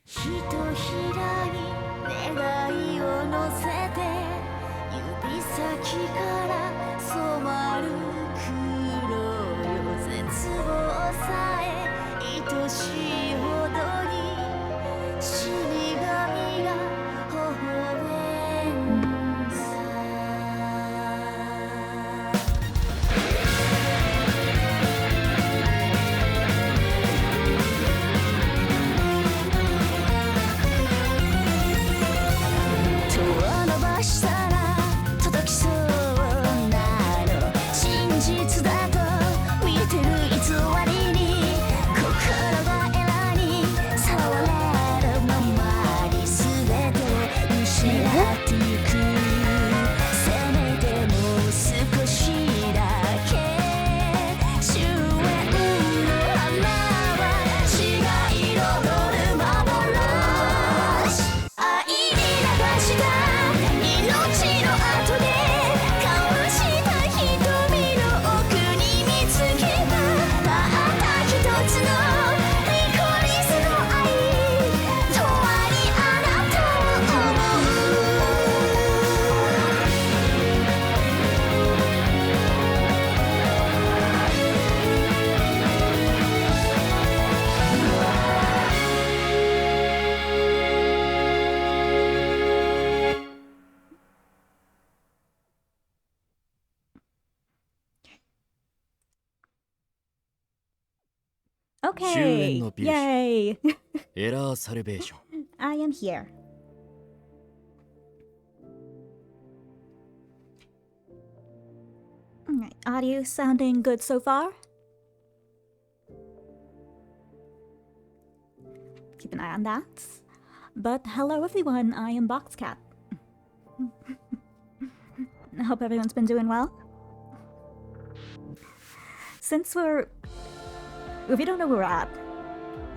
ひとひらに願いを乗せて指先から染まる黒よ絶望さえ愛しいほどに死神が微笑んだ手を伸ばしたら届きそうなの真実だと見てる偽りに心がエラに触れるままに全てを失っていくせめてもう少しだけ終焉の花は血が彩る幻愛に流した命の後で交わした瞳の奥に見つけたたった一つのリコリスの愛永遠にあなたを思う Okay. 終焉の美酒 Yay. エラーサルベーション I am here. Alright, audio sounding good so far? Keep an eye on that. But hello everyone, I am Boxcat. I hope everyone's been doing well. Since if you don't know where we're at,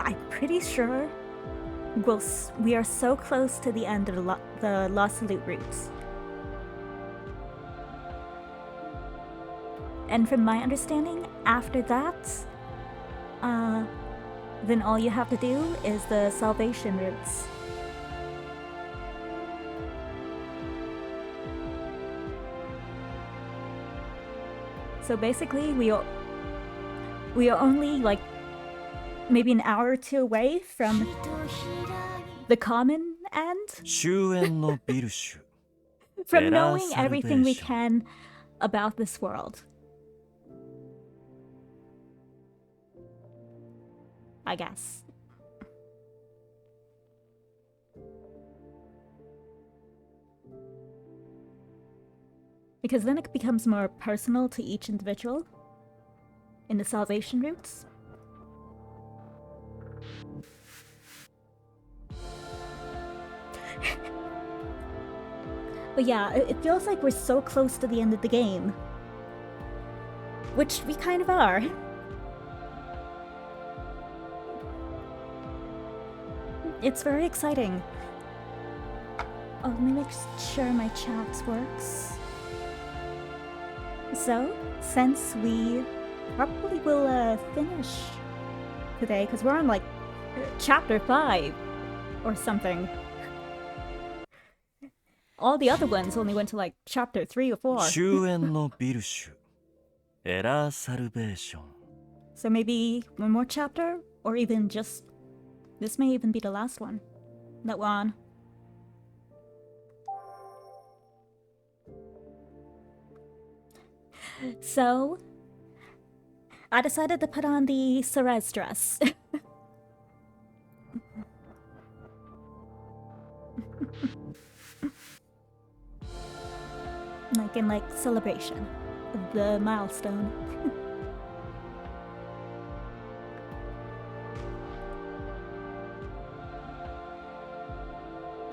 I'm pretty sure we are so close to the end of the Lost Salute routes. And from my understanding, after that, then all you have to do is the salvation routes. So basically, we are only like maybe an hour or two away from the common end, 終焉のビルシュ from Era knowing everything we salvation. can about this world. I guess. Because then it becomes more personal to each individual in the salvation routes. But yeah, it feels like we're so close to the end of the game. Which we kind of are. It's very exciting. Oh, let me make sure my chat works. So, since we probably will finish today, because we're on like chapter 5 or something. All the other ones only went to like chapter 3 or 4. 終焉のビルシュエラーサルベーション So maybe one more chapter, or even just... This may even be the last one that we're on. So, I decided to put on the Ceres dress. Like in celebration of the milestone.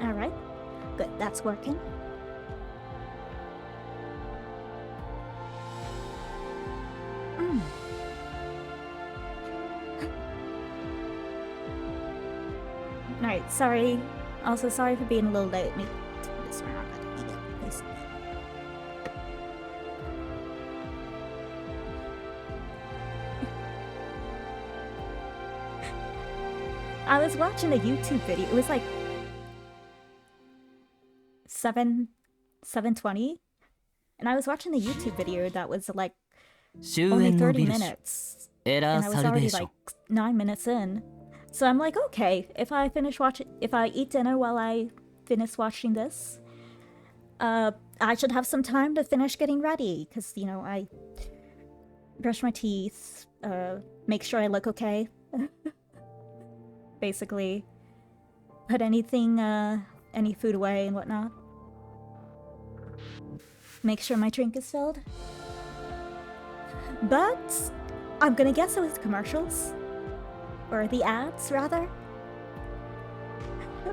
Alright, good, that's working. Alright, sorry. Also, sorry for being a little late. Let me turn this around. Please. I was watching a YouTube video. It was like 7:20, and I was watching a YouTube video that was like 終 only 焉の 30 ビルシュ minutes, エラ and ー I サ was ルベー already ショ like ン 9 minutes in. So I'm like, okay, if I eat dinner while I finish watching this, I should have some time to finish getting ready, because, you know, I brush my teeth, make sure I look okay. Basically, put any food away and whatnot. Make sure my drink is filled. But I'm gonna guess it was commercials. Or the ads, rather.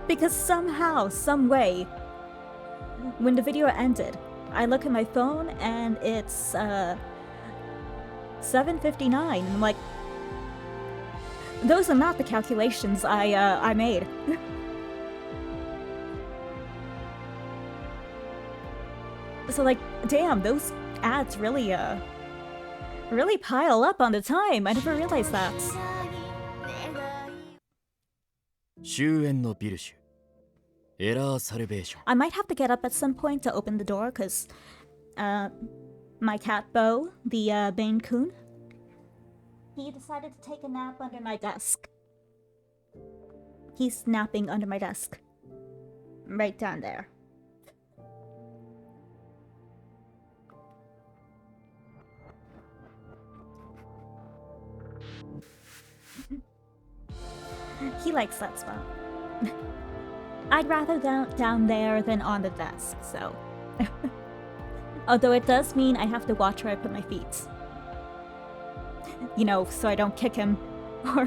Because somehow, some way, when the video ended, I look at my phone and it's 7:59, and I'm like, those are not the calculations I made. So like, damn, those ads really pile up on the time. I never realized that. 終焉のビルシュエラーサルベーション I might have to get up at some point to open the door, because my cat Bo, the Maine Coon, he decided to take a nap under my desk. He's napping under my desk. Right down there. He likes that spot. I'd rather down there than on the desk, so. Although it does mean I have to watch where I put my feet. You know, so I don't kick him or.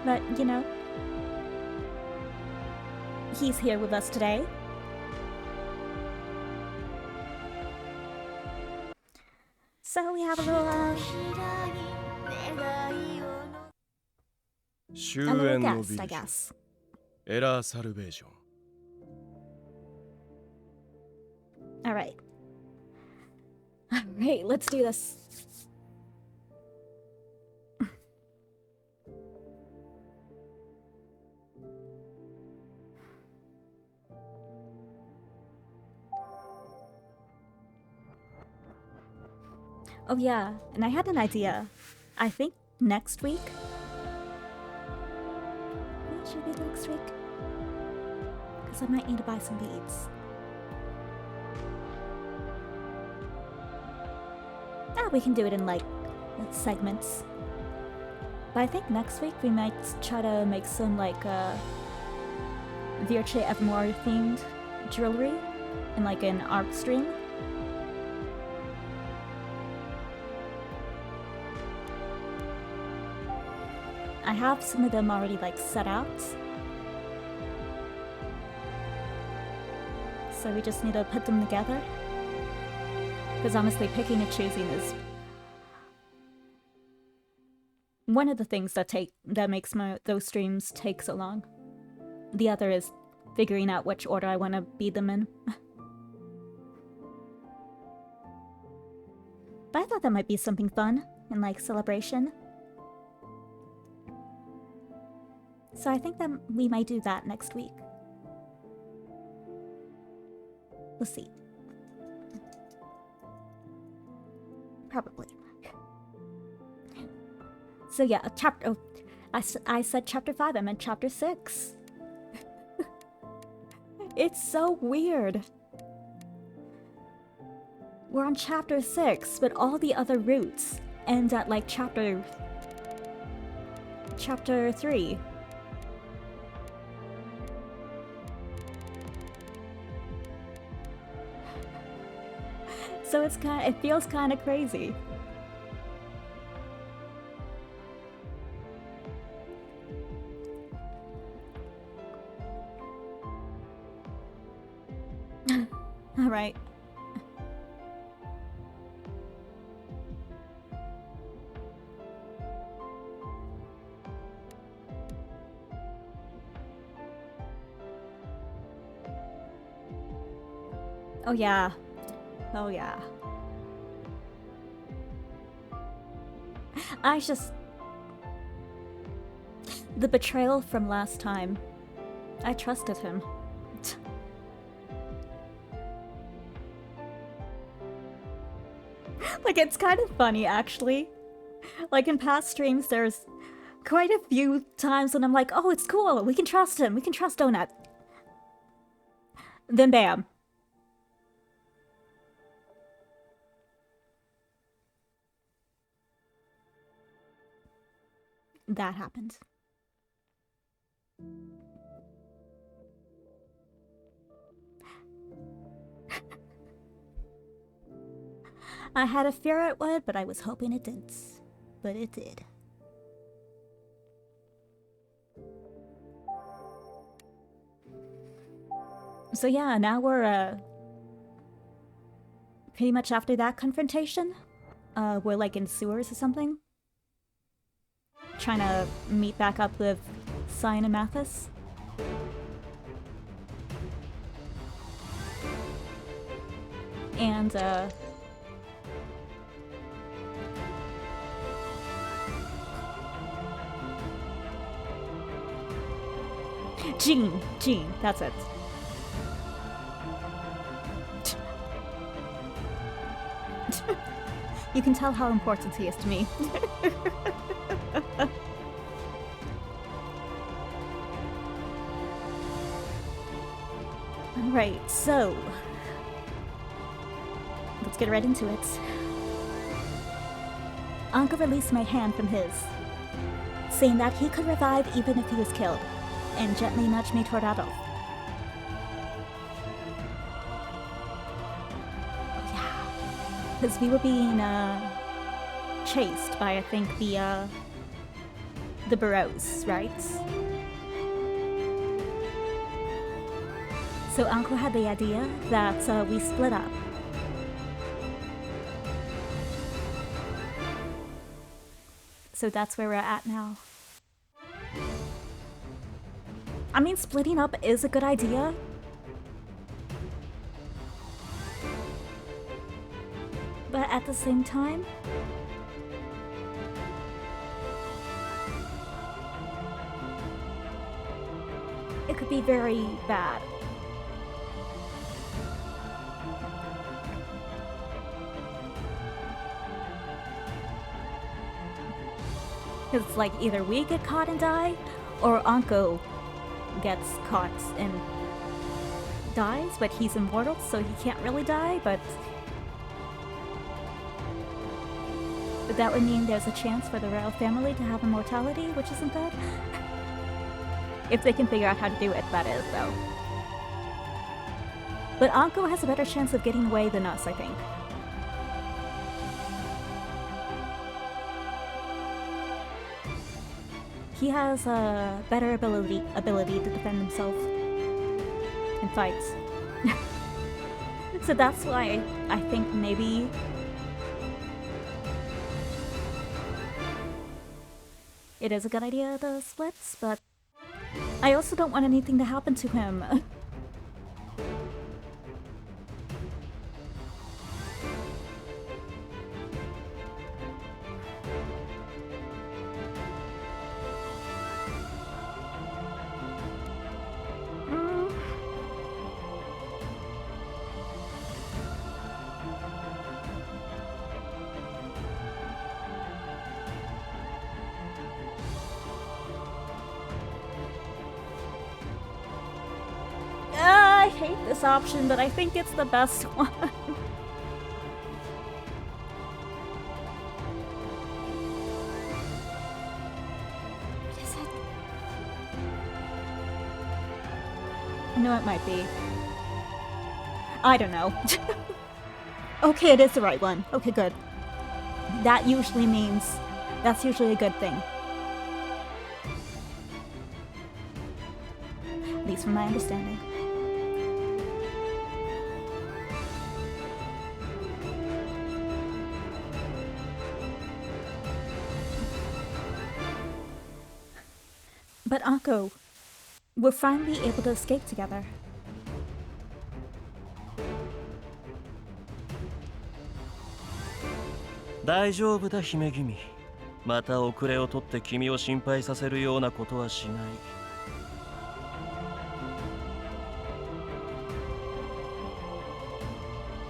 But, you know, he's here with us today. So we have a little, 終 a little 焉の guest, ビル I シュ guess. エラーサルベーション Alright. Alright, let's do this. Oh yeah, and I had an idea. I think next week. It should be next week. Because I might need to buy some beads. We can do it in like segments. But I think next week we might try to make some like Virtue Evermore themed jewelry in like an art stream. I have some of them already like set out. So we just need to put them together. Because honestly, picking and choosing is one of the things that makes those streams take so long. The other is figuring out which order I want to bead them in. But I thought that might be something fun and like celebration. So I think that we might do that next week. We'll see. Probably. So yeah, chapter. Oh, I said chapter 5. I meant chapter 6. It's so weird. We're on chapter 6, but all the other routes end at like chapter 3. So it feels kind of crazy. All right. Oh yeah. Oh yeah. The betrayal from last time. I trusted him. Like, it's kind of funny, actually. Like, in past streams, there's quite a few times when I'm like, oh, it's cool, we can trust him, we can trust Donut. Then bam. That happened. I had a fear it would, but I was hoping it didn't. But it did. So yeah, now we're pretty much after that confrontation. We're like in sewers or something. Trying to meet back up with Cyan and Mathis. And Jean, that's it. You can tell how important he is to me. Alright, so let's get right into it. Anko released my hand from his, saying that he could revive even if he was killed, and gently nudged me toward Adolf. Oh yeah, because we were being chased by, I think, the Burrows, right? So Anko had the idea that we split up. So that's where we're at now. I mean, splitting up is a good idea. But at the same time, it could be very bad. Because it's like either we get caught and die, or Anko gets caught and dies, but he's immortal, so he can't really die, but that would mean there's a chance for the royal family to have immortality, which isn't good. If they can figure out how to do it, that is, though. But Anko has a better chance of getting away than us, I think. He has a better ability to defend himself in fights. So that's why I think maybe it is a good idea to split, but I also don't want anything to happen to him. I hate this option, but I think it's the best one. What is it? I know it might be. I don't know. Okay, it is the right one. Okay, good. That usually means that's usually a good thing. At least from my understanding. But Anko, we're finally able to escape together. 大丈夫だ姫君。また遅れを取って君を心配させるようなことはしない。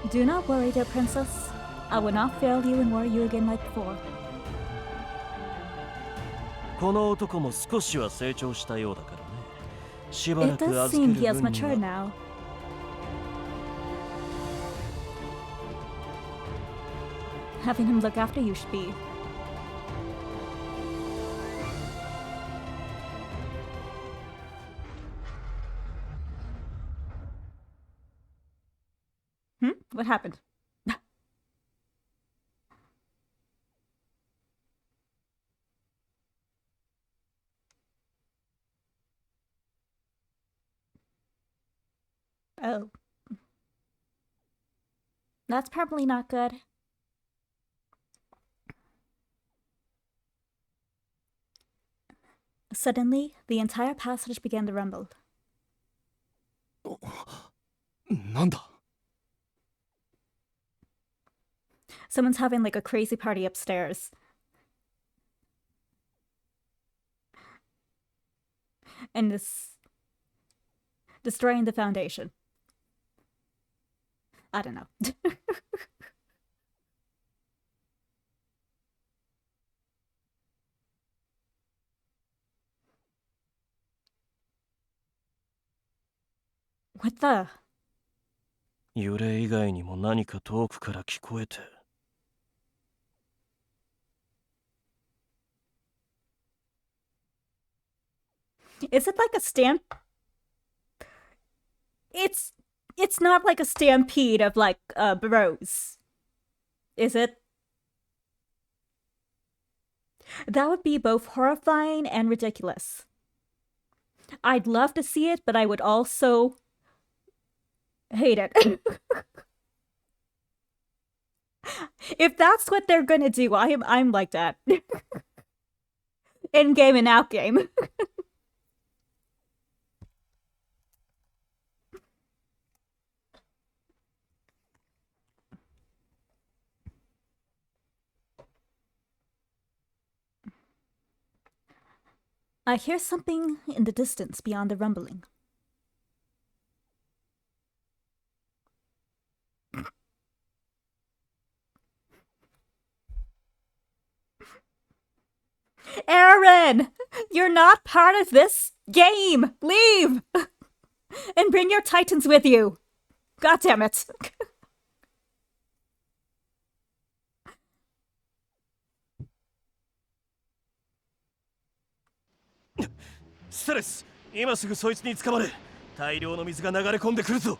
Do not worry, dear princess. I will not fail you and worry you again like before. この男も少しは成長したようだからね。しばら It く does 預け seem る he has 分に matured は now. Having him look after you should be. What happened? Oh. That's probably not good. Suddenly, the entire passage began to rumble. なんだ Someone's having like a crazy party upstairs. And is destroying the foundation. I don't know. What the? 揺れ以外にも何か遠くから聞こえて。Is it like a stamp? It's not like a stampede of like bros. Is it? That would be both horrifying and ridiculous. I'd love to see it, but I would also hate it. If that's what they're gonna do, I'm like that. In game and out game. I hear something in the distance beyond the rumbling. Aaron! You're not part of this game! Leave! And bring your titans with you! God damn it. ステレス、今すぐそいつに捕まれ。大量の水が流れ込んでくるぞ。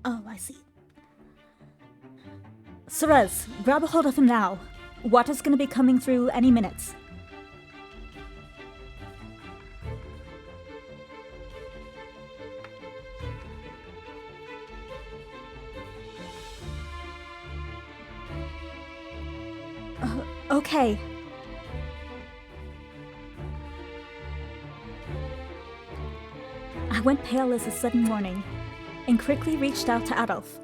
Oh, I see. Cerez, grab a hold of him now. Water's gonna be coming through any minutes. Okay. I went pale as a sudden warning, and quickly reached out to Adolf.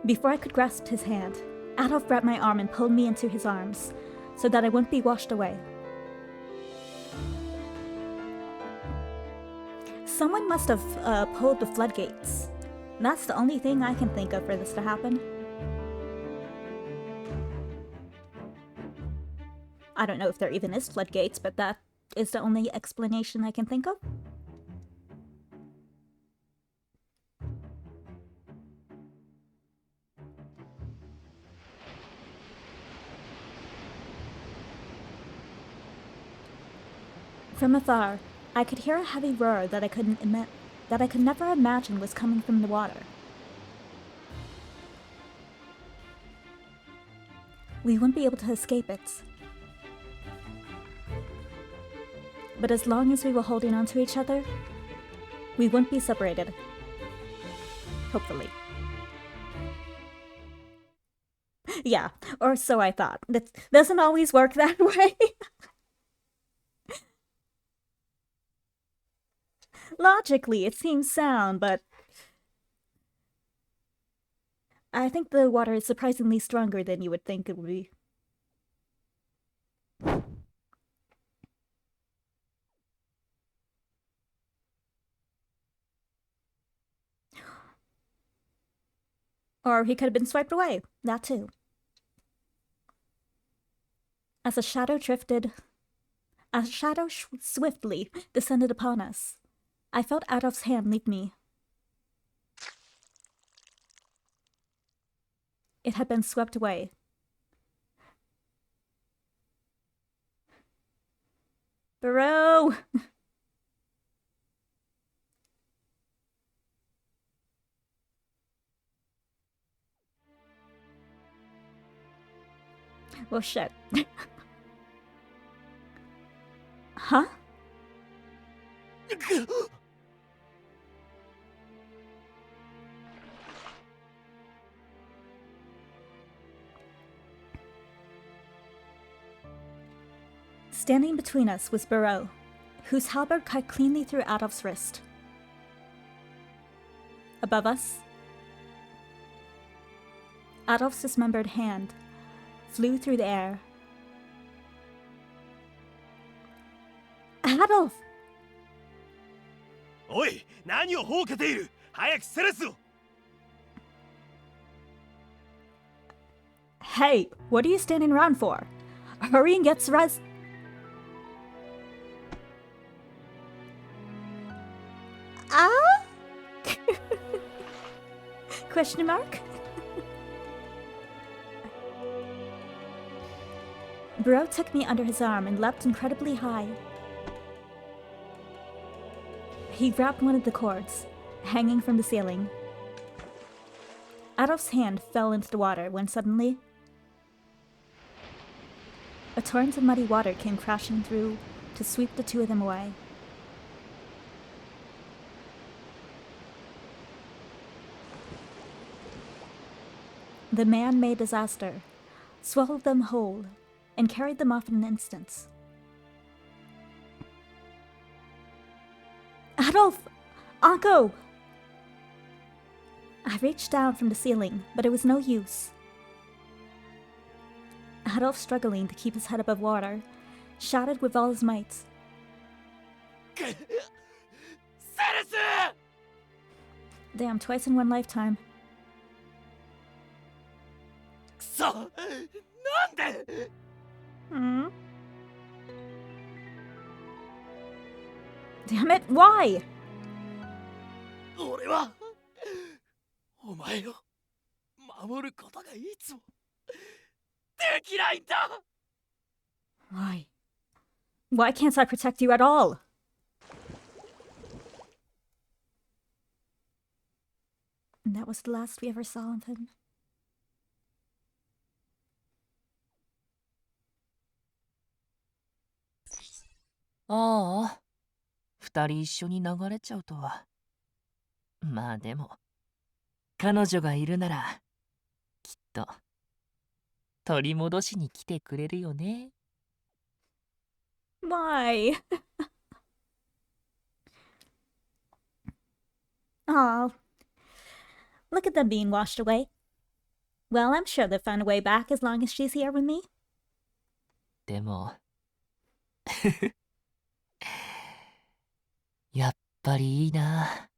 Before I could grasp his hand, Adolf grabbed my arm and pulled me into his arms, so that I wouldn't be washed away. Someone must have pulled the floodgates. That's the only thing I can think of for this to happen. I don't know if there even is floodgates, but that is the only explanation I can think of. From afar, I could hear a heavy roar that I could never imagine was coming from the water. We wouldn't be able to escape it. But as long as we were holding on to each other, we wouldn't be separated. Hopefully. Yeah, or so I thought. That doesn't always work that way. Logically, it seems sound, but I think the water is surprisingly stronger than you would think it would be. Or he could have been swiped away. That too. As a shadow swiftly descended upon us, I felt Adolf's hand leave me. It had been swept away. Bro! Well, shit. Huh? Standing between us was Barreau, whose halberd cut cleanly through Adolf's wrist. Above us, Adolf's dismembered hand flew through the air. Adolf! おい、何をほうけている。早くセレスを。 Hey, what are you standing around for? Hurry and get Res. Ah? Question mark? Bro took me under his arm and leapt incredibly high. He grabbed one of the cords, hanging from the ceiling. Adolf's hand fell into the water when suddenly a torrent of muddy water came crashing through to sweep the two of them away. The man-made disaster swallowed them whole and carried them off in an instant. Adolf! Anko! I reached down from the ceiling, but it was no use. Adolf, struggling to keep his head above water, shouted with all his might. セレス Damn, twice in one lifetime. くそなんで Hmm? Damn it, why? 俺はお前を守ることがいつもできないんだ Why? Why can't I protect you at all? And that was the last we ever saw of him. ああ、二人一緒に流れちゃうとは。まあでも、彼女がいるなら、きっと、取り戻しに来てくれるよね。Why? Aw. Look at them being washed away. Well, I'm sure they'll find a way back as long as she's here with me. でも、やっぱりいいな、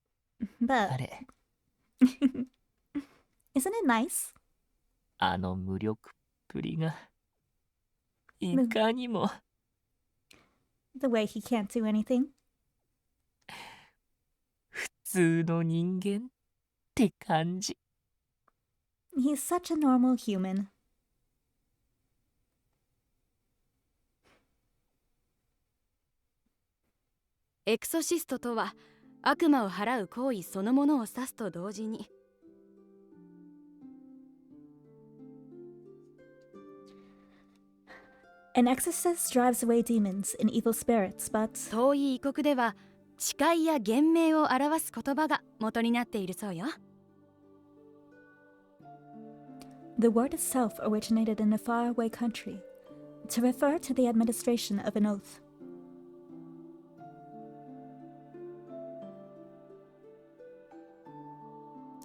But 彼。 isn't it nice? あの無力っぷりが。いかにも。 The way he can't do anything. 普通の人間って感じ。 He's such a normal human. エクソシストとは悪魔を払う行為そのものを指すと同時に An exorcist drives away demons and evil spirits, but 遠い異国では誓いや言命を表す言葉が元になっているそうよ。The word itself originated in a faraway country, to refer to the administration of an oath.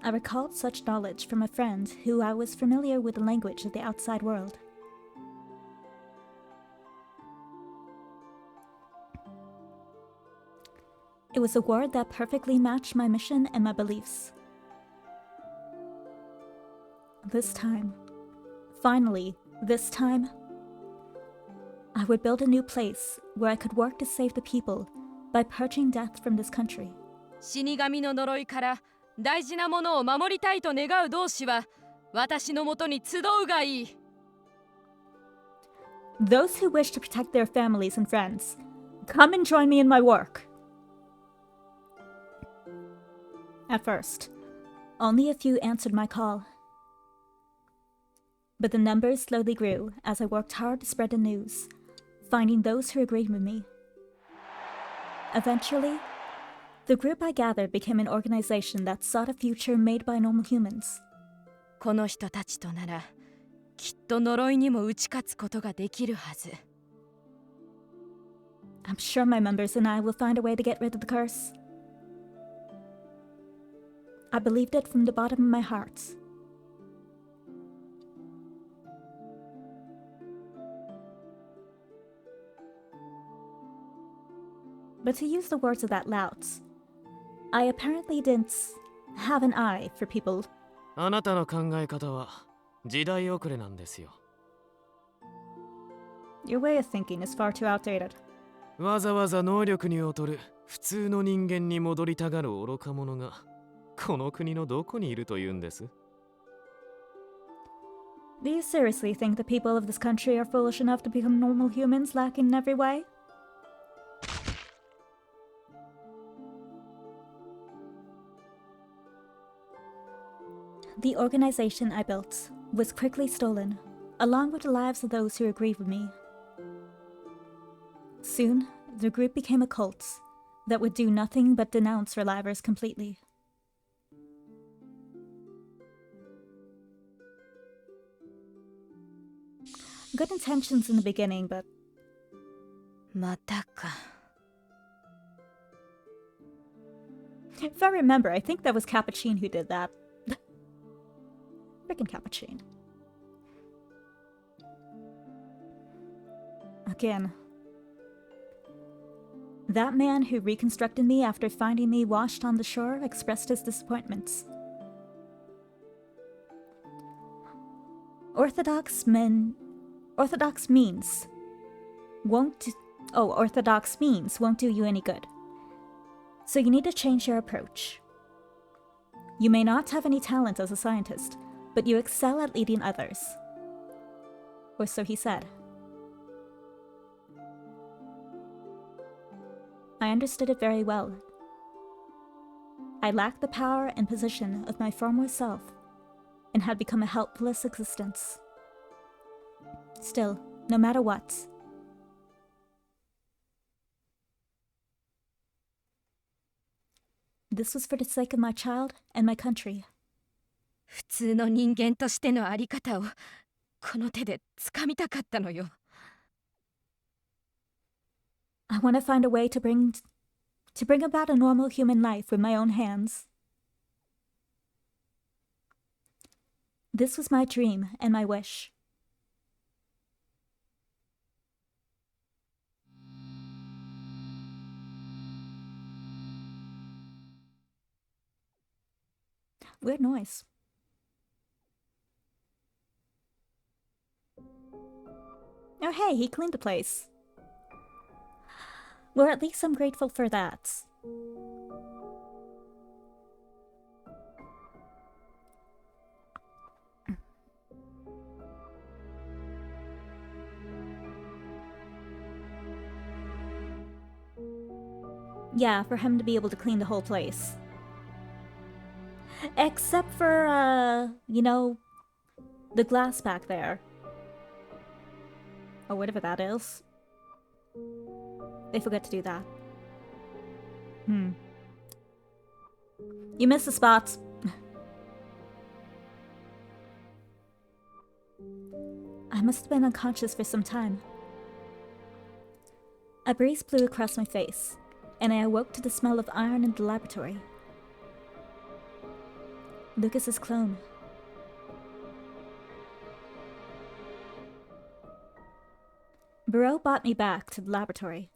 I recalled such knowledge from a friend who I was familiar with the language of the outside world. It was a word that perfectly matched my mission and my beliefs. This time, finally, this time, I would build a new place where I could work to save the people by purging death from this country. 死神の呪いから大事なものを守りたいと願う同志は私のもとに集うがいい。 Those who wish to protect their families and friends, come and join me in my work. At first, only a few answered my call. But the numbers slowly grew as I worked hard to spread the news, finding those who agreed with me. Eventually, the group I gathered became an organization that sought a future made by normal humans. この人たちとならきっと呪いにも打ち勝つことができるはず。 I'm sure my members and I will find a way to get rid of the curse. I believed it from the bottom of my heart. But to use the words of that lout, I apparently didn't have an eye for people. あなたの考え方は時代遅れなんですよ。 Your way of thinking is far too outdated. わざわざ能力に劣る普通の人間に戻りたがる愚か者がこの国のどこにいるというんです？ Do you seriously think the people of this country are foolish enough to become normal humans lacking in every way? The organization I built was quickly stolen, along with the lives of those who agreed with me. Soon, the group became a cult that would do nothing but denounce Relivers completely. Good intentions in the beginning, but またか。 if I remember, I think that was Capuchin who did that. Frickin' Capuchin. Again. That man who reconstructed me after finding me washed on the shore expressed his disappointments. Orthodox means won't do you any good. So you need to change your approach. You may not have any talent as a scientist, but you excel at leading others. Or so he said. I understood it very well. I lacked the power and position of my former self, and had become a helpless existence. Still, no matter what, this was for the sake of my child and my country. 普通の人間としてのあり方をこの手で掴みたかったのよ。 I want to find a way to bring about a normal human life with my own hands. This was my dream and my wish. Weird noise. Oh hey, he cleaned the place. Well, at least I'm grateful for that. Yeah, for him to be able to clean the whole place. Except for, you know, the glass back there. Or whatever that is. They forget to do that. You missed the spots. I must have been unconscious for some time. A breeze blew across my face, and I awoke to the smell of iron in the laboratory. Lucas's clone. Barreau brought me back to the laboratory,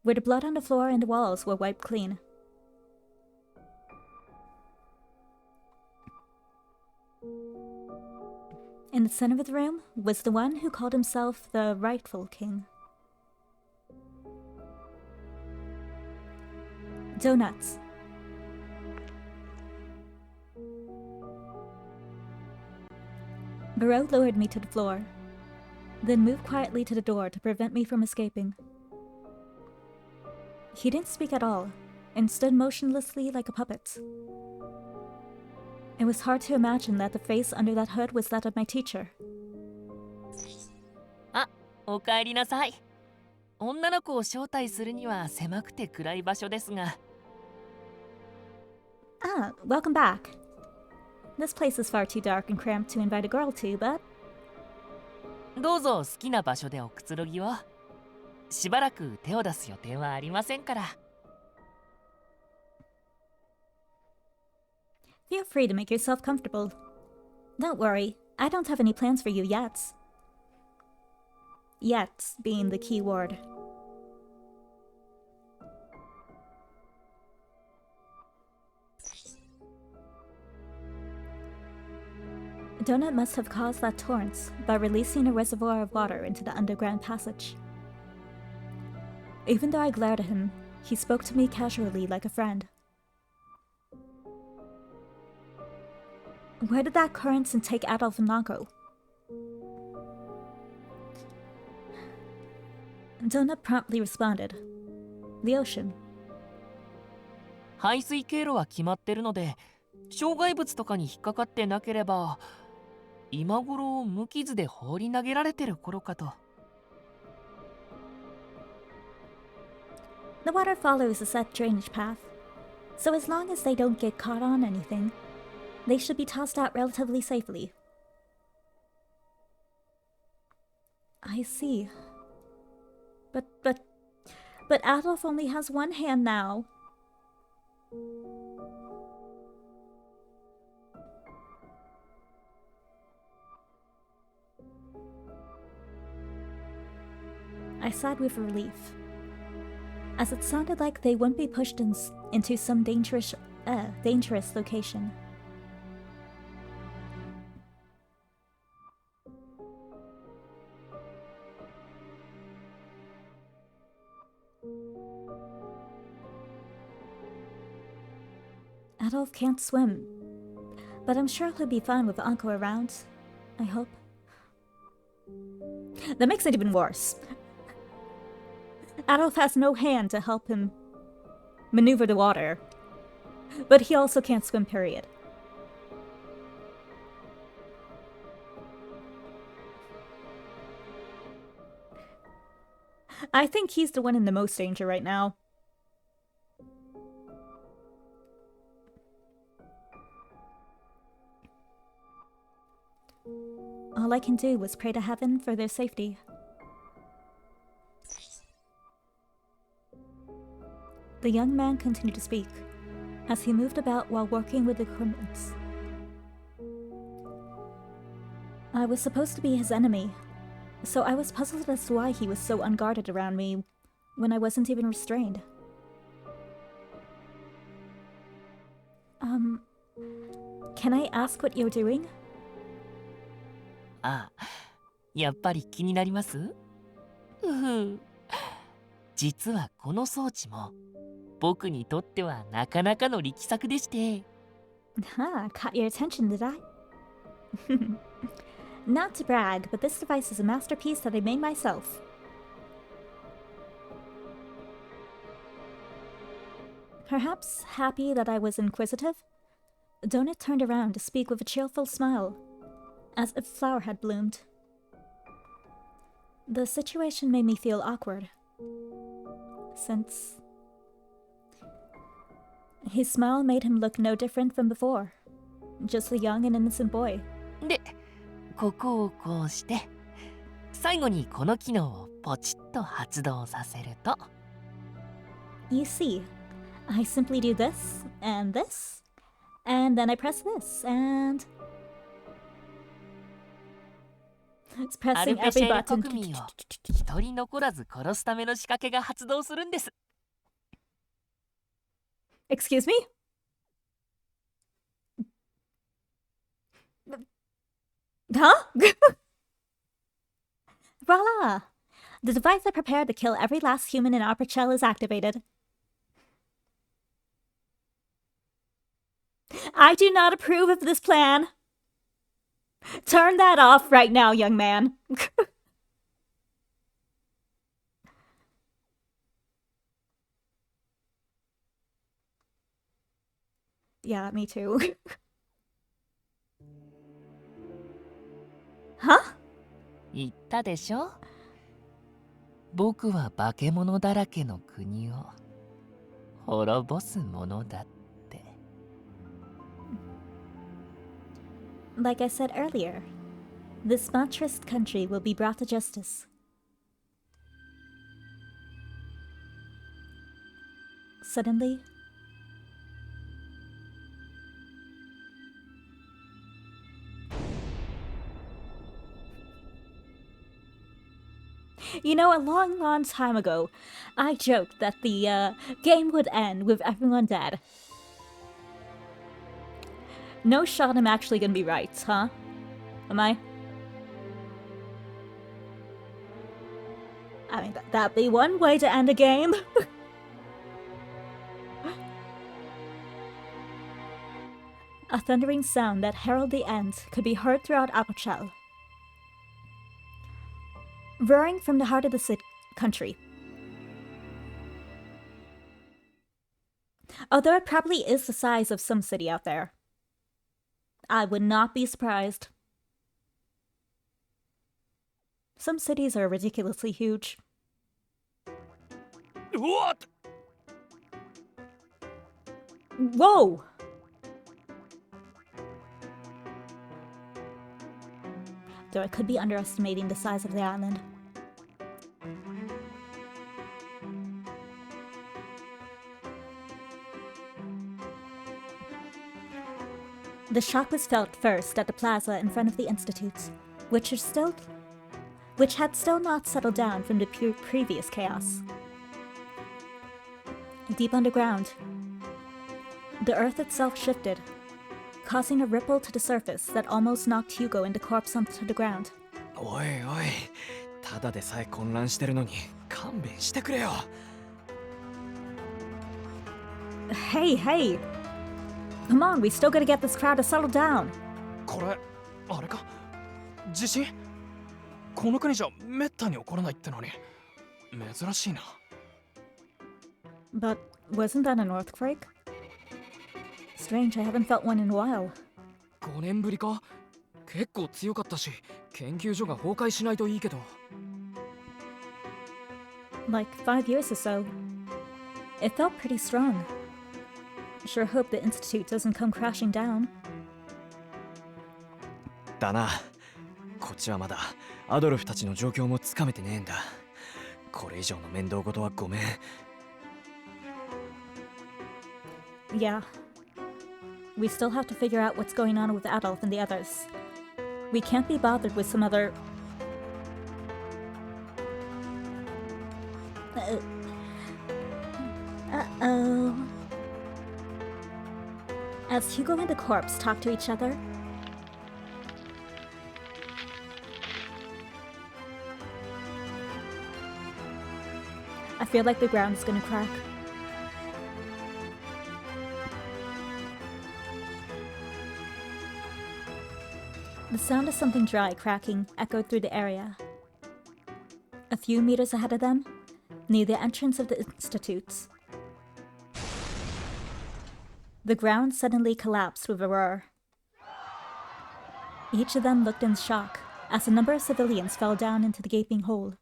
where the blood on the floor and the walls were wiped clean. In the center of the room was the one who called himself the rightful king. Donuts. Barreau lowered me to the floor, then moved quietly to the door to prevent me from escaping. He didn't speak at all, and stood motionlessly like a puppet. It was hard to imagine that the face under that hood was that of my teacher. あ、おかえりなさい。女の子を招待するには狭くて暗い場所ですが。Ah, welcome back. This place is far too dark and cramped to invite a girl to, but どうぞ好きな場所でおくつろぎを。しばらく手を出す予定はありませんから。feel free to make yourself comfortable. Don't worry, I don't have any plans for you yet. Yet being the key word. Donut must have caused that torrent by releasing a reservoir of water into the underground passage. Even though I glared at him, he spoke to me casually like a friend. Where did that current take Adolf and Nako? Donut promptly responded. The ocean. 排水経路は決まってるので、障害物とかに引っかかってなければ、今頃無傷で放り投げられてる頃かと。The water follows a set drainage path, so as long as they don't get caught on anything, they should be tossed out relatively safely. I see. But Adolf only has one hand now. I sighed with relief, as it sounded like they wouldn't be pushed into some dangerous location. Adolf can't swim, but I'm sure he'll be fine with Uncle around. I hope. That makes it even worse. Adolf has no hand to help him maneuver the water, but he also can't swim, period. I think he's the one in the most danger right now. All I can do was pray to heaven for their safety. The young man continued to speak, as he moved about while working with the equipment. I was supposed to be his enemy, so I was puzzled as to why he was so unguarded around me when I wasn't even restrained. Can I ask what you're doing? ああ、やっぱり気になります？実はこの装置も僕にとってはなかなかの力作でして。Ah, caught your attention, did I? Not to brag, but this device is a masterpiece that I made myself. Perhaps happy that I was inquisitive, Donut turned around to speak with a cheerful smile, as if a flower had bloomed. The situation made me feel awkward, since his smile made him look no different from before, just a young and innocent boy. で、ここをこうして最後にこの機能をポチッと発動させると You see, I simply do this, and this, and then I press this, and... It's アル pressing ペシ every ェール button. 国民を一人残らず殺すための仕掛けが発動するんです。 Excuse me? Huh? Voila! The device I prepared to kill every last human in Arpachel is activated. I do not approve of this plan. Turn that off right now, young man. Yeah, me too. Huh? 言ったでしょ、僕は化け物だらけの国を滅ぼすものだって。 Like I said earlier, this monstrous country will be brought to justice. Suddenly, you know, a long, long time ago, I joked that the game would end with everyone dead. No shot I'm actually gonna be right, huh? Am I? I mean, that'd be one way to end a game. A thundering sound that heralded the end could be heard throughout Apochel. Roaring from the heart of the country. Although it probably is the size of some city out there. I would not be surprised. Some cities are ridiculously huge. What? Whoa! Though I could be underestimating the size of the island. The shock was felt first at the plaza in front of the institutes, which had still not settled down from the previous chaos. Deep underground, the earth itself shifted, causing a ripple to the surface that almost knocked Hugo and the corpse onto the ground. おいおい、ただでさえ混乱してるのに勘弁してくれよ。 Hey, hey! Come on, we still gotta get this crowd to settle down. これあれか、地震？この国じゃめったに起こらないってのに珍しいな。 But wasn't that an earthquake? Strange, I haven't felt one in a while. 5年ぶりか？結構強かったし、研究所が崩壊しないといいけど。 Like 5 years or so. It felt pretty strong. Sure hope the institute doesn't come crashing down. だな。こっちはまだアドルフたちの状況もつかめてねえんだ。これ以上の面倒事はごめん。 Yeah. We still have to figure out what's going on with Adolf and the others. We can't be bothered with some other... Uh-oh. As Hugo and the corpse talk to each other, I feel like the ground is gonna crack. The sound of something dry cracking echoed through the area. A few meters ahead of them, near the entrance of the institutes, the ground suddenly collapsed with a roar. Each of them looked in shock as a number of civilians fell down into the gaping hole.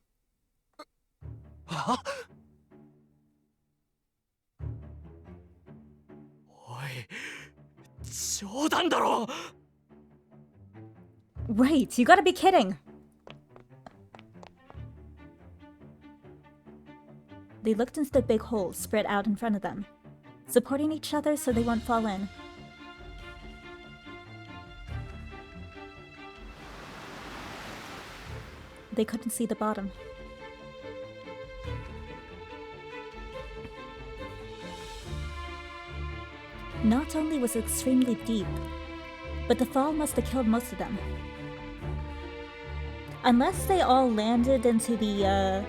おい、冗談だろ。 Wait, you gotta be kidding! They looked into the big hole spread out in front of them, supporting each other so they won't fall in. They couldn't see the bottom. Not only was it extremely deep, but the fall must have killed most of them. Unless they all landed into the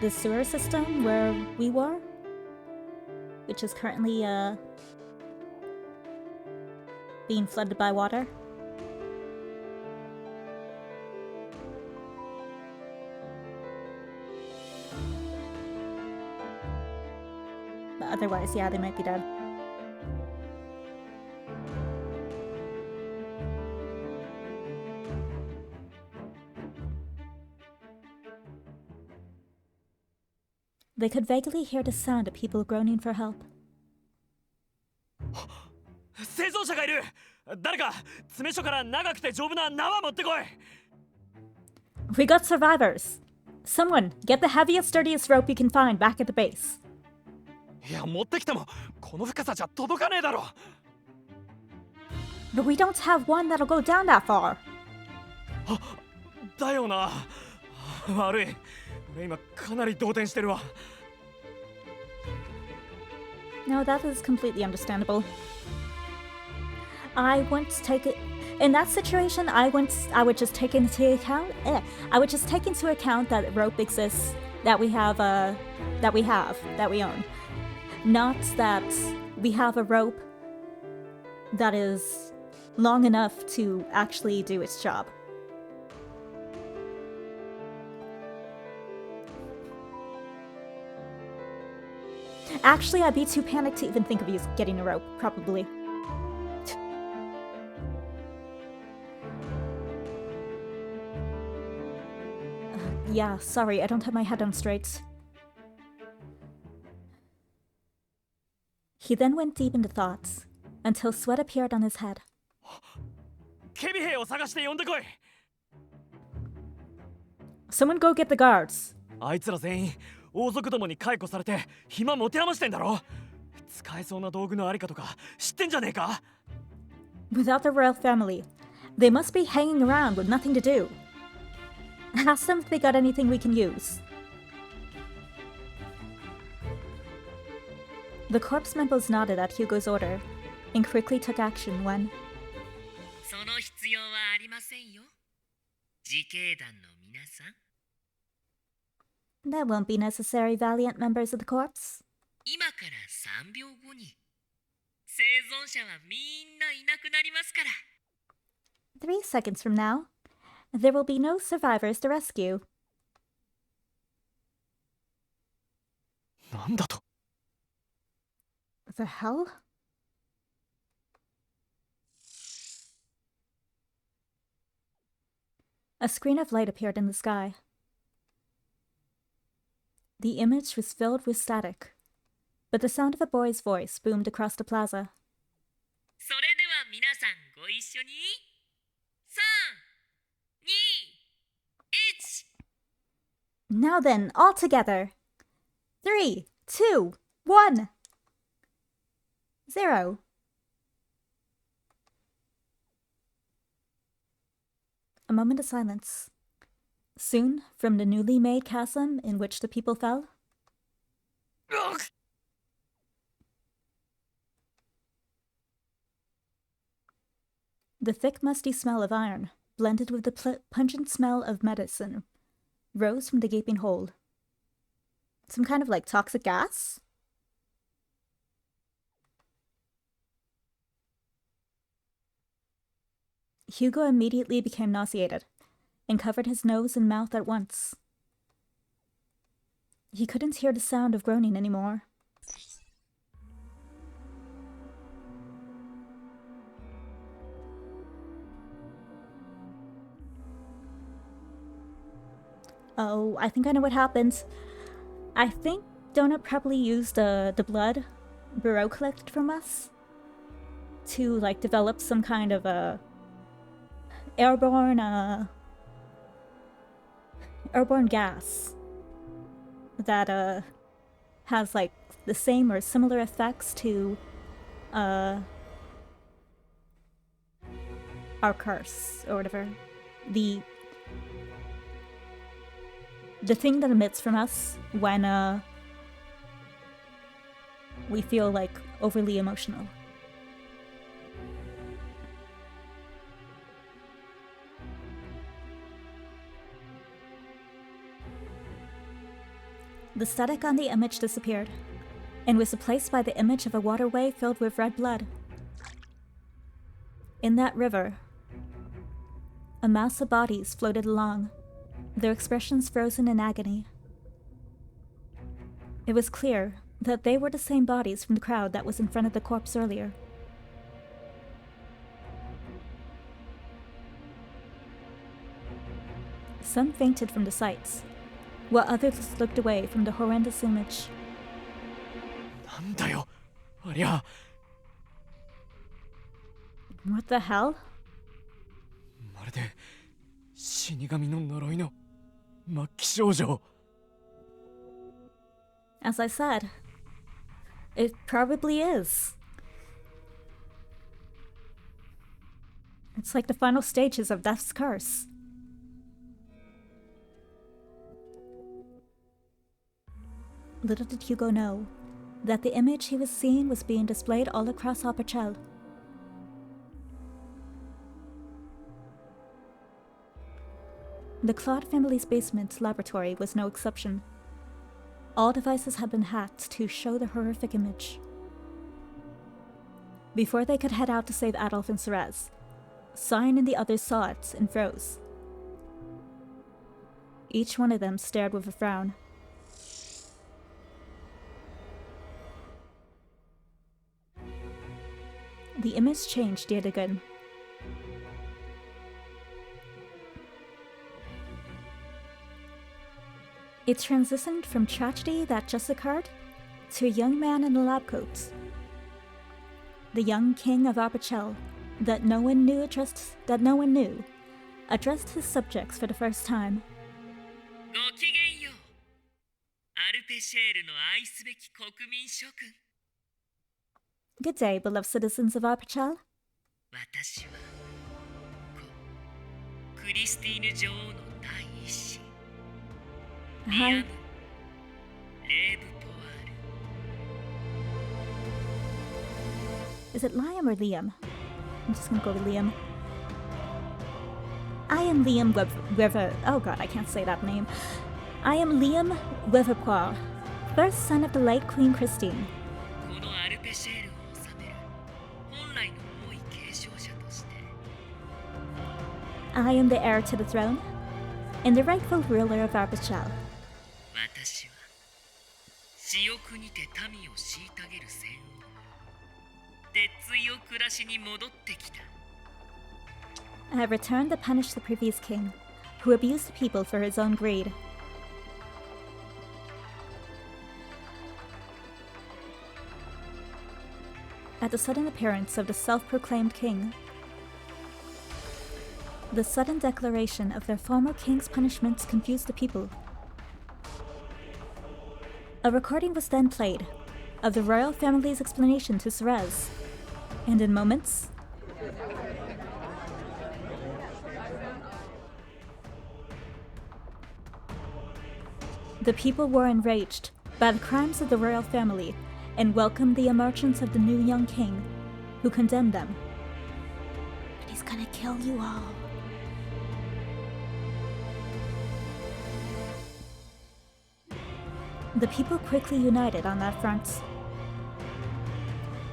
sewer system where we were, which is currently being flooded by water. But otherwise, yeah, they might be dead. They could vaguely hear the sound of people groaning for help. 生存者がいる。誰か詰め所から長くて丈夫な縄持ってこい。 We got survivors! Someone, get the heaviest, sturdiest rope you can find back at the base. いや持ってきてもこの深さじゃ届かねえだろ。 But we don't have one that'll go down that far. だよな。悪い。俺今かなり動転してるわ。 No, that is completely understandable. I would take it in that situation. I would just take into account. I would just take into account that rope exists, that we own, not that we have a rope that is long enough to actually do its job. Actually, I'd be too panicked to even think of getting a rope, probably. Yeah, sorry, I don't have my head on straight. He then went deep into thoughts, until sweat appeared on his head. 警備兵を探して呼んでこい。 Someone go get the guards. あいつら全員王族どもに解雇されて暇持て余してんだろ。使えそうな道具のありかとか知ってんじゃねえか。 Without the royal family, they must be hanging around with nothing to do. Ask them if they got anything we can use. The corpse members nodded at Hugo's order and quickly took action when その必要はありませんよ。自警団の皆さん。 That won't be necessary, valiant members of the corps. 今から3秒後に生存者はみんないなくなりますから。 3 seconds from now, there will be no survivors to rescue. なんだと。 The hell? A screen of light appeared in the sky. The image was filled with static, but the sound of a boy's voice boomed across the plaza. それでは皆さんご一緒に。3、2、1。 Now then, all together. 3, 2, 1. 0. A moment of silence. Soon, from the newly made chasm in which the people fell, the thick, musty smell of iron, blended with the pungent smell of medicine, rose from the gaping hole. Some kind of like toxic gas? Hugo immediately became nauseated and covered his nose and mouth at once. He couldn't hear the sound of groaning anymore. Oh, I think I know what happened. I think Donut probably used the blood Bureau collected from us to like develop some kind of airborne gas that has like the same or similar effects to our curse or whatever. The thing that emits from us when we feel like overly emotional. The static on the image disappeared and was replaced by the image of a waterway filled with red blood. In that river, a mass of bodies floated along, their expressions frozen in agony. It was clear that they were the same bodies from the crowd that was in front of the corpse earlier. Some fainted from the sights, while others looked away from the horrendous image. なんだよありゃ。 What the hell? まるで死神の呪いの末期症状。 As I said, it probably is. It's like the final stages of Death's Curse. Little did Hugo know that the image he was seeing was being displayed all across Apachel. The Claude family's basement laboratory was no exception. All devices had been hacked to show the horrific image. Before they could head out to save Adolf and Ceres, Cyan and the others saw it and froze. Each one of them stared with a frown. The image changed yet again. It transitioned from tragedy that just occurred to a young man in a lab coat. The young king of Apachel that no one knew addressed his subjects for the first time. ごきげんよう。アルペシェールの愛すべき国民諸君。 Good day, beloved citizens of Apachel. 私はクリスティーヌ女王の第一子リアム・レーブ・ポワール。 Is it Liam or Liam? I'm just gonna go with Liam. I am Liam oh god, I can't say that name. I am Liam Weverpoir, first son of the late Queen Christine. このアルペシェールを治める本来の王位継承者として I am the heir to the throne and the rightful ruler of Apachel. 私は私欲にて民を虐げる戦王鉄槌を暮らしに戻ってきた。 I have returned to punish the previous king, who abused the people for his own greed. At the sudden appearance of the self-proclaimed king, the sudden declaration of their former king's punishments confused the people. A recording was then played of the royal family's explanation to Ceres, and in moments, the people were enraged by the crimes of the royal family and welcomed the emergence of the new young king, who condemned them. And he's gonna kill you all. The people quickly united on that front.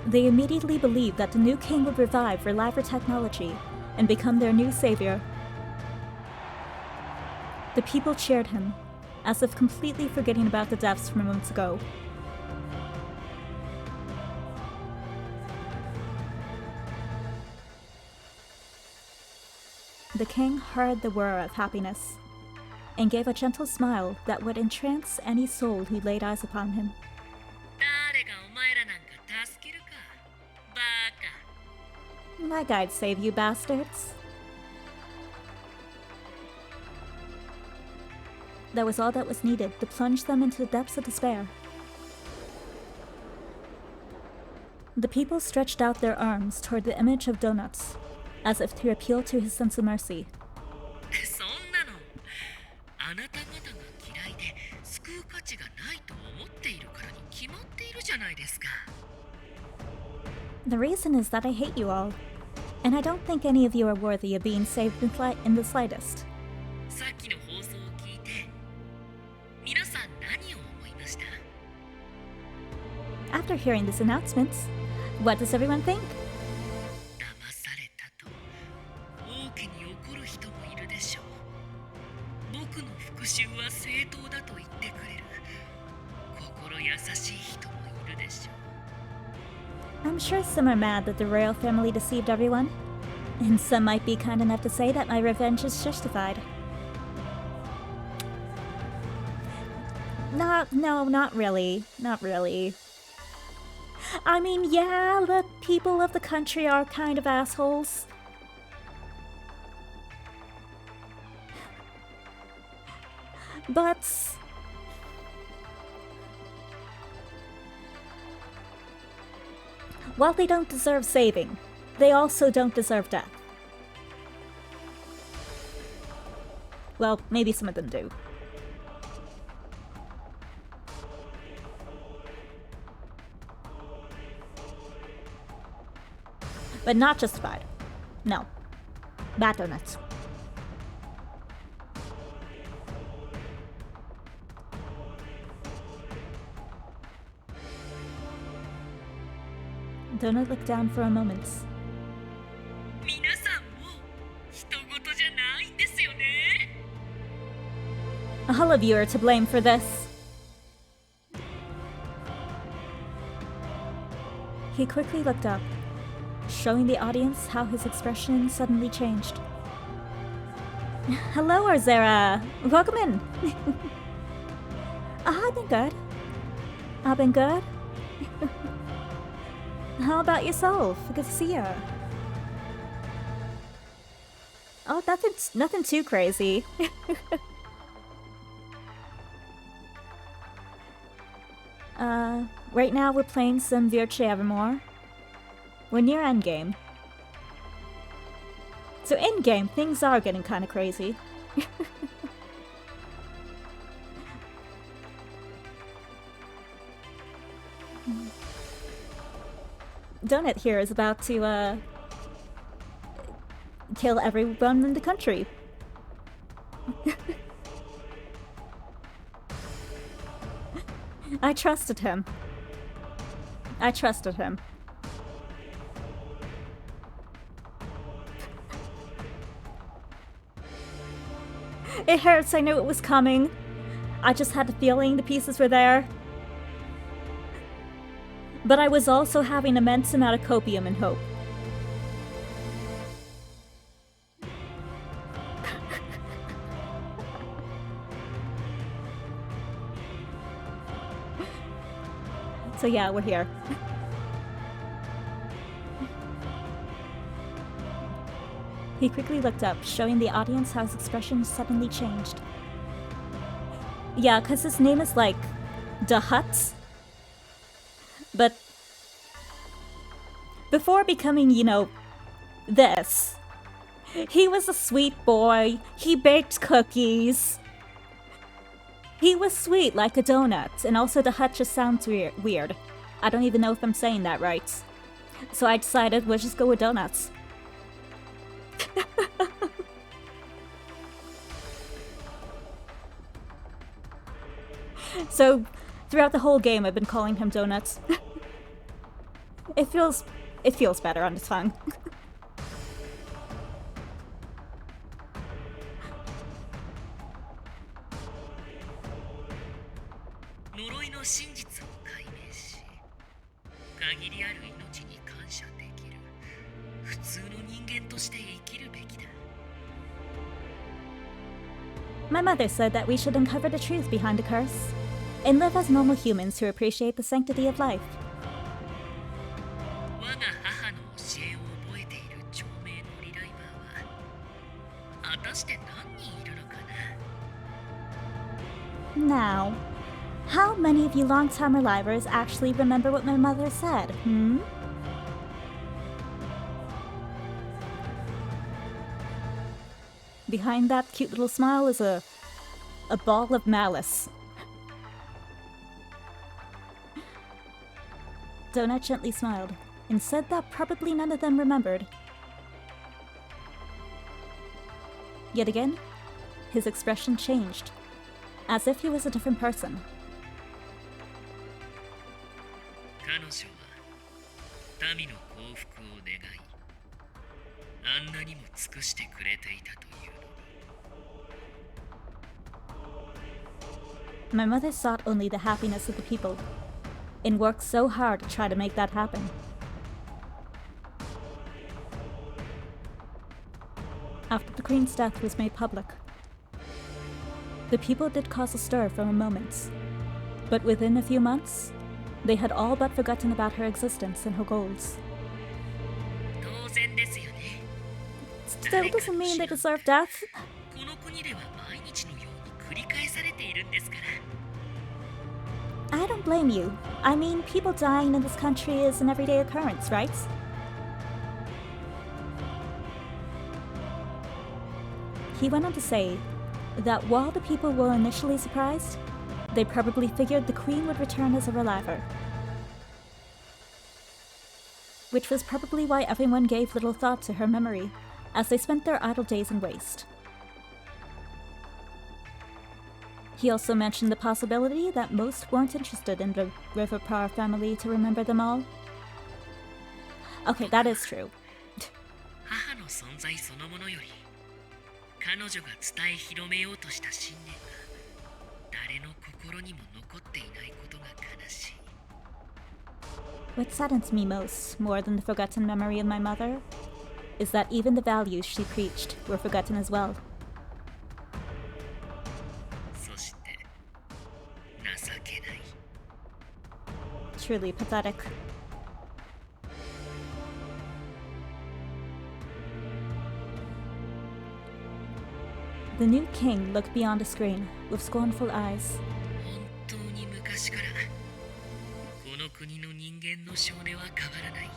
They immediately believed that the new king would revive Reliver technology and become their new savior. The people cheered him, as if completely forgetting about the deaths from months ago. The king heard the whir of happiness, and gave a gentle smile that would entrance any soul who laid eyes upon him. 誰がお前らなんか助けるかバカ。 My guide save you bastards. That was all that was needed to plunge them into the depths of despair. The people stretched out their arms toward the image of Donuts, as if to appeal to his sense of mercy. そんなのあなた方が嫌いで救う価値がないと思っているからに決まっているじゃないですか。 The reason is that I hate you all, and I don't think any of you are worthy of being saved in the slightest. さっきの放送を聞いて皆さん何を思いました？ After hearing this announcement, what does everyone think? 騙されたと大きに怒る人もいるでしょう。僕の復讐は正当だと言ってくれる心優しい人もいるでしょう。 I'm sure some are mad that the royal family deceived everyone, and some might be kind enough to say that my revenge is justified. No, not really. Not really. I mean, yeah, the people of the country are kind of assholes. But while they don't deserve saving, they also don't deserve death. Well, maybe some of them do. But not justified. No. Bad donuts. Donut looked down for a moment. 皆さんも人事じゃないんですよね。 All of you are to blame for this. He quickly looked up, showing the audience how his expression suddenly changed. Hello, Arzera. Welcome in. I've been good. I've been good. How about yourself? Good to see you. Oh, nothing too crazy. Right now we're playing some Virtue Evermore. We're near endgame. So in-game, things are getting kind of crazy. Donut here is about to, kill everyone in the country. I trusted him. I trusted him. It hurts, I knew it was coming. I just had the feeling the pieces were there. But I was also having an immense amount of copium and hope. So yeah, we're here. He quickly looked up, showing the audience how his expression suddenly changed. Yeah, because his name is like Da Hut. But before becoming, you know, this, he was a sweet boy. He baked cookies. He was sweet like a donut, and also the hut just sounds weird. I don't even know if I'm saying that right. So I decided we'll just go with donuts. So throughout the whole game I've been calling him Donuts. It feels better on the tongue. 呪いの真実を解明し、限りある命に感謝できる普通の人間として生きるべきだ。 My mother said that we should uncover the truth behind the curse and live as normal humans who appreciate the sanctity of life. 我が母の教えを覚えている長命のリライバーは果たして何人いるのかな。Now, how many of you long-time relivers actually remember what my mother said, hmm? Behind that cute little smile is a ball of malice. Donut gently smiled and said that probably none of them remembered. Yet again, his expression changed, as if he was a different person. 彼女は民の幸福を願い、あんなにも尽くしてくれていたというのに。 My mother sought only the happiness of the people, and worked so hard to try to make that happen. After the Queen's death was made public, the people did cause a stir for a moment, but within a few months, they had all but forgotten about her existence and her goals. 当然ですよね。 Still doesn't mean they deserve death. この国では毎日のように繰り返されているんですから。 I don't blame you. I mean, people dying in this country is an everyday occurrence, right? He went on to say that while the people were initially surprised, they probably figured the Queen would return as a reliver. Which was probably why everyone gave little thought to her memory, as they spent their idle days in waste. He also mentioned the possibility that most weren't interested in the River Par family to remember them all. Okay, that is true. 母の存在そのものより、彼女が伝え広めようとした信念が誰の心にも残っていないことが悲しい。 What saddens me most, more than the forgotten memory of my mother, is that even the values she preached were forgotten as well. そして情けない。 Truly pathetic. The new king looked beyond the screen with scornful eyes. 本当に昔からこの国の人間の性根は変わらない。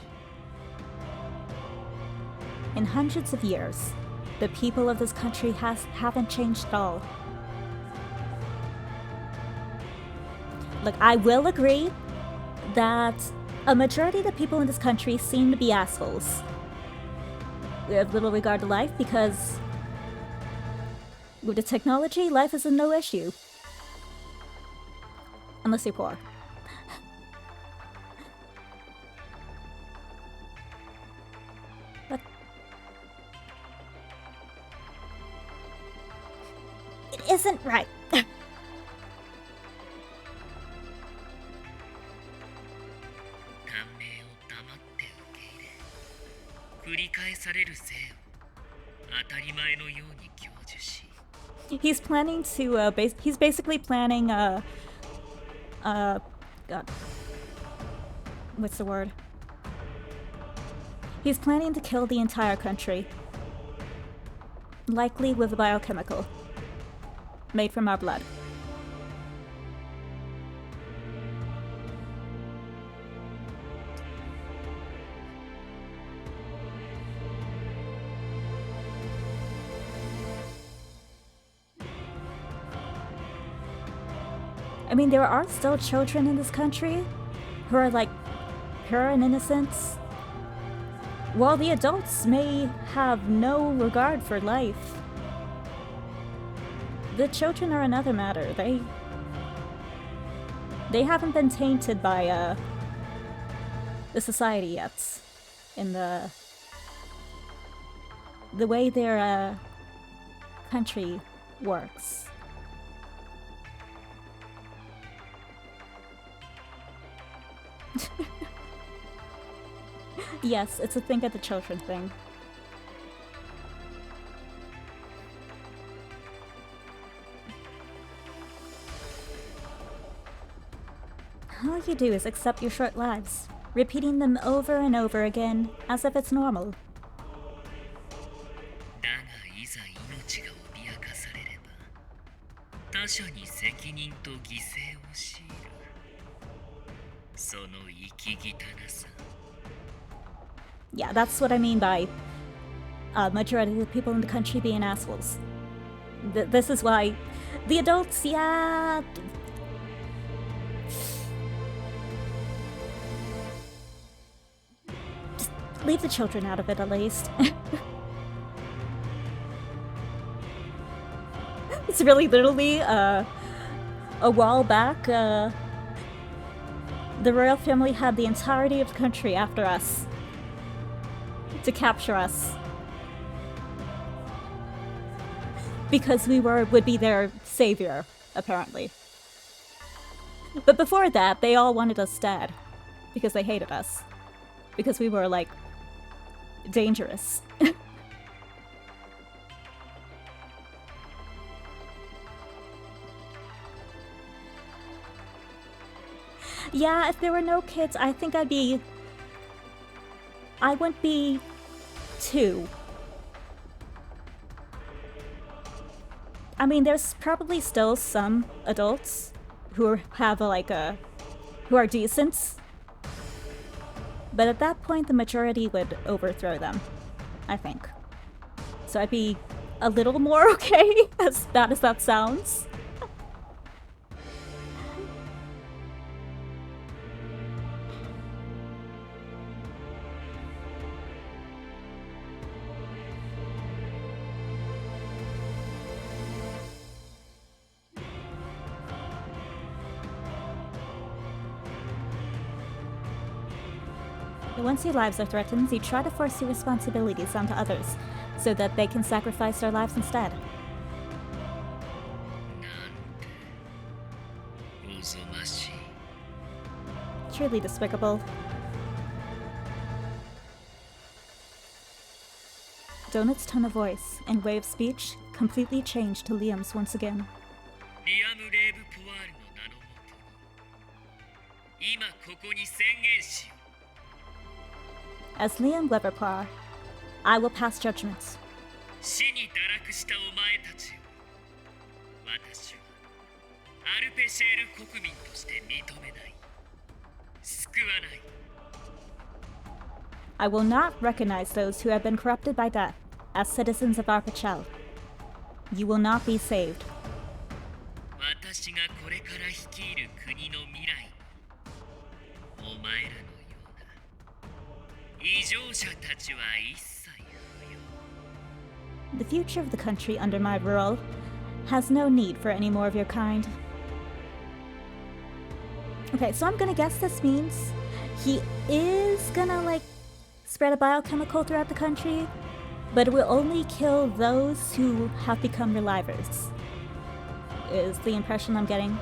In hundreds of years, the people of this country haven't changed at all. Look, I will agree that a majority of the people in this country seem to be assholes. We have little regard to life because with the technology, life is a no issue. Unless you're poor. But it isn't right. 感銘を黙って受け入れ繰り返される生を当たり前のように享受し He's planning to, he's basically planning, God. What's the word? He's planning to kill the entire country. Likely with a biochemical. Made from our blood. I mean, there are still children in this country who are like pure and innocent. While the adults may have no regard for life, the children are another matter. They haven't been tainted by the society yet, in the way their country works. Yes, it's a think of the children thing. All you do is accept your short lives, repeating them over and over again, as if it's normal. だがいざ命が脅かされれば他者に責任と犠牲を強いる。その生き汚さ。 Yeah, that's what I mean by majority of the people in the country being assholes. This is why the adults, yeah. Just leave the children out of it at least. It's really literally a while back, the royal family had the entirety of the country after us to capture us because we would be their savior, apparently. But before that, they all wanted us dead because they hated us because we were like dangerous. Yeah, if there were no kids, I think I wouldn't be 2. I mean, there's probably still some adults who have who are decent, but at that point the majority would overthrow them, I think. So I'd be a little more okay, as bad as that sounds. Once your lives are threatened, you try to force your responsibilities onto others, so that they can sacrifice their lives instead. Truly despicable. Donut's tone of voice and way of speech completely changed to Liam's once again. As Liam Weverpar, I will pass judgments. I will not recognize those who have been corrupted by death as citizens of Arpachel. You will not be saved. The future of the country under my rule has no need for any more of your kind. Okay, so I'm gonna guess this means he is gonna, spread a biochemical throughout the country, but it will only kill those who have become relivers, is the impression I'm getting.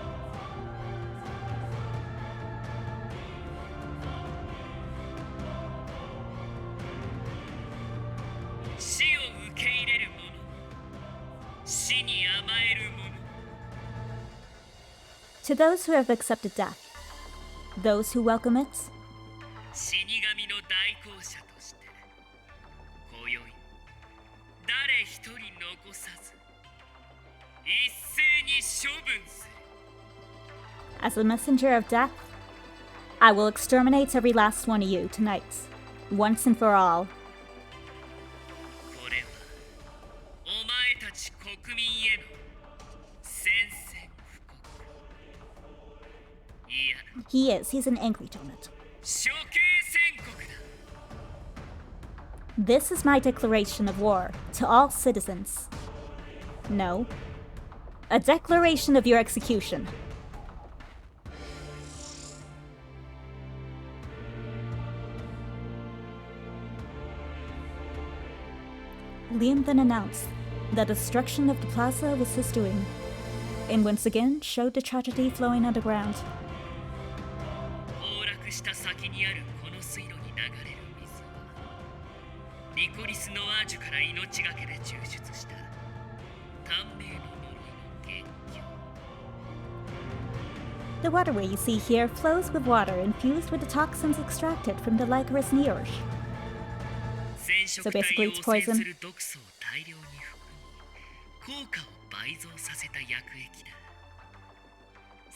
To those who have accepted death, those who welcome it, as a messenger of death, I will exterminate every last one of you tonight, once and for all. He's an angry donut. This is my declaration of war to all citizens. No, a declaration of your execution. Liam then announced that destruction of the plaza was his doing, and once again showed the tragedy flowing underground. The waterway you see here flows with water infused with the toxins extracted from the Lycoris Neorsh. So basically it's poison.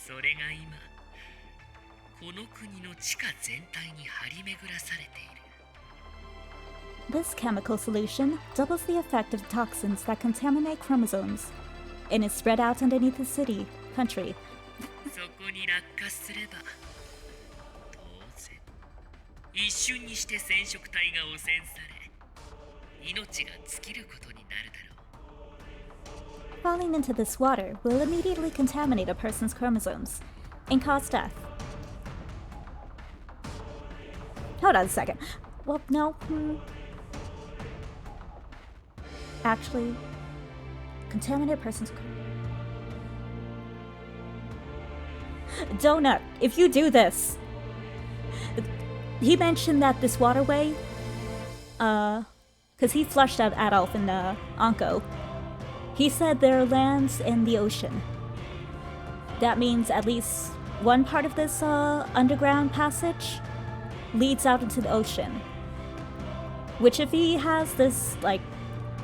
それが今この国の地下全体に張り巡らされている。 This chemical solution doubles the effect of toxins that contaminate chromosomes and is spread out underneath the country. そこに落下すれば当然一瞬にして染色体が汚染され命が尽きることになるだろう。 Falling into this water will immediately contaminate a person's chromosomes and cause death. Hold on a second. Well, no. Actually, contaminate a person's. Donut, if you do this. He mentioned that this waterway, because he flushed out Adolf and Anko. He said there are lands in the ocean. That means at least one part of this underground passage leads out into the ocean. Which if he has this, like,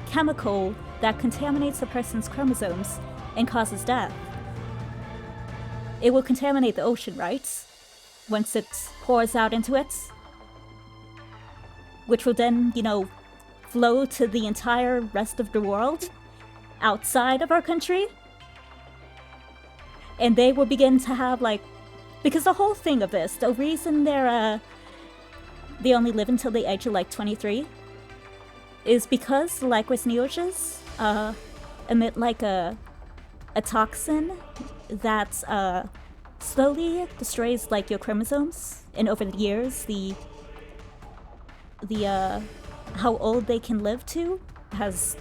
chemical that contaminates a person's chromosomes and causes death, it will contaminate the ocean, right? Once it pours out into it. Which will then, flow to the entire rest of the world outside of our country. And they will begin to have, because the whole thing of this, the reason they only live until the age of 23 is because the Lycoris neoges emit a toxin that slowly destroys your chromosomes, and over the years the how old they can live to has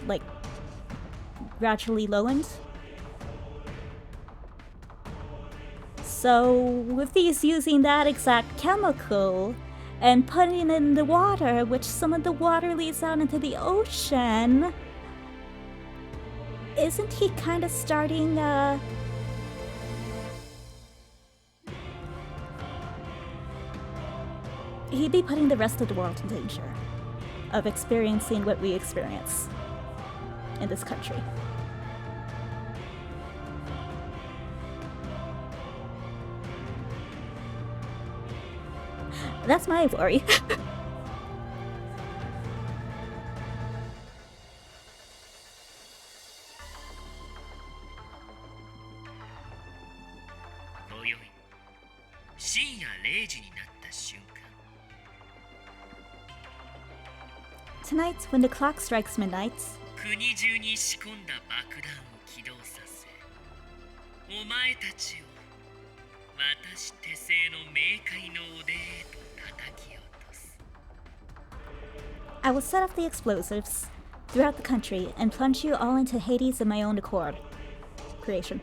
gradually lowered. So with these using that exact chemical and putting it in the water, which some of the water leads out into the ocean, isn't he kind of starting he'd be putting the rest of the world in danger of experiencing what we experience in this country. That's my worry. Tonight, when the clock strikes midnight, 国中に仕込んだ爆弾を起動させ、お前たちを私手製の冥界の腕へと叩き落とす。 I will set off the explosives throughout the country and plunge you all into Hades of my own accord. Creation.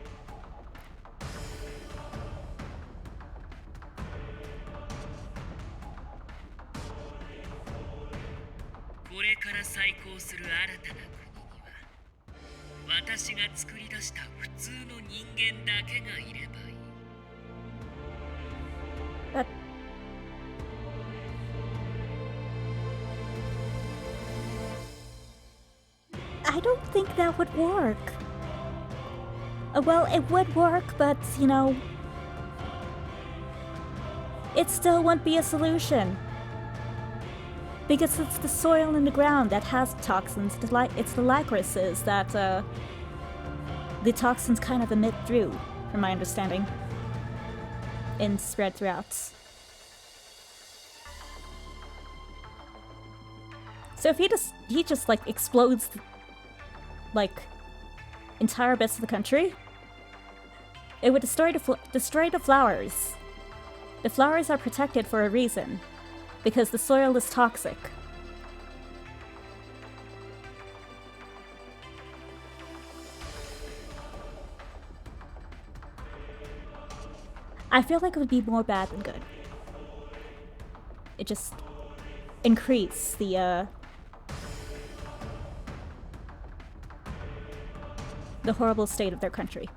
これから再興する新たな国には、私が作り出した普通の人間だけがいればいい。 But I don't think that would work. Well, it would work, but, it still won't be a solution. Because it's the soil in the ground that has toxins. It's the Lycorises that the toxins kind of emit through, from my understanding, and spread throughout. So if he just explodes entire bits of the country, it would destroy the flowers. The flowers are protected for a reason, because the soil is toxic. I feel like it would be more bad than good. It just increase the horrible state of their country.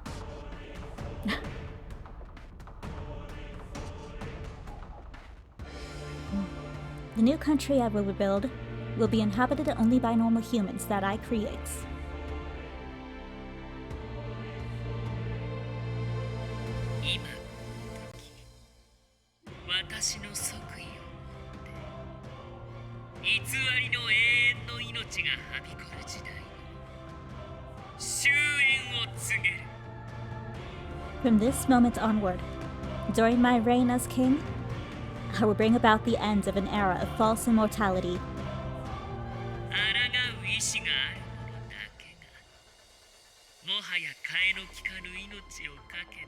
The new country I will rebuild will be inhabited only by normal humans that I create. ちがはびこる時代の終焉を告げる。 From this moment onward, during my reign as king, I will bring about the end of an era of false immortality. 抗う意志がある者だけがもはや替えの利かぬ命をかけて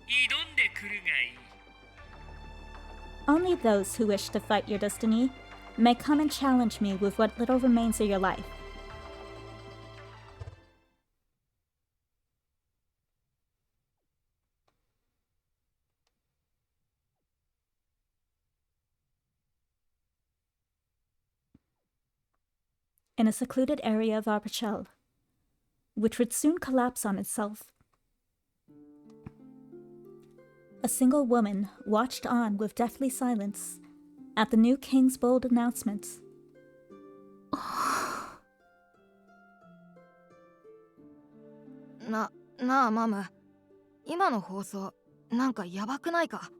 挑んでくるがいい。 Only those who wish to fight your destiny may come and challenge me with what little remains of your life. In a secluded area of Arpachel, which would soon collapse on itself, a single woman watched on with deathly silence at the new king's bold announcement. なあマム、今の放送なんかやばくないか？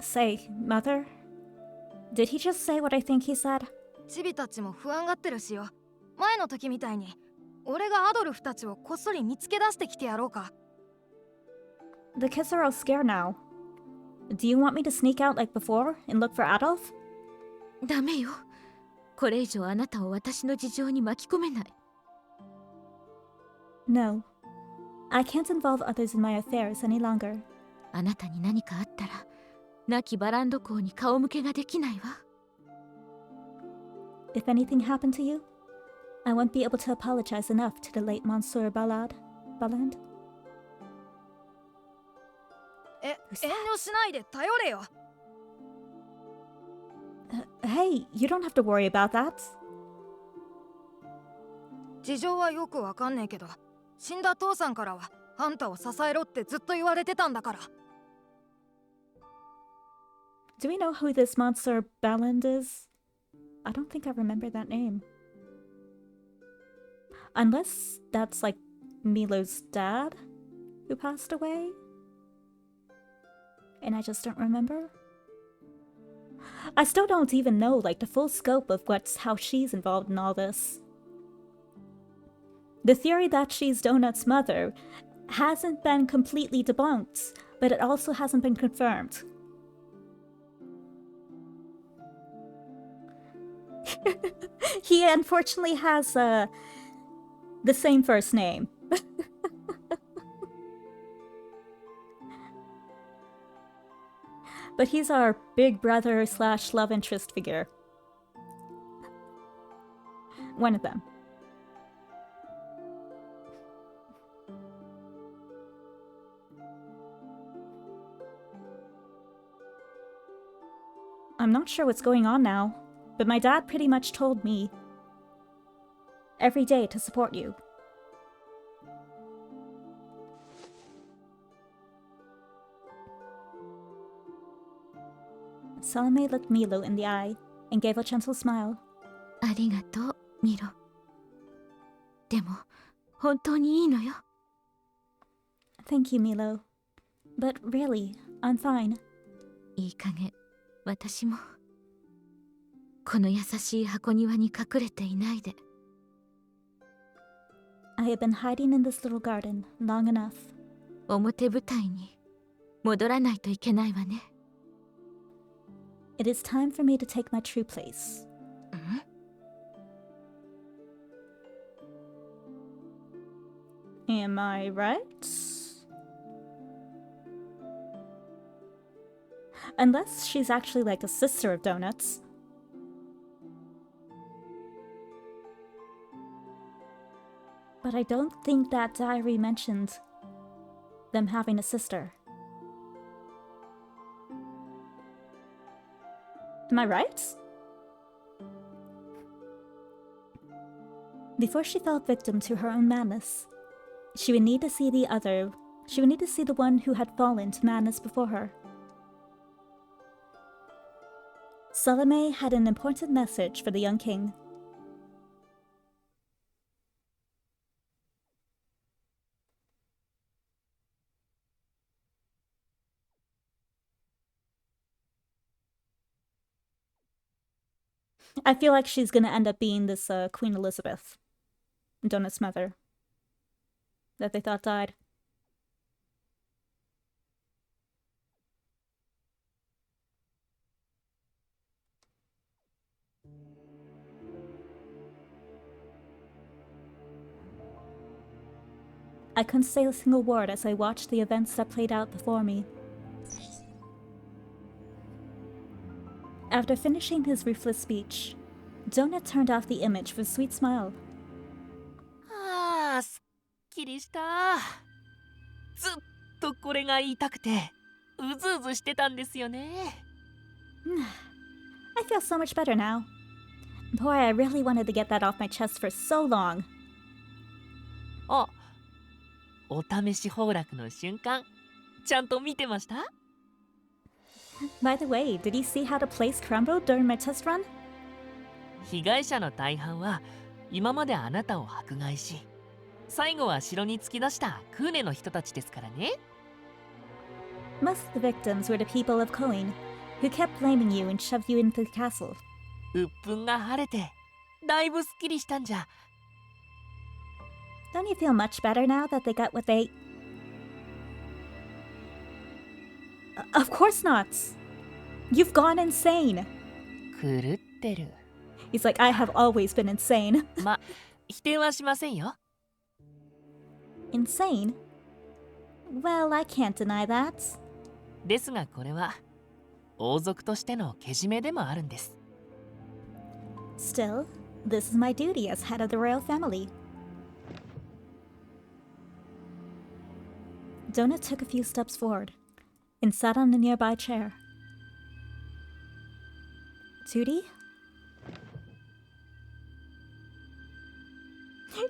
Say, Mother? Did he just say what I think he said? チビたちも不安がってるしよ。前の時みたいに俺がアドルフたちをこっそり見つけ出してきてやろうか。 The kids are all scared now. Do you want me to sneak out like before and look for Adolf? ダメよ。これ以上あなたを私の事情に巻き込めない。 No. I can't involve others in my affairs any longer. あなたに何かあったら、亡きバランド公に顔向けができないわ。 If anything happened to you, I won't be able to apologize enough to the late Monsieur Baland. 遠慮しないで頼れよ。 Hey, you don't have to worry about that. 事情はよくわかんねえけど、死んだ父さんからはあんたを支えろってずっと言われてたんだから。 Do we know who this Monsieur Baland is? I don't think I remember that name. Unless that's like Milo's dad who passed away? And I just don't remember? I still don't even know like the full scope of how she's involved in all this. The theory that she's Donut's mother hasn't been completely debunked, but it also hasn't been confirmed. He unfortunately has the same first name. But he's our big brother / love interest figure. One of them. I'm not sure what's going on now, but my dad pretty much told me every day to support you. Salome looked Milo in the eye and gave a gentle smile. ありがとう、ミロ。でも、本当にいいのよ。 Thank you, Milo. But really, I'm fine. いい加減、私も。この優しい箱庭に隠れていないで。I have been hiding in this little garden long enough. 表舞台に戻らないといけないわね。 It is time for me to take my true place. Am I right? Unless she's actually like a sister of Donuts. But I don't think that diary mentioned them having a sister. Am I right? Before she fell victim to her own madness, she would need to see the one who had fallen to madness before her. Salome had an important message for the young king. I feel like she's gonna end up being this Queen Elizabeth, Donut's mother, that they thought died. I couldn't say a single word as I watched the events that played out before me. After finishing his ruthless speech, Donut turned off the image with a sweet smile. ああ、すっきりした。ずっとこれが言いたくて、うずうずしてたんですよね。I feel so much better now. Boy, I really wanted to get that off my chest for so long. あ、お試し崩落の瞬間、ちゃんと見てました？ By the way, did you see how the place crumbled during my test run? 被害者の大半は今まであなたを迫害し、最後は城に突き出したクーネの人たちですからね。Most of the victims were the people of Coin, who kept blaming you and shoved you into the castle. 鬱憤が晴れて、だいぶすっきりしたんじゃ。Don't you feel much better now that they got what they... Of course not! You've gone insane! 狂ってる。He's like, I have always been insane. ま、否定はしませんよ。Insane? Well, I can't deny that. ですがこれは王族としてのけじめでもあるんです。Still, this is my duty as head of the royal family. Donut took a few steps forward and sat on a nearby chair. Duty?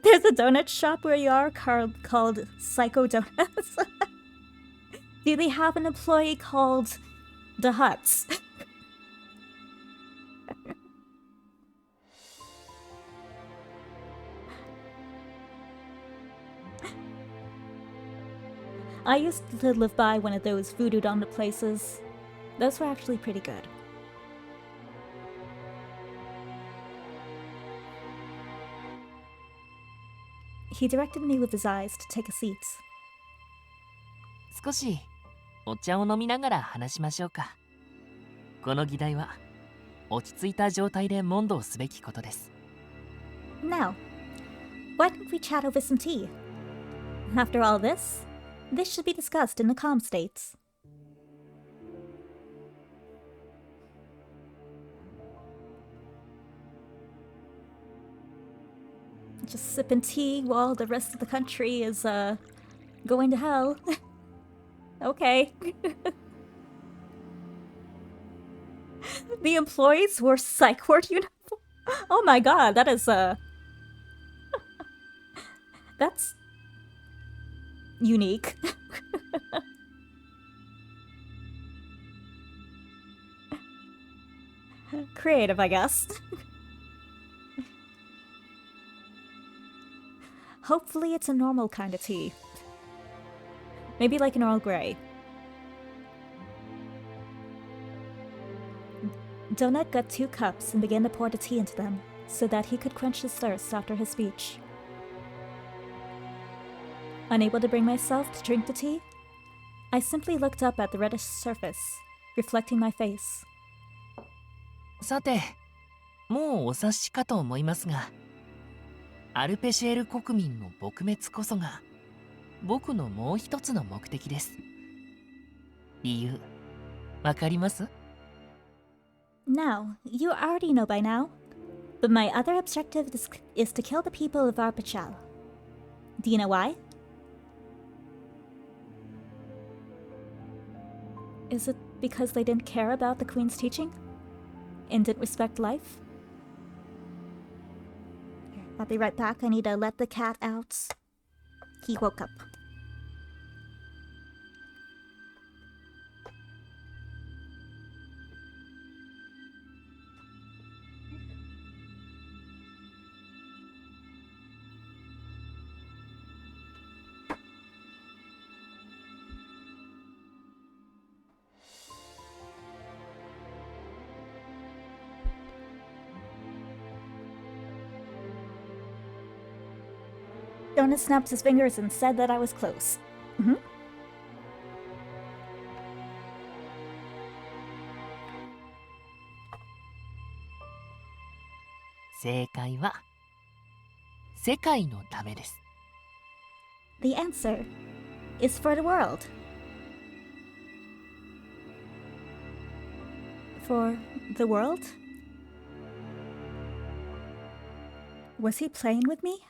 There's a donut shop where you are called Psycho Donuts. Do they have an employee called The Huts? I used to live by one of those voodoo donut places. Those were actually pretty good. He directed me with his eyes to take a seat. 少しお茶を飲みながら話しましょうか。この議題は落ち着いた状態で問答すべきことです。Now, why don't we chat over some tea? After all this should be discussed in the calm states. Just sipping tea while the rest of the country is, going to hell. Okay. The employees wore psych ward uniform. Oh my god, that is, that's unique. Creative, I guess. Hopefully it's a normal kind of tea. Maybe like an Earl Grey. Donut got 2 cups and began to pour the tea into them so that he could quench his thirst after his speech. Unable to bring myself to drink the tea, I simply looked up at the reddish surface, reflecting my face. さて、もうお察しかと思いますが、アルペシエル国民の撲滅こそが僕のもう一つの目的です。理由、わかります？ Now, you already know by now, but my other objective is to kill the people of Arpachal. Do you know why? Is it because they didn't care about the Queen's teaching? And didn't respect life? I'll be right back. I need to let the cat out. He woke up. Donut snapped his fingers and said that I was close. Mhm. 正解は世界のためです。 The answer is for the world. For the world? Was he playing with me?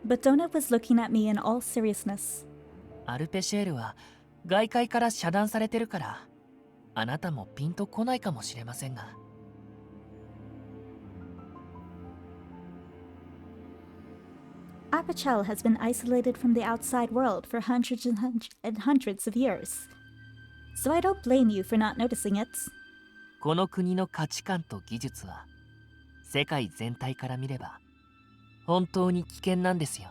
But Donut was looking at me in all seriousness. アルペシェールは外界から遮断されてるから、あなたもピンとこないかもしれませんが。Apachel has been isolated from the outside world for hundreds and hundreds of years. So I don't blame you for not noticing it. この国の価値観と技術は世界全体から見れば本当に危険なんですよ。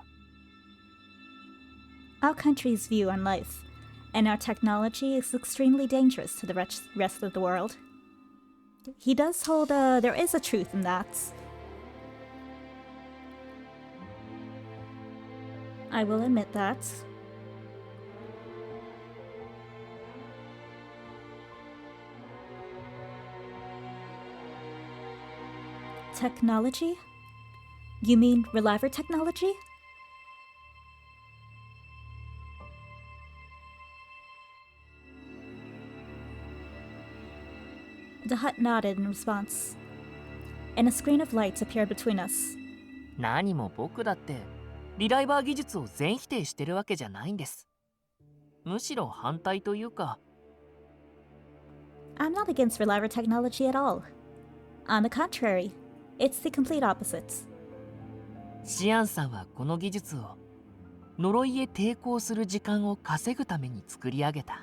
Our country's view on life and our technology is extremely dangerous to the rest of the world. He does hold there is a truth in that. I will admit that. Technology? You mean Reliver technology? The hut nodded in response, and a screen of lights appeared between us. 何も僕だってリライバー技術を全否定してるわけじゃないんです。むしろ反対というか。 I'm not against Reliver technology at all. On the contrary, it's the complete opposite. シアンさんはこの技術を呪いへ抵抗する時間を稼ぐために作り上げた。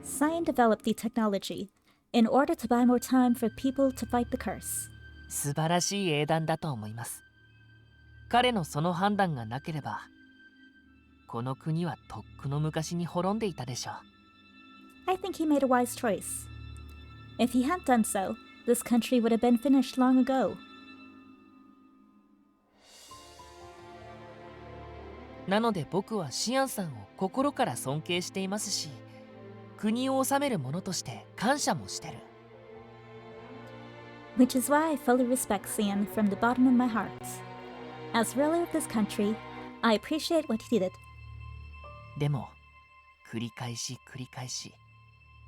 Cyan developed the technology in order to buy more time for people to fight the curse. 素晴らしい英断だと思います。彼のその判断がなければ、この国はとっくの昔に滅んでいたでしょう。 I think he made a wise choice. If he hadn't done so, this country would have been finished long ago. なので僕はシアンさんを心から尊敬していますし、国を治める者として感謝もしてる。 Which is why I fully respect Cyan from the bottom of my heart. As ruler of this country, I appreciate what he did. でも繰り返し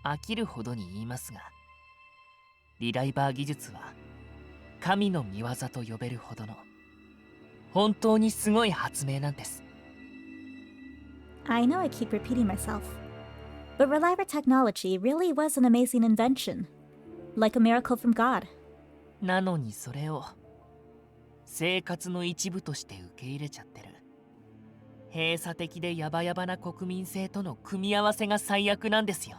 飽きるほどに言いますが、リライバー技術は神の御業と呼べるほどの本当にすごい発明なんです。 I know I keep repeating myself, but Reliver technology really was an amazing invention, like a miracle from God. なのにそれを生活の一部として受け入れちゃってる。閉鎖的でヤバヤバな国民性との組み合わせが最悪なんですよ。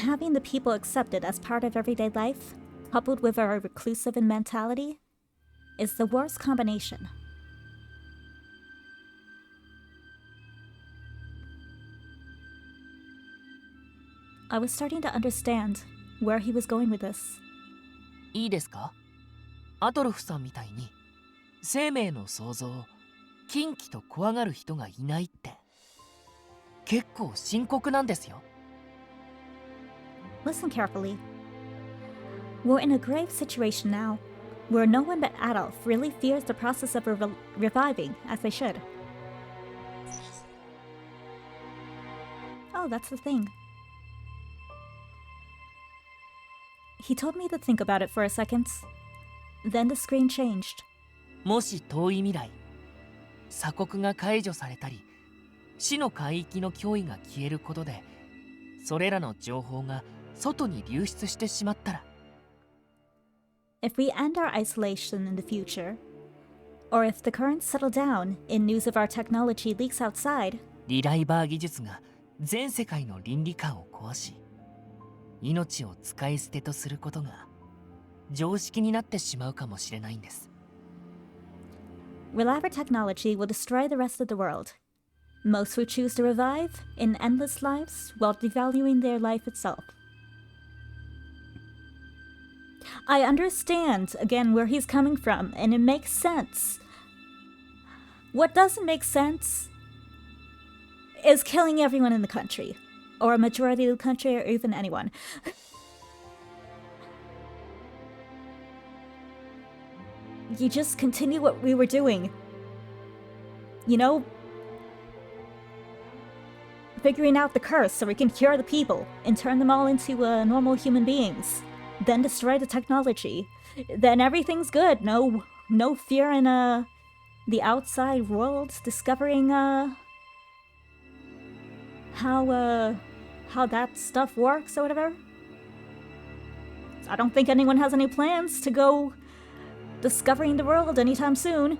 Having the people accepted as part of everyday life, coupled with our reclusive mentality, is the worst combination. I was starting to understand where he was going with this. いいですか？アトルフさんみたいに生命の創造を禁忌と怖がる人がいないって結構深刻なんですよ。 Listen carefully. We're in a grave situation now, where no one but Adolf really fears the process of reviving as they should. Oh, that's the thing. He told me to think about it for a second. Then the screen changed. もし遠い未来、鎖国が解除されたり、死の海域の脅威が消えることで、それらの情報が外に流出してしまったら、 If we end our isolation in the future, or if the currents settle down and news of our technology leaks outside, リライバー技術が全世界の倫理観を壊し、命を使い捨てとすることが常識になってしまうかもしれないんです。 Reliver technology will destroy the rest of the world. Most will choose to revive in endless lives while devaluing their life itself. I understand, again, where he's coming from, and it makes sense. What doesn't make sense is killing everyone in the country, or a majority of the country, or even anyone. You just continue what we were doing. You know? Figuring out the curse so we can cure the people and turn them all into normal human beings. Then destroy the technology. Then everything's good. No fear in the outside world discovering how that stuff works or whatever. I don't think anyone has any plans to go discovering the world anytime soon.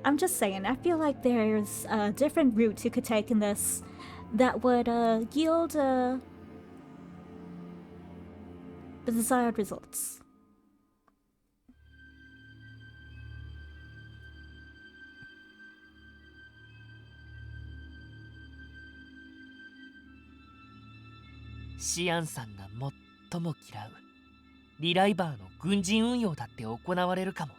I'm just saying, I feel like there's a different route you could take in this that would yield the desired results.シアンさんが最も嫌うリライバーの軍事運用だって行われるかも。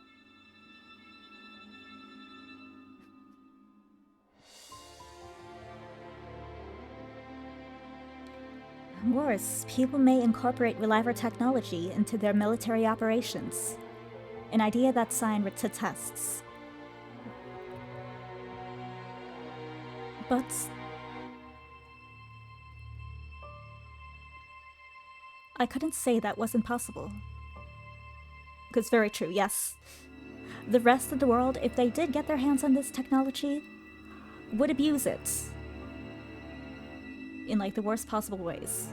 Worse, people may incorporate Reliver technology into their military operations, an idea that's signed to tests. But I couldn't say that wasn't possible. Because very true, yes. The rest of the world, if they did get their hands on this technology, would abuse it. In like the worst possible ways.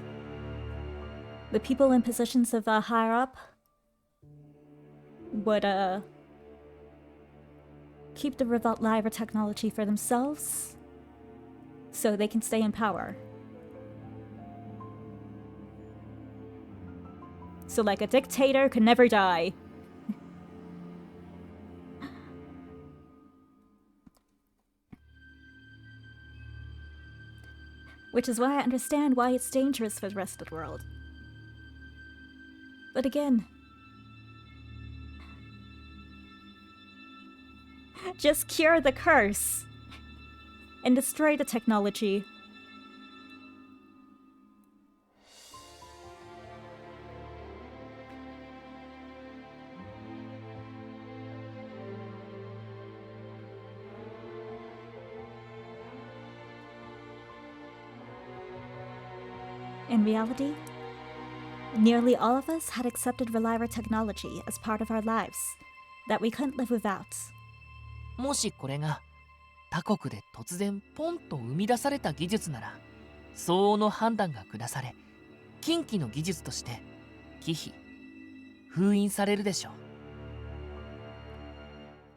The people in positions of higher up would keep the Reliver technology for themselves so they can stay in power. So like a dictator could never die. Which is why I understand why it's dangerous for the rest of the world. But again, just cure the curse and destroy the technology. In reality, nearly all of us had accepted Reliver technology as part of our lives that we couldn't live without. もしこれが他国で突然ポンと生み出された技術なら、相応の判断が下され、近畿の技術として忌避、封印されるでしょ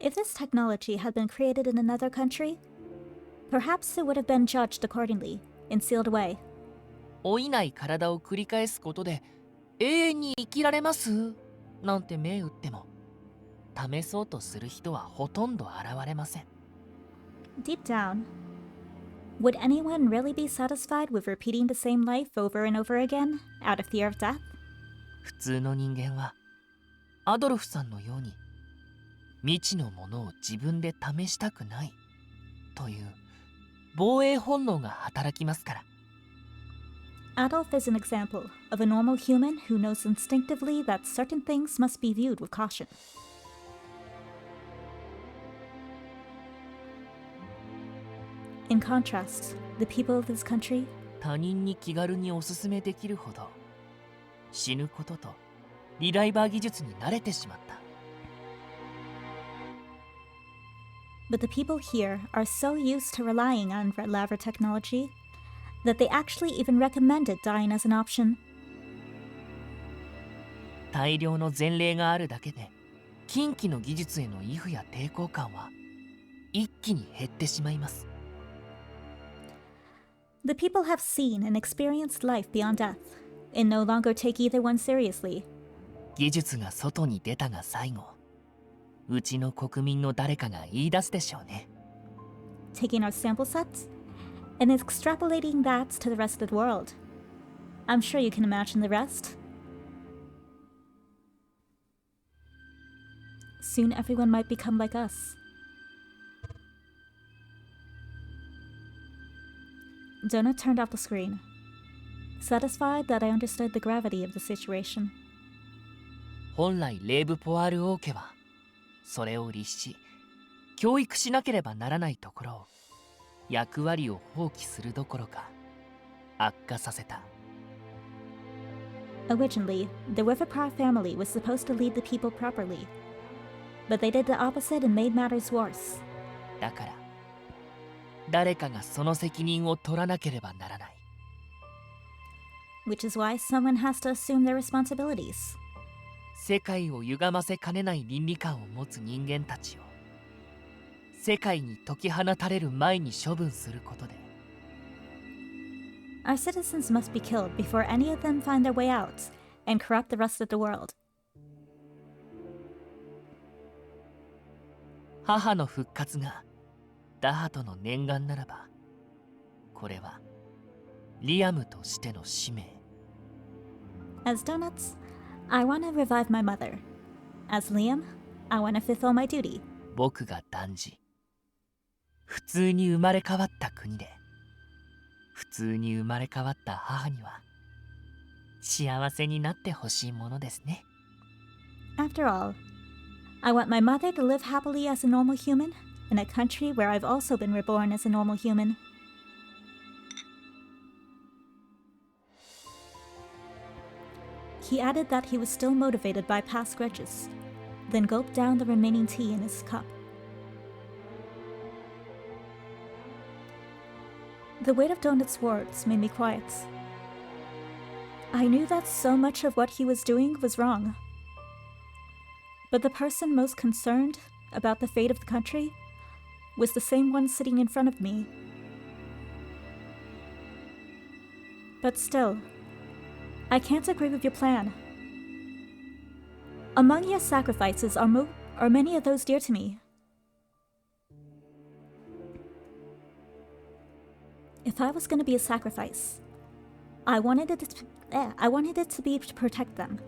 う。If this technology had been created in another country, perhaps it would have been judged accordingly and sealed away. 老いない体を繰り返すことで永遠に生きられますなんて銘打っても試そうとする人はほとんど現れません。 Deep down, would anyone really be satisfied with repeating the same life over and over again out of fear of death? 普通の人間はアドルフさんのように未知のものを自分で試したくないという防衛本能が働きますから。 Adolf is an example of a normal human who knows instinctively that certain things must be viewed with caution. In contrast, the people of this country, 他人に気軽におすすめできるほど死ぬこととリライバー技術に慣れてしまった。 but the people here are so used to relying on Reliver technology that they actually even recommended dying as an option. 大量の前例があるだけで近畿の技術への畏怖や抵抗感は一気に減ってしまいます。 The people have seen and experienced life beyond death, and no longer take either one seriously. 技術が外に出たが最後、うちの国民の誰かが言い出すでしょうね。Taking our sample sets and extrapolating that to the rest of the world. I'm sure you can imagine the rest. Soon everyone might become like us. Donut turned off the screen, satisfied that I understood the gravity of the situation. 本来レーブ・ポワール王家はそれを律し教育しなければならないところを役割を放棄するどころか悪化させた。 Originally, the Riverproud family was supposed to lead the people properly, but they did the opposite and made matters worse. だから誰かがその責任を取らなければならない。 Which is why someone has to assume their responsibilities. 世界を歪ませかねない倫理観を持つ人間たちを世界に解き放たれる前に処分することで Our citizens must be killed before any of them find their way out and corrupt the rest of the world. 母の復活がダハトの念願ならばこれはリアムとしての使命。 As Donuts, I want to revive my mother. As Liam, I want to fulfill my duty. 僕が断じ普通に生まれ変わった国で普通に生まれ変わった母には幸せになってほしいものですね。 After all, I want my mother to live happily as a normal human in a country where I've also been reborn as a normal human. He added that he was still motivated by past grudges, then gulped down the remaining tea in his cup. The weight of Donut's words made me quiet. I knew that so much of what he was doing was wrong. But the person most concerned about the fate of the country was the same one sitting in front of me. But still, I can't agree with your plan. Among your sacrifices are many of those dear to me. If I was going to be a sacrifice, I wanted it to be to protect them.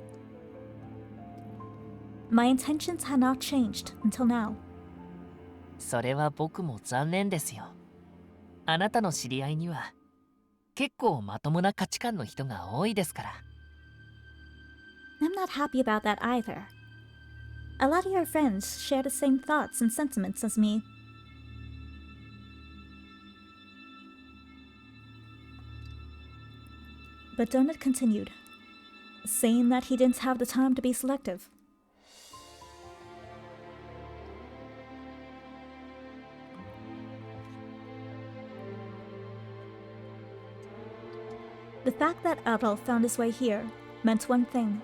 My intentions had not changed until now. それは僕も残念ですよ。あなたの知り合いには結構まともな価値観の人が多いですから。 I'm not happy about that either. A lot of your friends share the same thoughts and sentiments as me. But Donut continued, saying that he didn't have the time to be selective. The fact that Adolf found his way here meant one thing.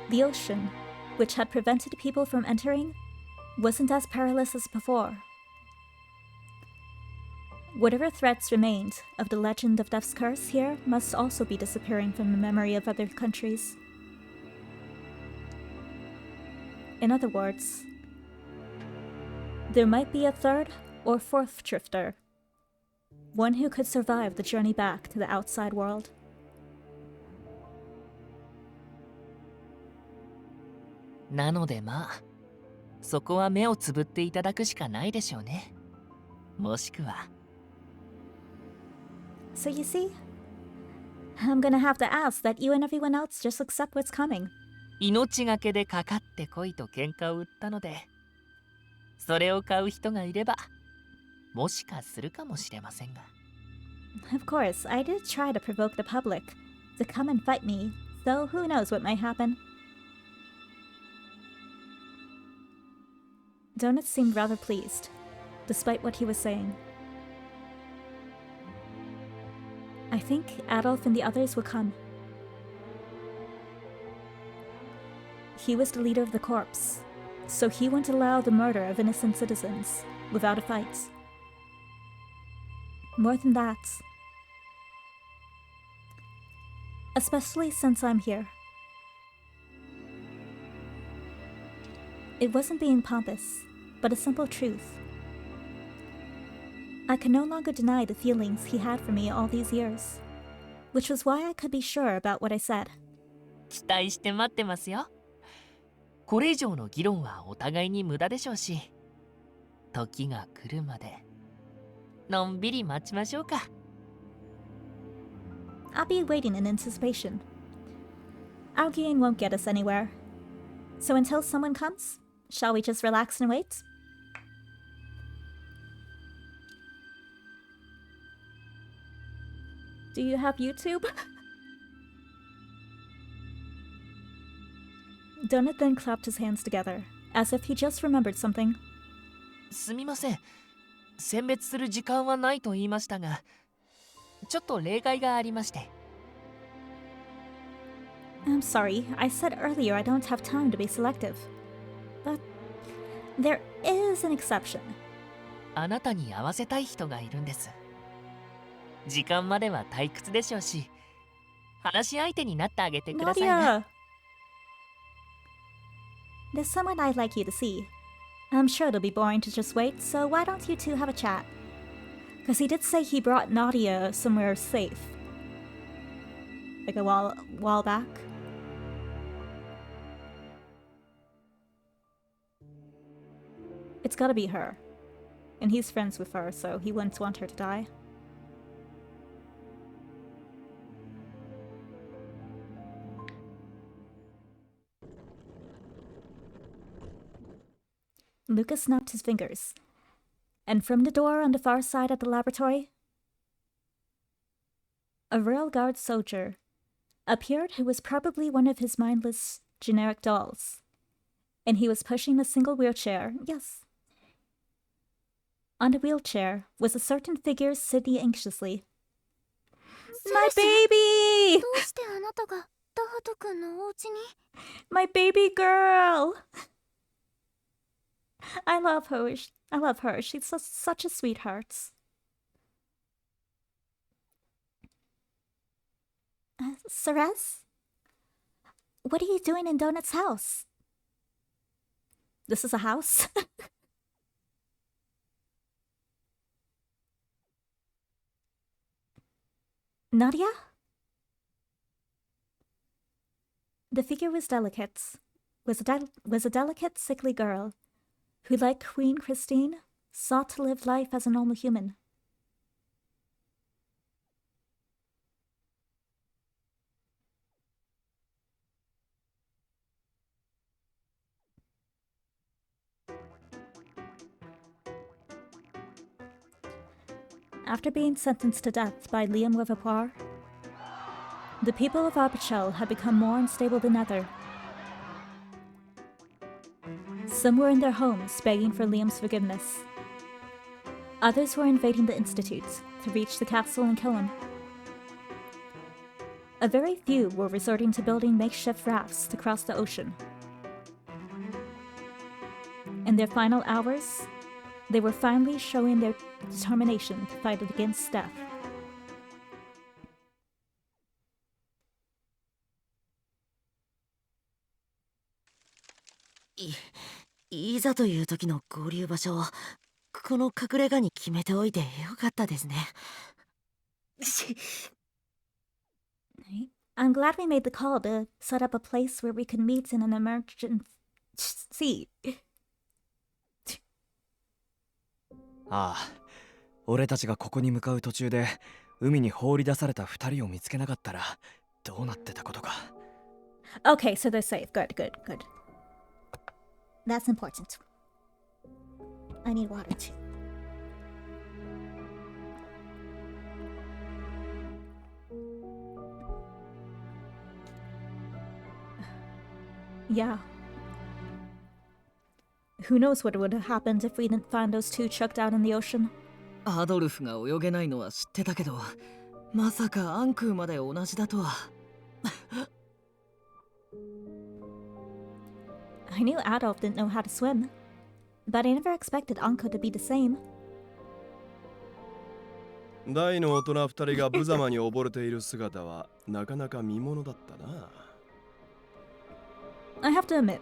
The ocean, which had prevented people from entering, wasn't as perilous as before. Whatever threats remained of the legend of Death's Curse here must also be disappearing from the memory of other countries. In other words, there might be a third or fourth drifter, one who could survive the journey back to the outside world. なのでまあそこは目をつぶっていただくしかないでしょうね。もしくは So you see, I'm gonna have to ask that you and everyone else just accept what's coming. 命がけでかかってこいと喧嘩を売ったのでそれを買う人がいればもしかするかもしれませんが。 Of course, I did try to provoke the public to come and fight me, though who knows what might happen. Donut seemed rather pleased, despite what he was saying. I think Adolf and the others will come. He was the leader of the corps, so he wouldn't allow the murder of innocent citizens without a fight. More than that, especially since I'm here, It wasn't being pompous, but a simple truth. I could no longer deny the feelings he had for me all these years, which was why I could be sure about what I said. 期待して待ってますよ。これ以上の議論はお互いに無駄でしょうし、時が来るまでのんびり待ちましょうか。I'll be waiting in anticipation. Arguing won't get us anywhere. So until someone comes, shall we just relax and wait? Do you have YouTube? Donut then clapped his hands together, as if he just remembered something. すみません。選別する時間はないと言いましたが、ちょっと例外がありまして。I'm sorry, I said earlier I don't have time to be selective. But there is an exception. あなたに合わせたい人がいるんです。時間までは退屈でしょうし、話し相手になってあげてくださいな。Nadia! There's someone I'd like you to see. I'm sure it'll be boring to just wait, so why don't you two have a chat? Because he did say he brought Nadia somewhere safe. Like a while back. It's gotta be her. And he's friends with her, so he wouldn't want her to die. Lucas snapped his fingers, and from the door on the far side of the laboratory, a Royal Guard soldier appeared who was probably one of his mindless generic dolls, and he was pushing a single wheelchair. Yes. On the wheelchair was a certain figure sitting anxiously. My baby! どうしてあなたがダハト君のお家に My baby girl! I love her. She's such a sweetheart. Ceres? What are you doing in Donut's house? This is a house? Nadia? The figure was delicate. Was a delicate, sickly girl who, like Queen Christine, sought to live life as a normal human. After being sentenced to death by Liam Riverpoir, the people of Arbichel had become more unstable than ever. Some were in their homes begging for Liam's forgiveness. Others were invading the Institute to reach the castle and kill him. A very few were resorting to building makeshift rafts to cross the ocean. In their final hours, they were finally showing their determination to fight against death. いざという時の合流場所をこの隠れ家に決めておいてよかったですね。I'm glad we made the call to set up a place where we could meet in an emergency. ああ、俺たちがここに向かう途中で海に放り出された2人を見つけなかったらどうなってたことか。Okay, so they're safe. Good. That's important. I need water too. Yeah. Who knows what would have happened if we didn't find those two chucked out in the ocean? アドルフが泳げないのは知ってたけど、まさかアンクーまで同じだとは。I knew Adolf didn't know how to swim, but I never expected Anko to be the same. 大の大人2人が無様に溺れている姿はなかなか見ものだったな。I have to admit,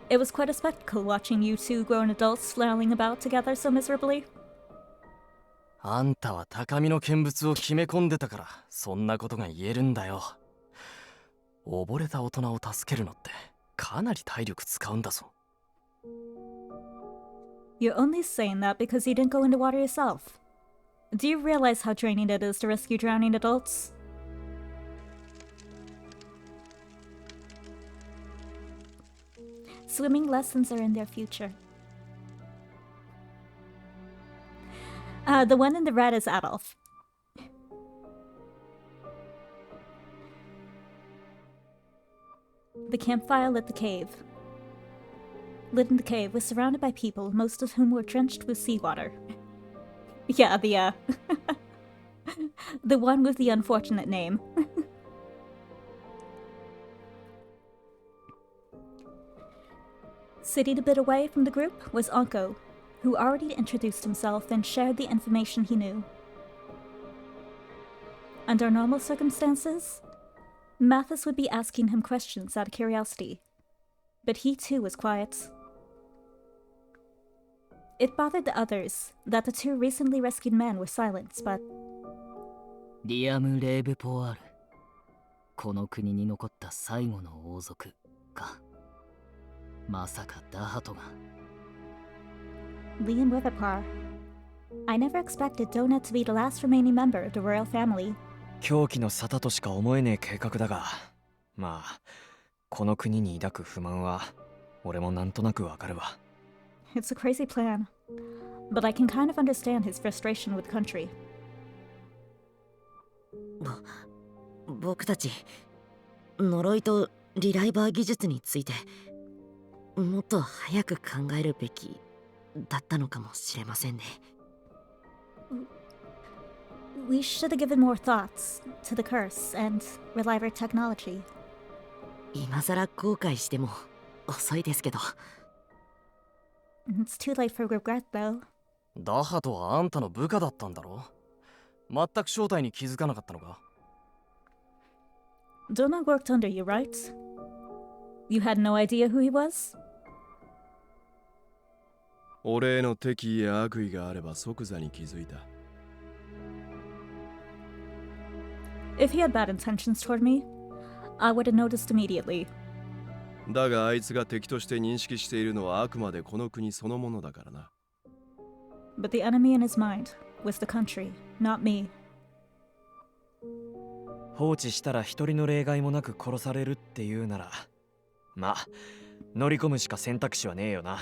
It was quite a spectacle watching you two grown adults flailing about together so miserably. あんたは高みの見物を決め込んでたからそんなことが言えるんだよ。溺れた大人を助けるのってかなり体力使うんだぞ。You're only saying that because you didn't go into water yourself. Do you realize how draining it is to rescue drowning adults? Swimming lessons are in their future. The one in the red is Adolf. The campfire lit the cave. Lit in the cave was surrounded by people, most of whom were drenched with seawater. Yeah, the one with the unfortunate name. Sitting a bit away from the group was Anko, who already introduced himself and shared the information he knew. Under normal circumstances, Mathis would be asking him questions out of curiosity, but he too was quiet. It bothered the others that the two recently rescued men were silent, but リアム・レーブポワール。この国に残った最後の王族か。まさかダハトが。Liam Riverpar. I never expected Donut to be the last remaining member of the royal family. 狂気の沙汰としか思えねえ計画だが、まあこの国に抱く不満は俺もなんとなくわかるわ。It's a crazy plan, but I can kind of understand his frustration with the country. 僕たち呪いとリライバー技術についてもっと早く考えるべきだったのかもしれませんね。We should have given more thoughts to the curse and Reliver technology. 今さら後悔しても遅いですけど。It's too late for regret, though. ダハトはあんたの部下だったんだろ？全く正体に気づかなかったのか？ Donut worked under you, right? You had no idea who he was? 俺への敵意や悪意があれば即座に気づいた。If he had bad intentions toward me, I would have noticed immediately. だがあいつが敵として認識しているのはあくまでこの国そのものだからな。But the enemy in his mind was the country, not me. 放置したら一人の例外もなく殺されるっていうなら、まあ乗り込むしか選択肢はねえよな。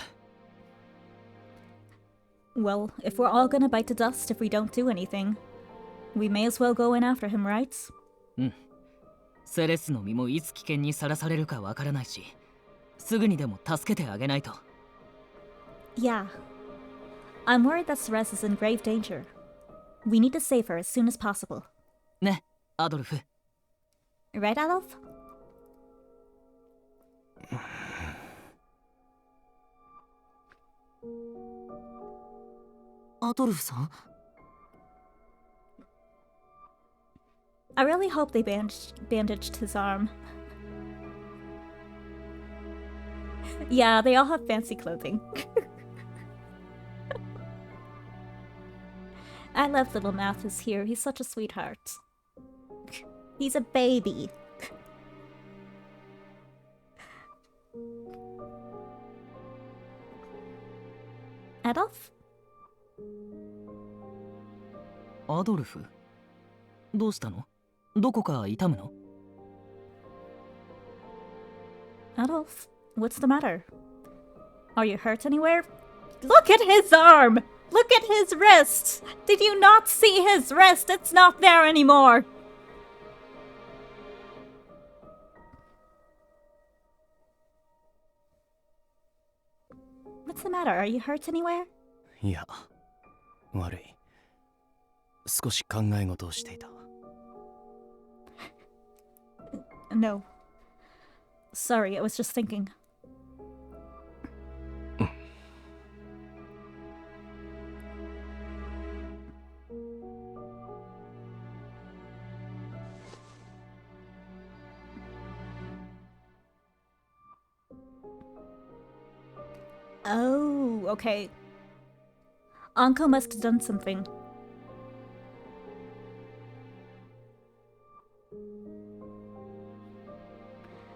Well, if we're all gonna bite the dust if we don't do anything, we may as well go in after him, right? うん。セレスの身もいつ危険にさらされるかわからないし、すぐにでも助けてあげないと。Yeah. I'm worried that Ceres is in grave danger. We need to save her as soon as possible. ね、アドルフ。Right, Adolf? アドルフさん？ I really hope they bandaged his arm. Yeah, they all have fancy clothing. I love little Mathis here. He's such a sweetheart. He's a baby. Adolf? アドルフ？どうしたの？どこか痛むの？ Adolf, what's the matter? Are you hurt anywhere? Look at his arm! Look at his wrist! Did you not see his wrist? It's not there anymore! What's the matter? Are you hurt anywhere? いや、悪い。少し考え事をしていた。No. Sorry, I was just thinking. Oh, okay. Anko must have done something.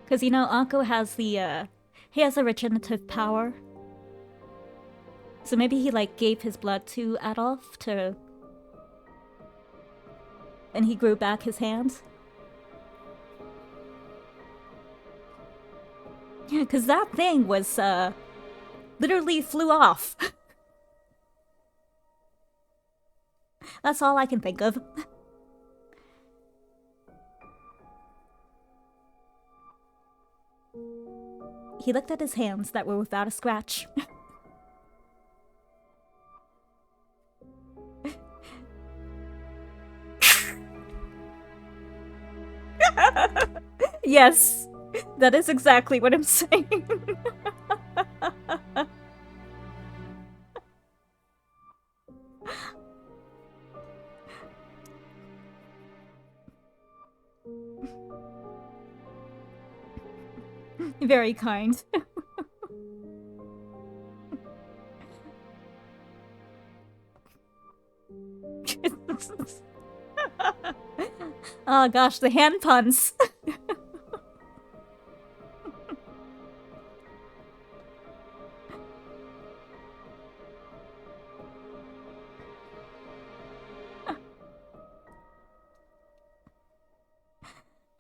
Because, you know, Anko has the, he has a regenerative power. So maybe he, like, gave his blood to Adolf to... And he grew back his hands. Yeah, because that thing was, literally flew off. That's all I can think of. He looked at his hands that were without a scratch. Yes, that is exactly what I'm saying. Very kind. Oh gosh, the hand puns.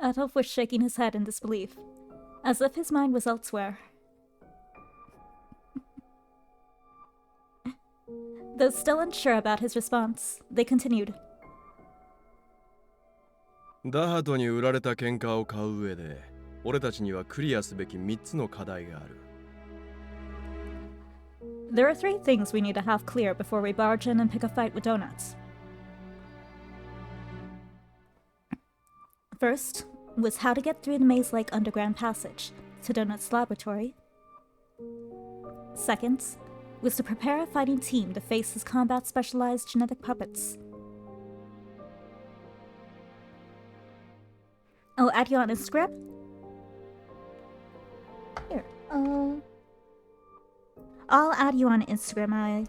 Adolf was shaking his head in disbelief, as if his mind was elsewhere. Though still unsure about his response, they continued. ダハトに売られた喧嘩を買う上で、俺たちにはクリアすべき3つの課題がある。There are 3 things we need to have clear before we barge in and pick a fight with donuts. First was how to get through the maze-like underground passage to Donut's laboratory. Second was to prepare a fighting team to face his combat-specialized genetic puppets. I'll add you on Instagram. Here, I'll add you on Instagram.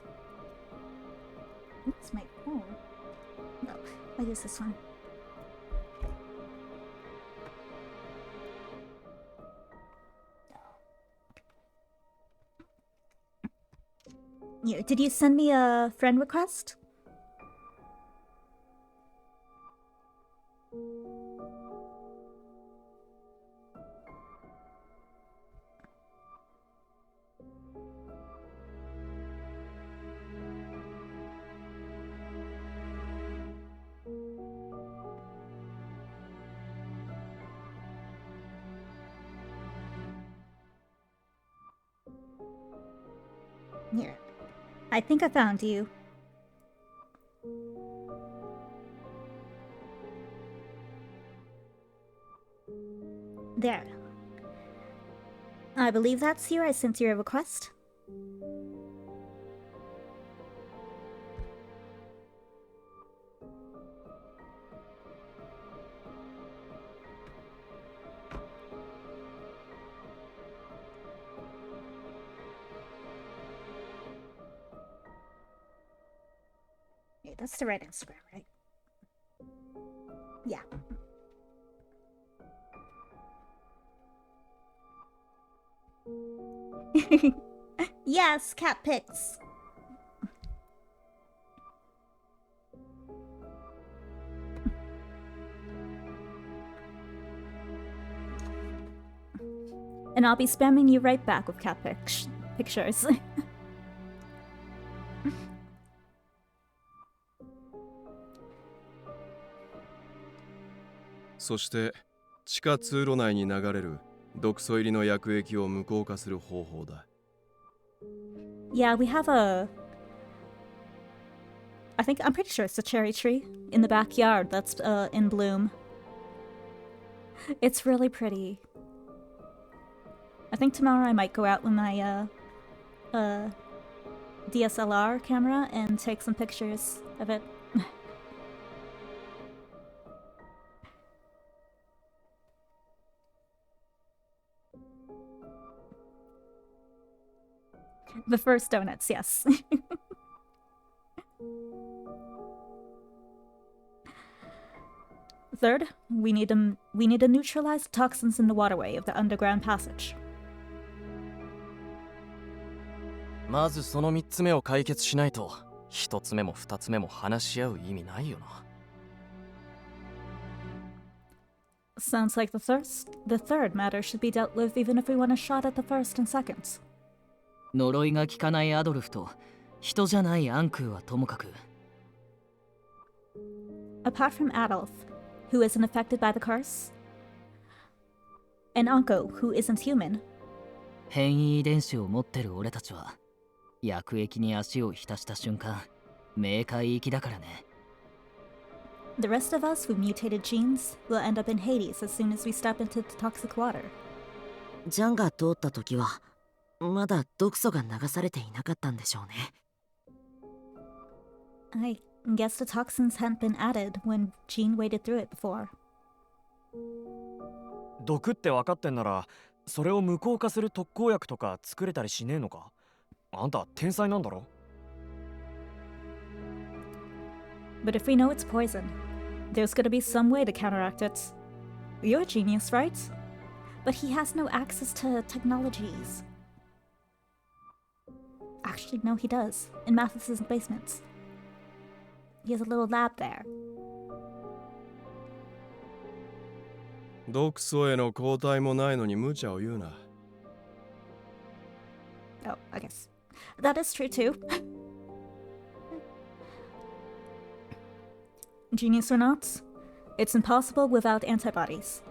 Oops, my phone. No, I use this one. Here, did you send me a friend request? Here. I think I found you. There. I believe that's you. I sent you a request. Yeah, that's the right Instagram, right? Yeah. Yes, cat pics. And I'll be spamming you right back with cat pictures. そして地下通路内に流れる毒素入りの薬液を無効化する方法だ。Yeah, we have a... I'm pretty sure it's a cherry tree in the backyard that's in bloom. It's really pretty. I think tomorrow I might go out with my DSLR camera and take some pictures of it. The first donuts, yes. Third, we need to neutralize toxins in the waterway of the underground passage. まずその3つ目を解決しないと1つ目も2つ目も話し合う意味ないよな。 Sounds like the third matter should be dealt with even if we want a shot at the first and second. 呪いが効かないアドルフと人じゃないアンクーはともかく Apart from Adolf, who isn't affected by the curse, and Anko, who isn't human, 変異遺伝子を持ってる俺たちは薬液に足を浸した瞬間冥界行きだからね。 the rest of us with mutated genes will end up in Hades as soon as we step into the toxic water. ジャンが通った時はまだ毒素が流されていなかったんでしょうね。 I guess the toxins hadn't been added when Jean waded through it before. 毒って分かってんならそれを無効化する特効薬とか作れたりしねえのか？あんた天才なんだろ？ But if we know it's poison, there's gotta be some way to counteract it. You're a genius, right? But he has no access to technologies. Actually, no, he does. In Mathis's basement. He has a little lab there. 毒素への抗体もないのに無茶を言うな。 Oh, I guess. That is true too. Genius or not, it's impossible without antibodies.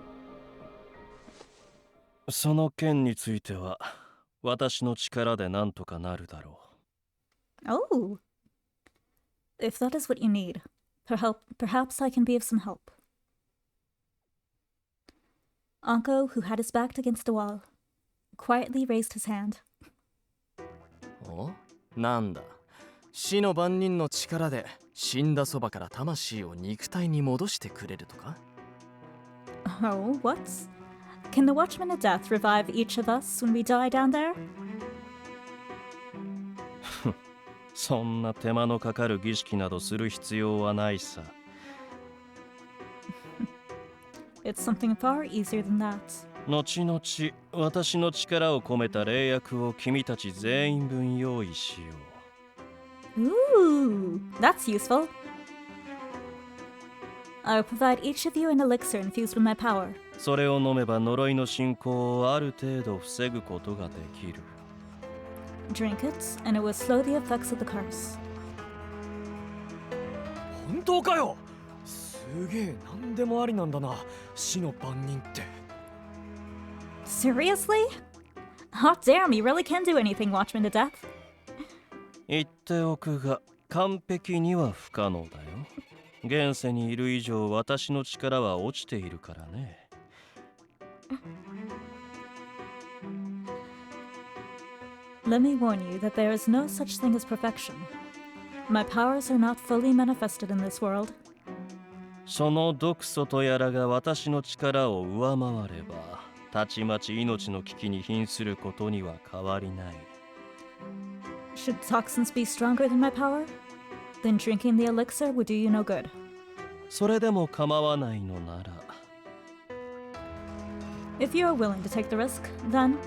その件については私の力でなんとかなるだろう。 Oh! If that is what you need, perhaps I can be of some help. Anko, who had his back against the wall, quietly raised his hand. お？なんだ？死の番人の力で死んだそばから魂を肉体に戻してくれるとか？ Oh, what? Can the Watchman of Death revive each of us when we die down there? そんな手間のかかる儀式などする必要はないさ。 It's something far easier than that. 後々私の力を込めた霊薬を君たち全員分用意しよう。 Ooh, that's useful. I'll provide each of you an elixir infused with my power. それを飲めば呪いの進行をある程度防ぐことができる。 Drink it, and it will slow the effects of the curse. 本当かよ？すげえ何でもありなんだな、死の番人って。 Seriously? Hot damn, you really can do anything, Watchman to Death. 言っておくが完璧には不可能だよ。現世にいる以上私の力は落ちているからね。 Let me warn you that there is no such thing as perfection. My powers are not fully manifested in this world. その毒素とやらが私の力を上回れば、たちまち命の危機に瀕することには変わりない。 Should toxins be stronger than my power? Then drinking the elixir would do you no good. それでも構わないのなら。 If you are willing to take the risk, then...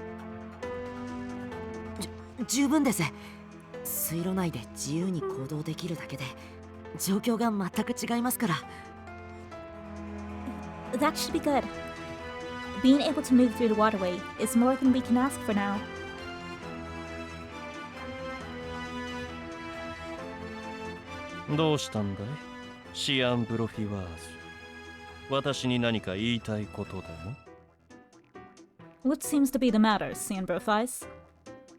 十分です。水路内で自由に行動できるだけで状況が全く違いますから。 That should be good. Being able to move through the waterway is more than we can ask for now. どうしたんだいシアン・ブロフィワーズ。私に何か言いたいことでも？ What seems to be the matter, Cian Brofeis?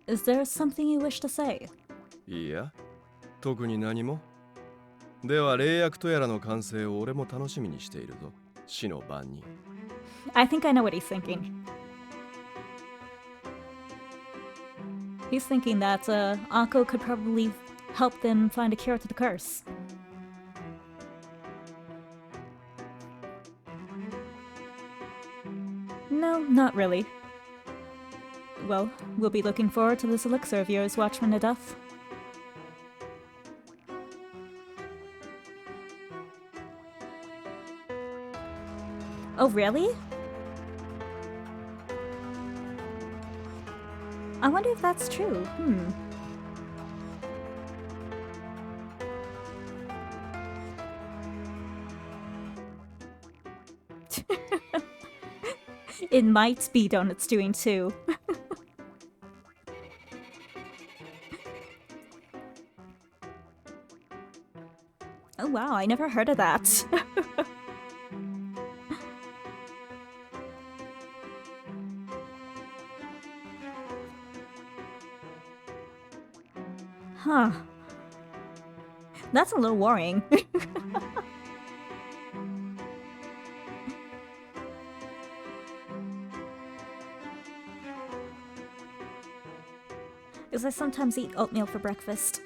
Is there something you wish to say? いや、特に何も。では霊薬とやらの完成を俺も楽しみにしているぞ。死の番人。 I think I know what he's thinking. He's thinking that Anko could probably help them find a cure to the curse. No, not really. Well, we'll be looking forward to this elixir of yours, Watchman Naduff. Oh, really? I wonder if that's true. It might be Donut's doing too. Oh wow, I never heard of that. Huh. That's a little worrying. Because I sometimes eat oatmeal for breakfast.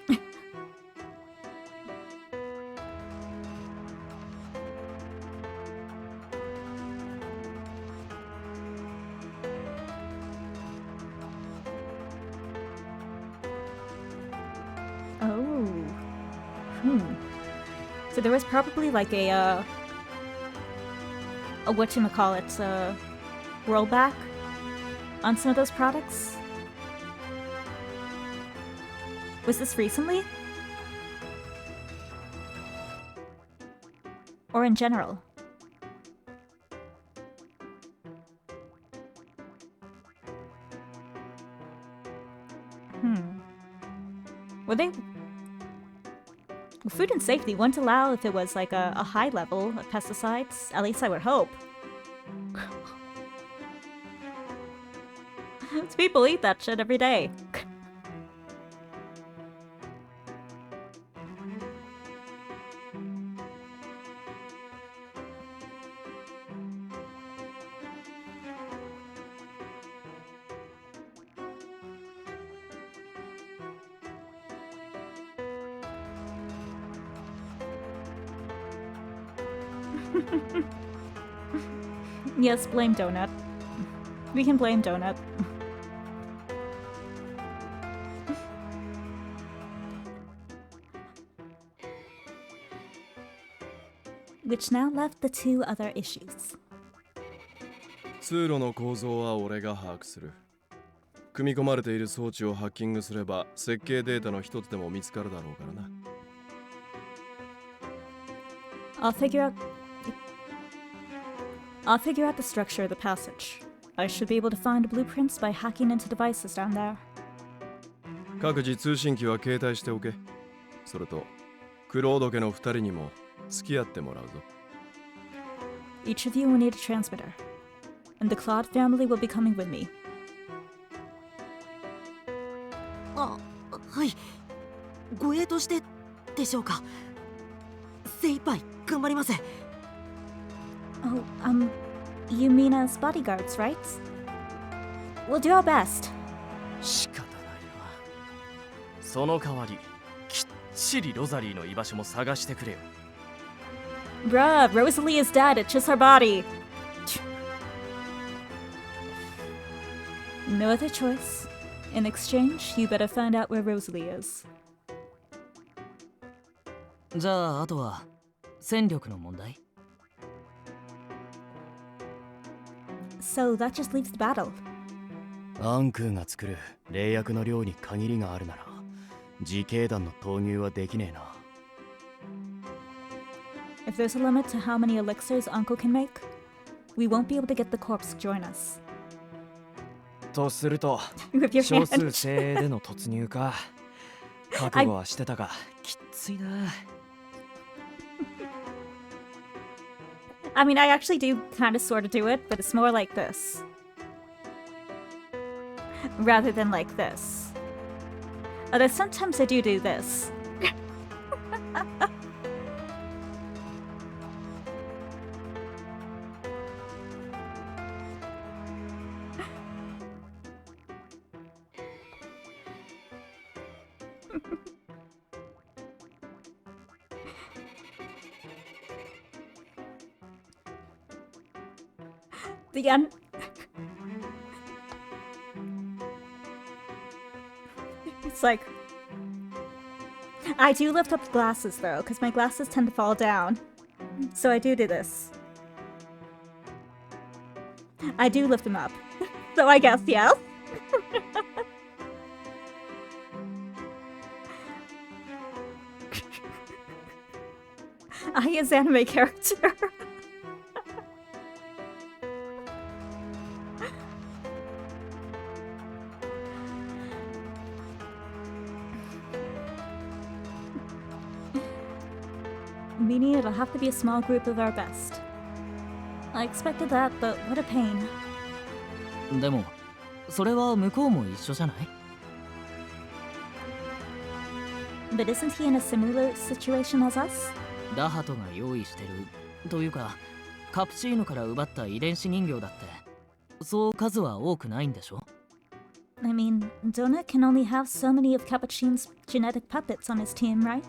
So there was probably like a whatchamacallit, rollback on some of those products. Was this recently? Or in general? Were they... Food and safety wouldn't allow if it was like a high level of pesticides. At least I would hope. People eat that shit every day. Yes, blame Donut. We can blame Donut. Which now left the two other issues. 通路の構造は俺が把握する。組み込まれている装置をハッキングすれば設計データの一つでも見つかるだろうからな。I'll figure out the structure of the passage. I should be able to find blueprints by hacking into devices down there. 各自通信機は携帯しておけ。それと、クロード家の2人にも付き合ってもらうぞ。Each of you will need a transmitter, and the Claude family will be coming with me. あ、はい。護衛としてでしょうか。精一杯頑張ります。Oh, you mean as bodyguards, right? We'll do our best. 仕方ないな。その代わり、きっちりロザリーの居場所も探してくれよ。Bruh, Rosalie is dead. It's just her body. No other choice. In exchange, you better find out where Rosalie is. じゃあ、あとは戦力の問題。So that just leaves the battle. アンクーが作る霊薬の量に限りがあるなら自警団の投入はできねえな。If there's a limit to how many elixirs Uncle can make, we won't be able to get the corpse to join us. とすると With your 少 hand. 数精鋭での突入か。覚悟はしてたがきついな。I mean, I actually do kind of sort of do it, but it's more like this. Rather than like this. Although sometimes I do this. The It's like... I do lift up the glasses though, because my glasses tend to fall down. So I do this. I do lift them up. So I guess yes. I is anime character. Meaning it'll have to be a small group of our best. I expected that, but what a pain. でもそれは向こうも一緒じゃない？ But isn't he in a similar situation as us? ダハトが用意してるというかカプチーノから奪った遺伝子人形だってそう数は多くないんでしょ？ I mean, Donut can only have so many of Capuchin's genetic puppets on his team, right?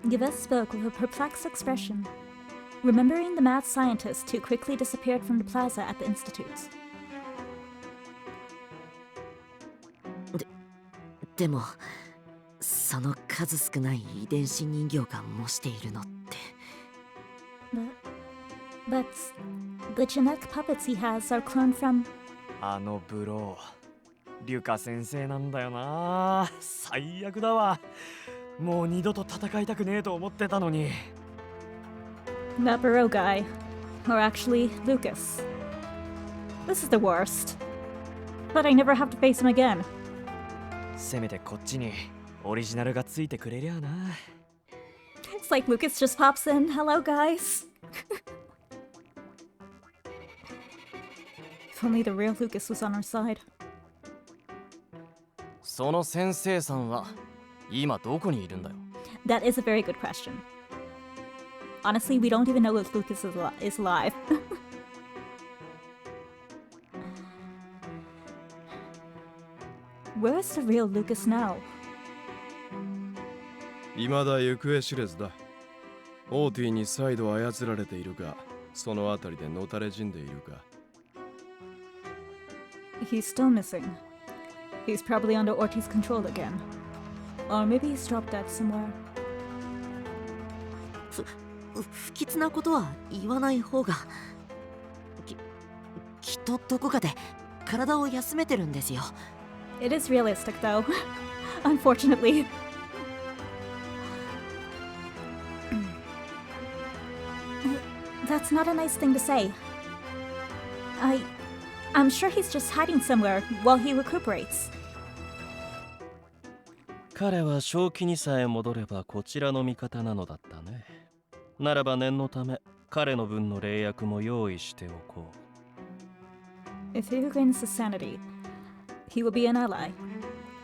Yves spoke with a perplexed expression, remembering the mad scientist who quickly disappeared from the plaza at the Institute. でもその数少ない遺伝子人形が模しているのって But the genetic puppets he has are cloned from... あのブローリュカ先生なんだよな。最悪だわ。もう二度と戦いたくねえと思ってたのに。 That Barreau guy. Or actually, Lucas. This is the worst. But I never have to face him again. せめてこっちにオリジナルがついてくれりゃな。 It's like Lucas just pops in. Hello, guys. If only the real Lucas was on our side. その先生さんは今どこにいるんだよ？ That is a very good question. Honestly, we don't even know if Lucas is alive. Where's the real Lucas now? 未だ行方知れずだ。オーティに再度操られているが、そのあたりでのたれ死んでいるか。He's still missing. He's probably under Orti's control again. Or maybe he's dropped dead somewhere. 不吉なことは言わない方が。きっとどこかで体を休めてるんですよ。It is realistic, though. Unfortunately. That's not a nice thing to say. I'm sure he's just hiding somewhere while he recuperates. 彼は正気にさえ戻ればこちらの味方なのだったね。ならば念のため彼の分の霊薬も用意しておこう。If he regains his sanity, he will be an ally.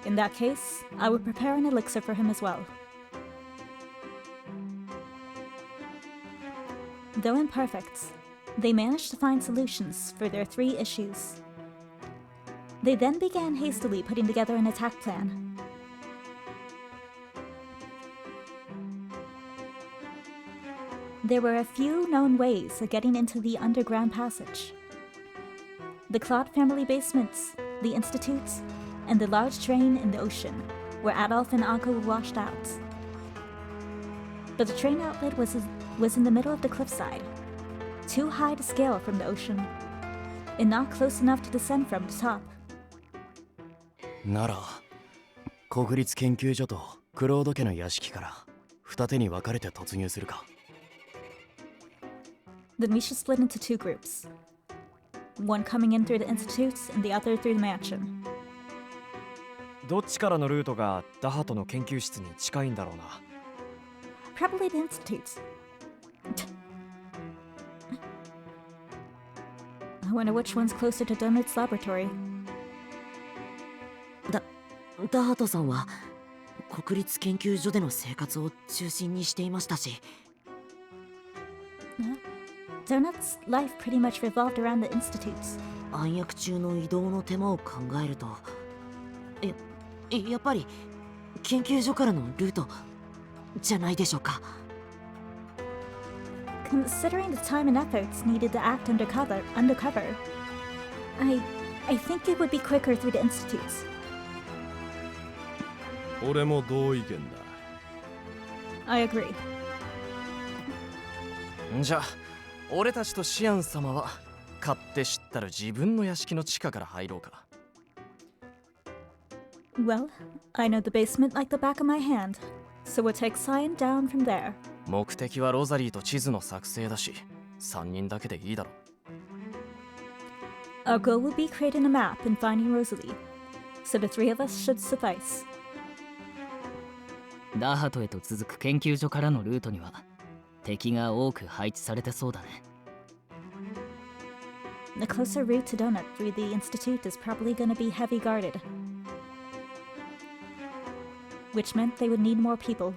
In that case, I will prepare an elixir for him as well. Though imperfect, they managed to find solutions for their 3 issues. They then began hastily putting together an attack plan. There were a few known ways of getting into the underground passage. The Claude family basements, the institutes, and the large drain in the ocean, where Adolf and Anka were washed out. But the train outlet was in the middle of the cliffside, too high to scale from the ocean, and not close enough to descend from the top. なら、国立研究所とクロード家の屋敷から二手に分かれて突入するか。Then we should split into 2 groups. One coming in through the institutes and the other through the mansion. どっちからのルートがダハトの研究室に近いんだろうな。Probably the institutes. I wonder which one's closer to Donut's laboratory. ダハトさんは国立研究所での生活を中心にしていましたし。Donut's life pretty much revolved around the institutes. 暗躍中の移動の手間を考えると、やっぱり研究所からのルートじゃないでしょうか。Considering the time and efforts needed to act undercover, I think it would be quicker through the institutes. 俺も同意見だ。 I agree. じゃあ俺たちとシアン様は勝手知ったる自分の屋敷の地下から入ろうか。 Well, I know the basement like the back of my hand, so we'll take Cyan down from there. 目的はロザリーと地図の作成だし、3人だけでいいだろう。 Our goal will be creating a map and finding Rosalie, so the three of us should suffice. ダハトへと続く研究所からのルートには敵が多く配置されてそうだね。 The closer route to Donut through the Institute is probably going to be heavy guarded, which meant they would need more people.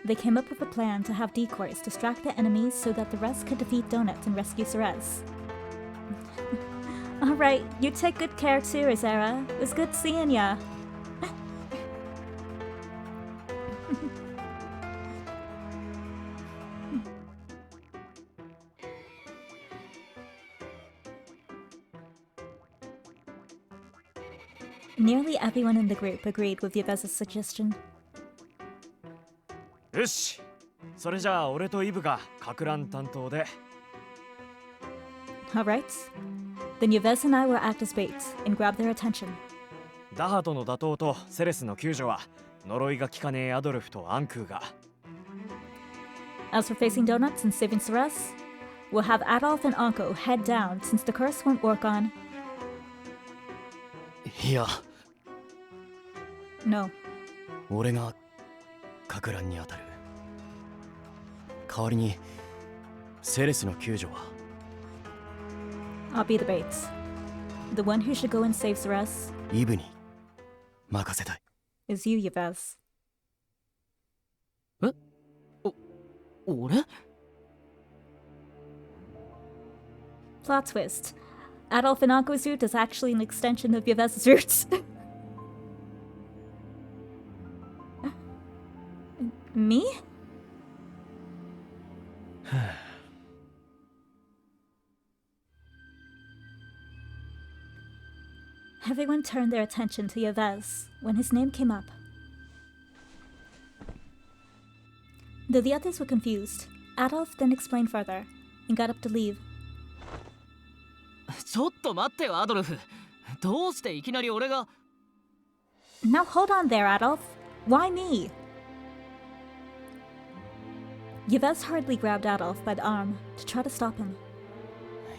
They came up with a plan to have decoys distract the enemies so that the rest could defeat Donut and rescue Ceres. Alright, you take good care too, Azera. It was good seeing ya. Nearly everyone in the group agreed with Yveza's suggestion. よし、それじゃあ俺とイブがかく乱担当で。 Alright, then Yvez and I will act as bait and grab their attention. ダハトの打倒とセレスの救助は呪いが効かねえアドルフとアンクーが。 As for facing Donuts and saving Ceres, we'll have Adolf and Anko head down since the curse won't work on. いや、 No. 俺がかく乱に当たる。代わりにセレスの救助は I'll be the bait. The one who should go and save Ceres イブに任せたい。 is you, Yvez. 俺？ Plot twist. Adolf and Anko's route is actually an extension of Yvez's roots. Me? Everyone turned their attention to Yvez when his name came up. Though the others were confused, Adolf then explained further and got up to leave. ちょっと待ってよアドルフ。どうしていきなり俺が。 Now hold on there, Adolf. Why me? Yvez hurriedly grabbed Adolf by the arm to try to stop him.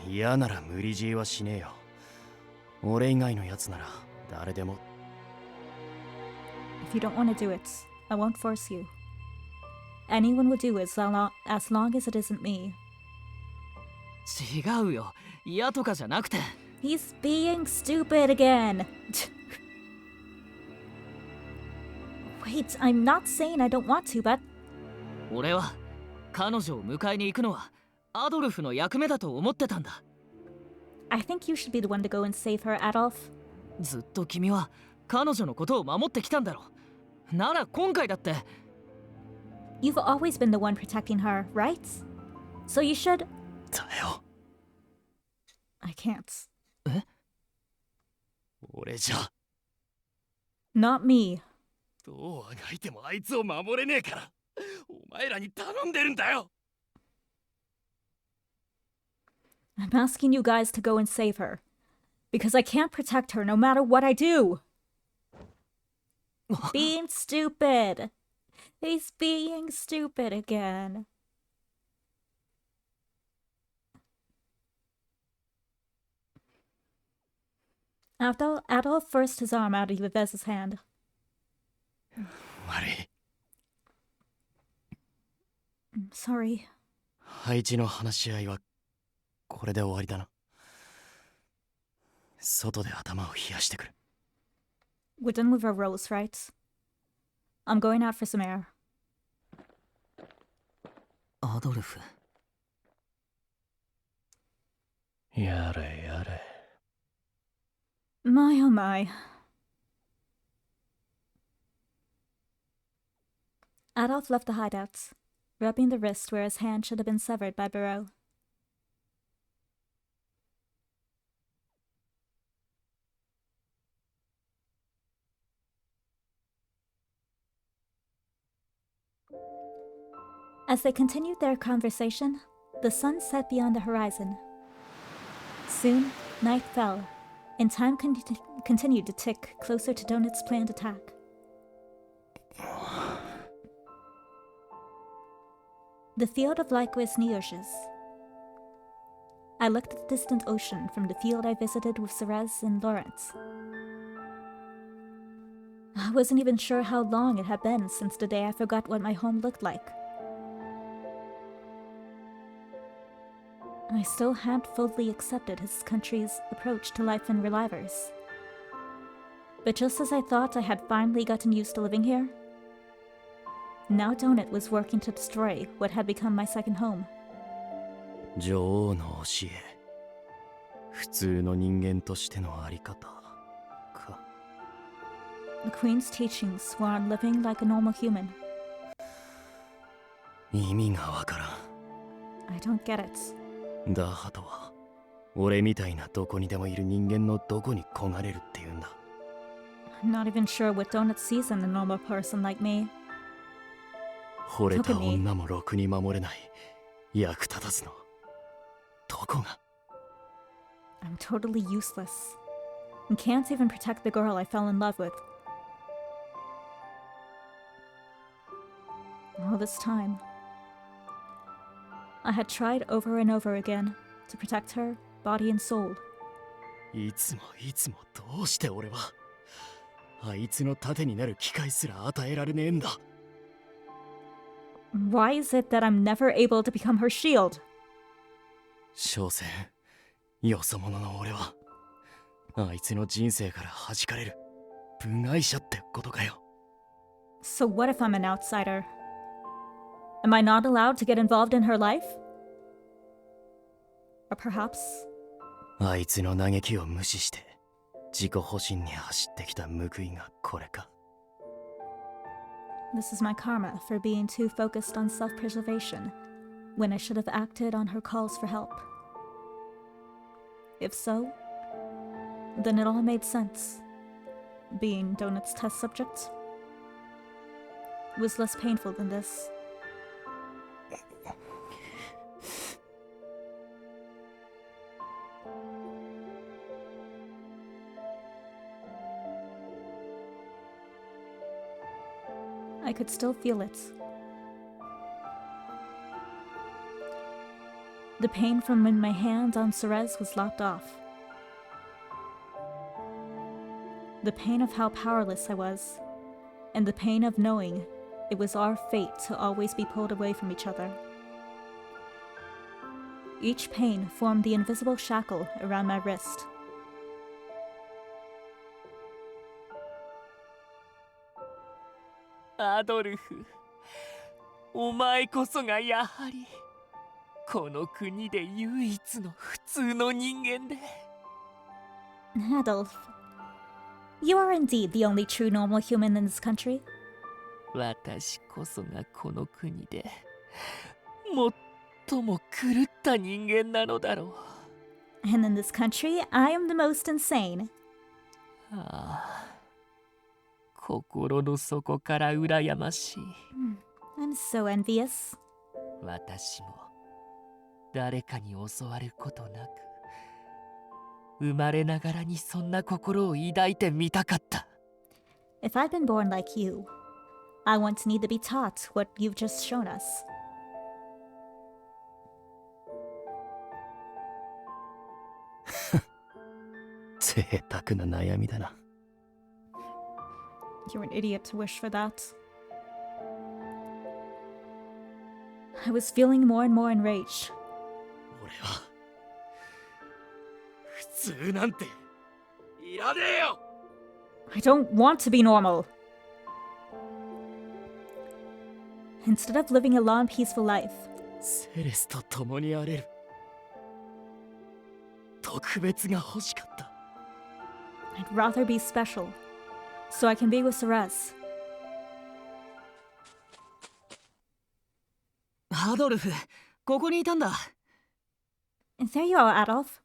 嫌なら無理強いはしねえよ。俺以外のやつなら誰でも。 If you don't want to do it, I won't force you. Anyone will do as long as it isn't me. 違うよ。嫌とかじゃなくて。 He's being stupid again. Wait, I'm not saying I don't want to, but... 俺は彼女を迎えに行くのはアドルフの役目だと思ってたんだ。 I think you should be the one to go and save her, Adolf. ずっと君は彼女のことを守ってきたんだろ。なら今回だって。 You've always been the one protecting her, right? So you should... だよ。 I can't. え？俺じゃ。 Not me. どうあがいてもあいつを守れねえから、お前らに頼んでるんだよ。 I'm asking you guys to go and save her. Because I can't protect her no matter what I do. Being stupid. He's being stupid again. Adolf forced his arm out of Yvez's hand. 悪い。 I'm sorry. 配置の話し合いはこれで終わりだな。外で頭を冷やしてくる。 We're done with our roles, right? I'm going out for some air. アドルフ。やれやれ。 My oh my. Adolf left the hideout, rubbing the wrist where his hand should have been severed by Barreau. As they continued their conversation, the sun set beyond the horizon. Soon, night fell, and time continued to tick closer to Donut's planned attack. The field of light was Neoshes. I looked at the distant ocean from the field I visited with Ceres and Lawrence. I wasn't even sure how long it had been since the day I forgot what my home looked like. I still hadn't fully accepted his country's approach to life in Relivers. But just as I thought I had finally gotten used to living here, now Donut was working to destroy what had become my second home. 女王の教え、普通の人間としてのあり方か。 The Queen's teachings were on living like a normal human. 意味がわからん。 I don't get it. ダーハとは俺みたいなどこにでもいる人間のどこに焦がれるっていうんだ。 I'm not even sure what Donut sees in a normal person like me. 惚れた女もろくに守れない。役立たずの。どこが？ I'm totally useless. And can't even protect the girl I fell in love with. All this time, I had tried over and over again to protect her body and soul. いつもどうして俺はあいつの盾になる機会すら与えられねえんだ。 Why is it that I'm never able to become her shield? 所詮よそ者の俺はあいつの人生から弾かれる部外者ってことかよ。 So what if I'm an outsider? Am I not allowed to get involved in her life? Or perhaps... あいつの嘆きを無視して自己保身に走ってきた報いがこれか。 This is my karma for being too focused on self-preservation when I should have acted on her calls for help. If so, then it all made sense. Being Donut's test subject was less painful than this. I could still feel it. The pain from when my hand on Ceres was lopped off. The pain of how powerless I was, and the pain of knowing it was our fate to always be pulled away from each other. Each pain formed the invisible shackle around my wrist. アドルフ、お前こそがやはりこの国で唯一の普通の人間で。 Adolf, you are indeed the only true normal human in this country. 私こそがこの国で最も狂った人間なのだろう。 And in this country, I am the most insane. ああ、心の底から羨ましい。I'm so envious. 私も誰かに襲われることなく、生まれながらにそんな心を抱いてみたかった。 If I'd been born like you, I want to need to be taught what you've just shown us. 贅沢な悩みだな。 You're an idiot to wish for that. I was feeling more and more enraged. 俺は普通なんていらねえよ。 I don't want to be normal. Instead of living a long, peaceful life, セレスと共にあれる特別が欲しかった。 I'd rather be special, so I can be with Ceres. アドルフ、ここにいたんだ。There you are, Adolf.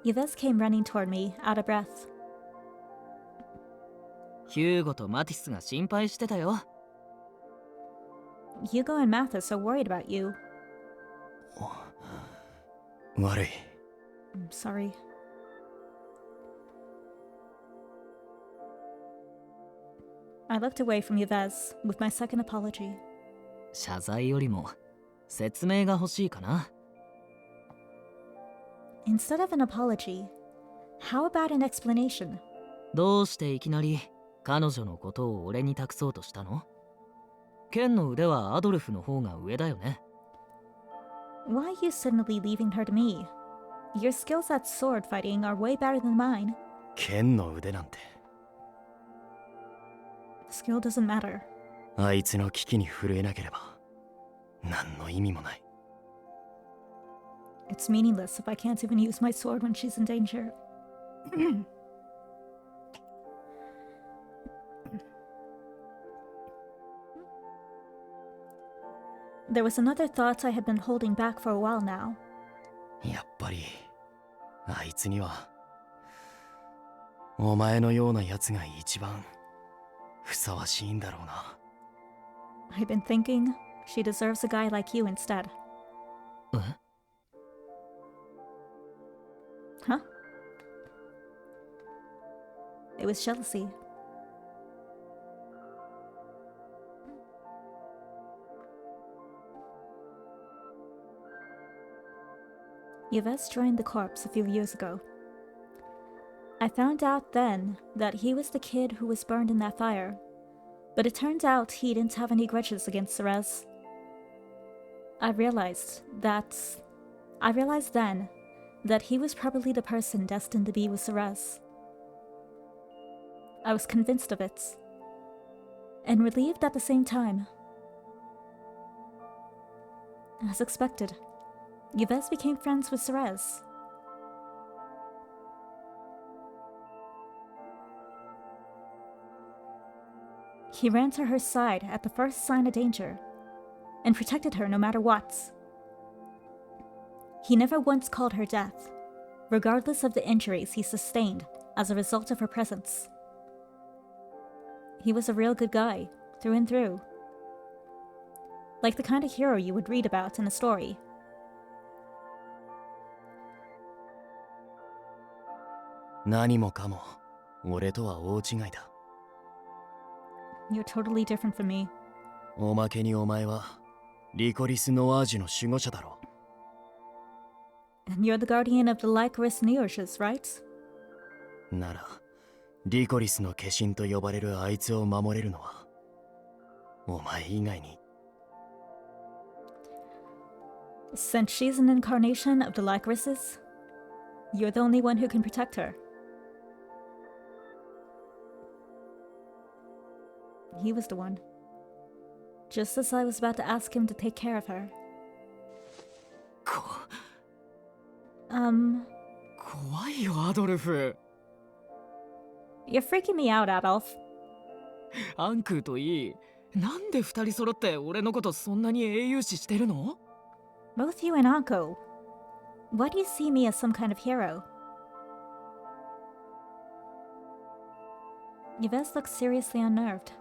Yves came running toward me, out of breath. ヒューゴとマティスが心配してたよ。Hugo and Math are so worried about you. 悪い。I'm sorry. I looked away from Yves with my second apology. 謝罪よりも説明が欲しいかな。Instead of an apology, how about an explanation? どうしていきなり彼女のことを俺に託そうとしたの？剣の腕はアドルフの方が上だよね。Why are you suddenly leaving her to me? Your skills at sword fighting are way better than mine. 剣の腕なんて。Skill doesn't matter. あいつの危機に震えなければ何の意味もない。It's meaningless if I can't even use my sword when she's in danger. There was another thought I had been holding back for a while now. やっぱりあいつにはお前のようなやつが一番ふさわしいんだろうな。I've been thinking she deserves a guy like you instead. え？ Huh? It was jealousy. Yves joined the corps a few years ago. I found out then that he was the kid who was burned in that fire, but it turned out he didn't have any grudges against Ceres. I realized then that he was probably the person destined to be with Ceres. I was convinced of it, and relieved at the same time. As expected, Yves became friends with Ceres. He ran to her side at the first sign of danger, and protected her no matter what. He never once called her death, regardless of the injuries he sustained as a result of her presence. He was a real good guy, through and through. Like the kind of hero you would read about in a story. 何もかも俺とは大違いだ。You're totally different from me. おまけにお前はリコリス・ノワージュの守護者だろ。And you're the guardian of the Lycoris Neorges, right? ならリコリスの化身と呼ばれるあいつを守れるのはお前以外に。Since she's an incarnation of the Lycorises, you're the only one who can protect her. He was the one. Just as I was about to ask him to take care of her. 怖いよアドルフ。You're freaking me out, Adolf. アンクーといい。なんで二人揃って俺のことそんなに英雄視してるの？ Both you and Anko. Why do you see me as some kind of hero? Yves looks seriously unnerved.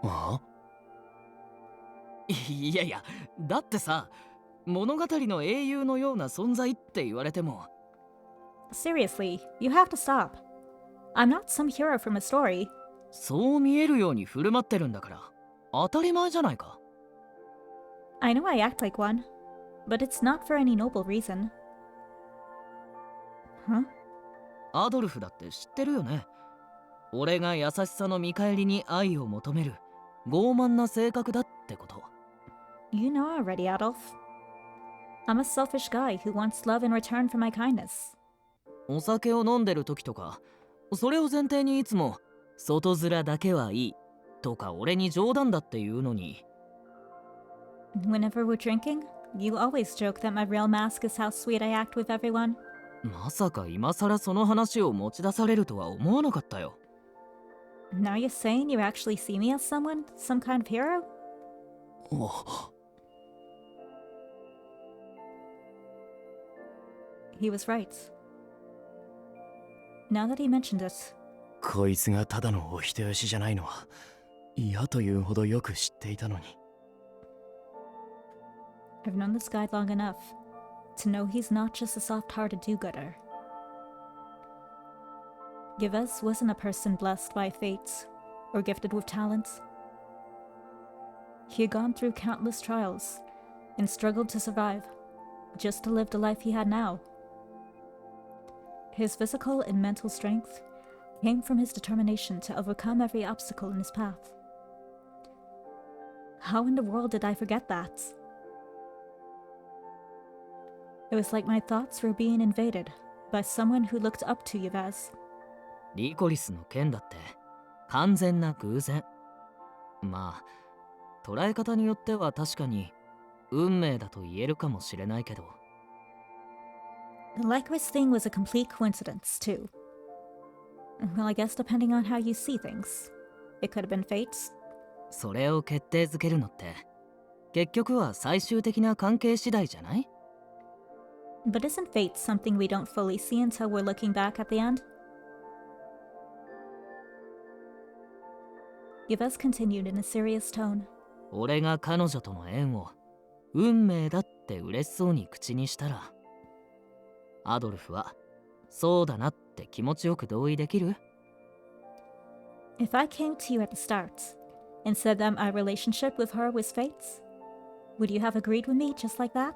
あ？いやいや、だってさ、物語の英雄のような存在って言われても。Seriously, you have to stop. I'm not some hero from a story. そう見えるように振る舞ってるんだから、当たり前じゃないか。I know I act like one, but it's not for any noble reason. Huh? アドルフだって知ってるよね。俺が優しさの見返りに愛を求める傲慢な性格だってこと。You know already, Adolf. I'm a selfish guy who wants love in return for my kindness. お酒を飲んでる時とか、それを前提にいつも外面だけはいいとか俺に冗談だって言うのに。Whenever we're drinking, you always joke that my real mask is how sweet I act with everyone. まさか今更その話を持ち出されるとは思わなかったよ。Now you're saying you actually see me as someone? Some kind of hero? He was right. Now that he mentioned it, こいつがただのお人よしじゃないのは嫌というほどよく知っていたのに。 I've known this guy long enough to know he's not just a soft-hearted do-gooder. Givez wasn't a person blessed by fate or gifted with talents. He had gone through countless trials and struggled to survive, just to live the life he had now. His physical and mental strength came from his determination to overcome every obstacle in his path. How in the world did I forget that? It was like my thoughts were being invaded by someone who looked up to Yvez. リコリスの件だって完全な偶然。まあ捉え方によっては確かに運命だと言えるかもしれないけど。 The Lycoris thing was a complete coincidence, too. Well, I guess depending on how you see things, it could have been fate. それを決定づけるのって結局は最終的な関係次第じゃない？ But isn't fate something we don't fully see until we're looking back at the end? Yvez continued in a serious tone. 俺が彼女との縁を運命だって嬉しそうに口にしたら、アドルフはそうだなって気持ちよく同意できる？ If I came to you at the start and said that my relationship with her was fate, would you have agreed with me just like that?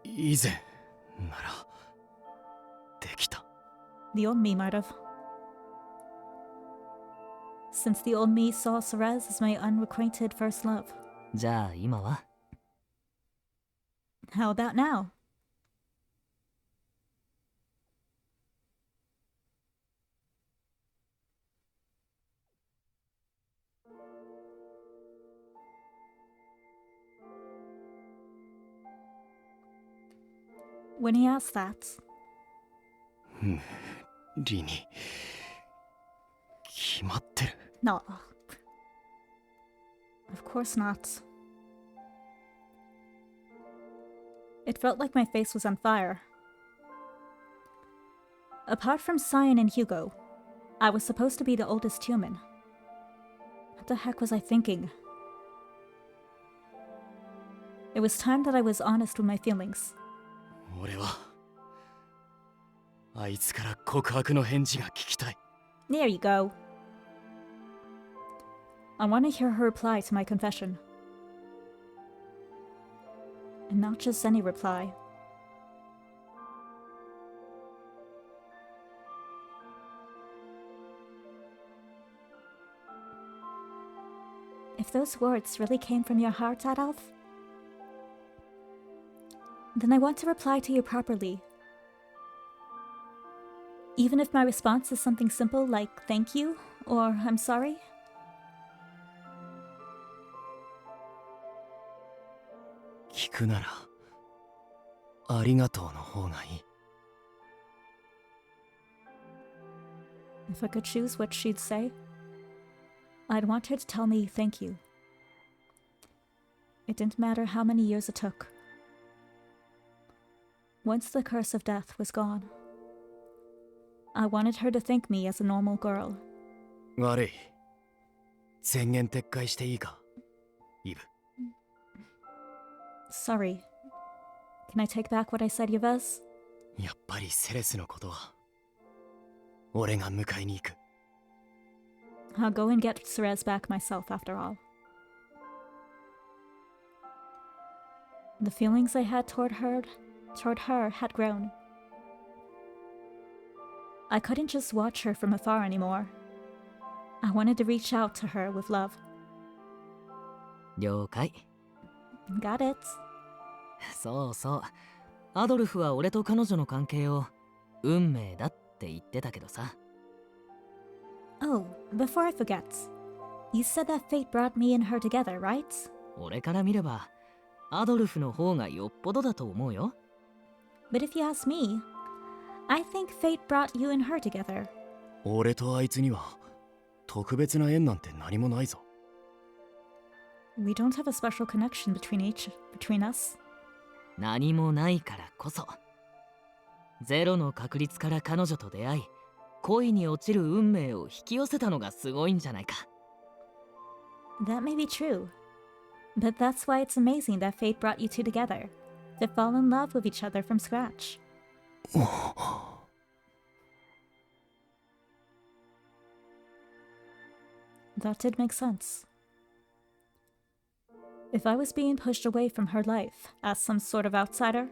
以前ならできた。 The old me might have. Since the old me saw Cerez as my unrequited first love. じゃあ今は？ How about now? When he asked that, リに決まってる。 no. Of course not. It felt like my face was on fire. Apart from Cyan and Hugo, I was supposed to be the oldest human. What the heck was I thinking? It was time that I was honest with my feelings. 俺はあいつから告白の返事が聞きたい。 There you go. I want to hear her reply to my confession. And not just any reply. If those words really came from your heart, Adolf, then I want to reply to you properly. Even if my response is something simple like thank you or I'm sorry. 聞くならありがとうの方がいい。 If I could choose what she'd say, I'd want her to tell me thank you. It didn't matter how many years it took. Once the curse of death was gone, I wanted her to thank me as a normal girl. 悪い。宣言撤回していいか、イブ。 Sorry. Can I take back what I said, Yvez? やっぱりセレスのことは俺が迎えに行く。 I'll go and get Cerez back myself after all. The feelings I had toward her had grown. I couldn't just watch her from afar anymore. I wanted to reach out to her with love. 了解。 Got it. そうそう。アドルフは俺と彼女の関係を運命だって言ってたけどさ。 Oh, before I forget, you said that fate brought me and her together, right? 俺から見ればアドルフの方がよっぽどだと思うよ。 But if you ask me, I think fate brought you and her together. 俺とあいつには特別な縁なんて何もないぞ。 We don't have a special connection between us. 何もないからこそゼロの確率から彼女と出会い恋に落ちる運命を引き寄せたのがすごいんじゃないか。That may be true. But that's why it's amazing that fate brought you two together. To fall in love with each other from scratch. That did make sense. If I was being pushed away from her life as some sort of outsider,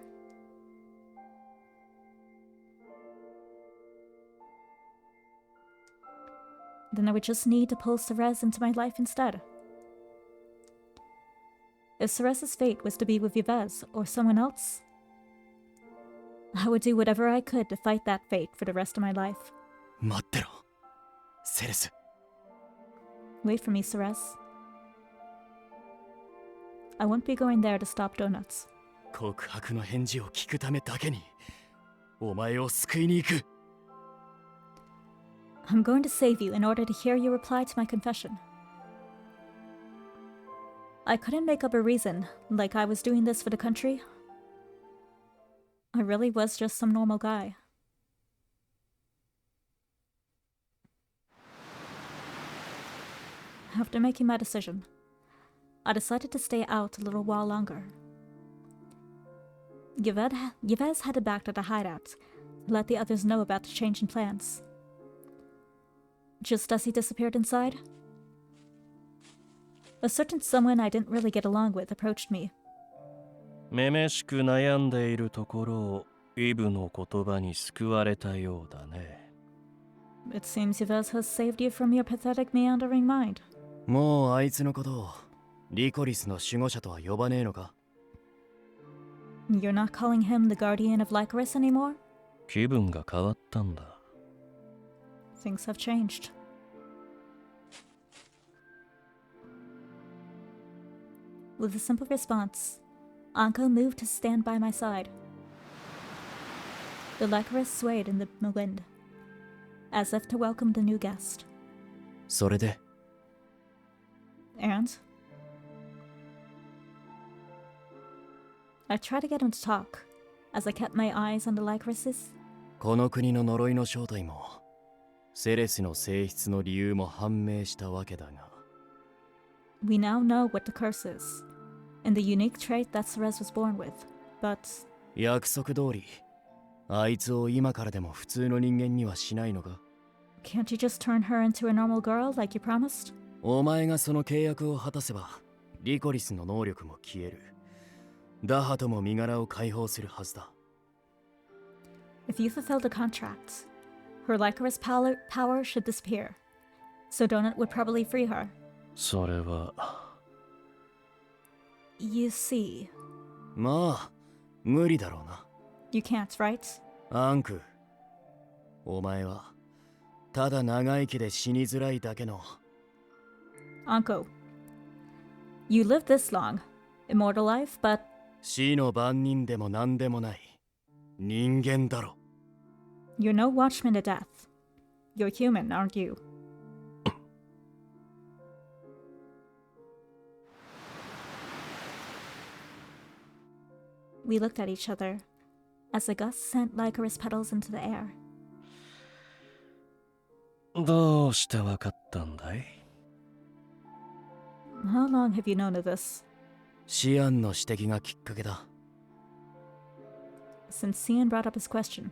then I would just need to pull Ceres into my life instead. If Ceres's fate was to be with Yves or someone else, I would do whatever I could to fight that fate for the rest of my life. 待ってろ、セレス。Wait for me, Ceres. I won't be going there to stop donuts. 告白の返事を聞くためだけに、お前を救いに行く。I'm going to save you in order to hear your reply to my confession. I couldn't make up a reason, like I was doing this for the country. I really was just some normal guy. After making my decision, I decided to stay out a little while longer. Yves headed back to the hideout to let the others know about the change in plans. Just as he disappeared inside, a certain someone I didn't really get along with approached me. めめしく悩んでいるところをイブの言葉に救われたようだね。It seems Yves has saved you from your pathetic meandering mind. もうあいつのことをリコリスの守護者とは呼ばねえのか？ You're not calling him the guardian of Lycoris anymore? 気分が変わったんだ。Things have changed. With a simple response, Anko moved to stand by my side. The Lycoris swayed in the wind, as if to welcome the new guest. それで And I tried to get him to talk, as I kept my eyes on the Lycorises. この国の呪いの正体もセレスの性質の理由も判明したわけだが We now know what the curse is, and the unique trait that Ceres was born with, but 約束通りあいつを今からでも普通の人間にはしないのか？ can't you just turn her into a normal girl like you promised? お前がその契約を果たせばリコリスの能力も消える。ダハとも身柄を解放するはずだ。 If you fulfill the contract, her Lycoris power should disappear, so Donut would probably free her. それは You see. まあ無理だろうな。 You can't, right? アンク、お前はただ長生きで死にづらいだけの Anko, you lived this long, immortal life, but 死の番人でも何でもない人間だろ。 you're no watchman to death. You're human, aren't you? We looked at each other as the gust sent Lycoris petals into the air. どうしてわかったんだい？ How long have you known of this? シアンの指摘がきっかけだ。 Since Cian brought up his question.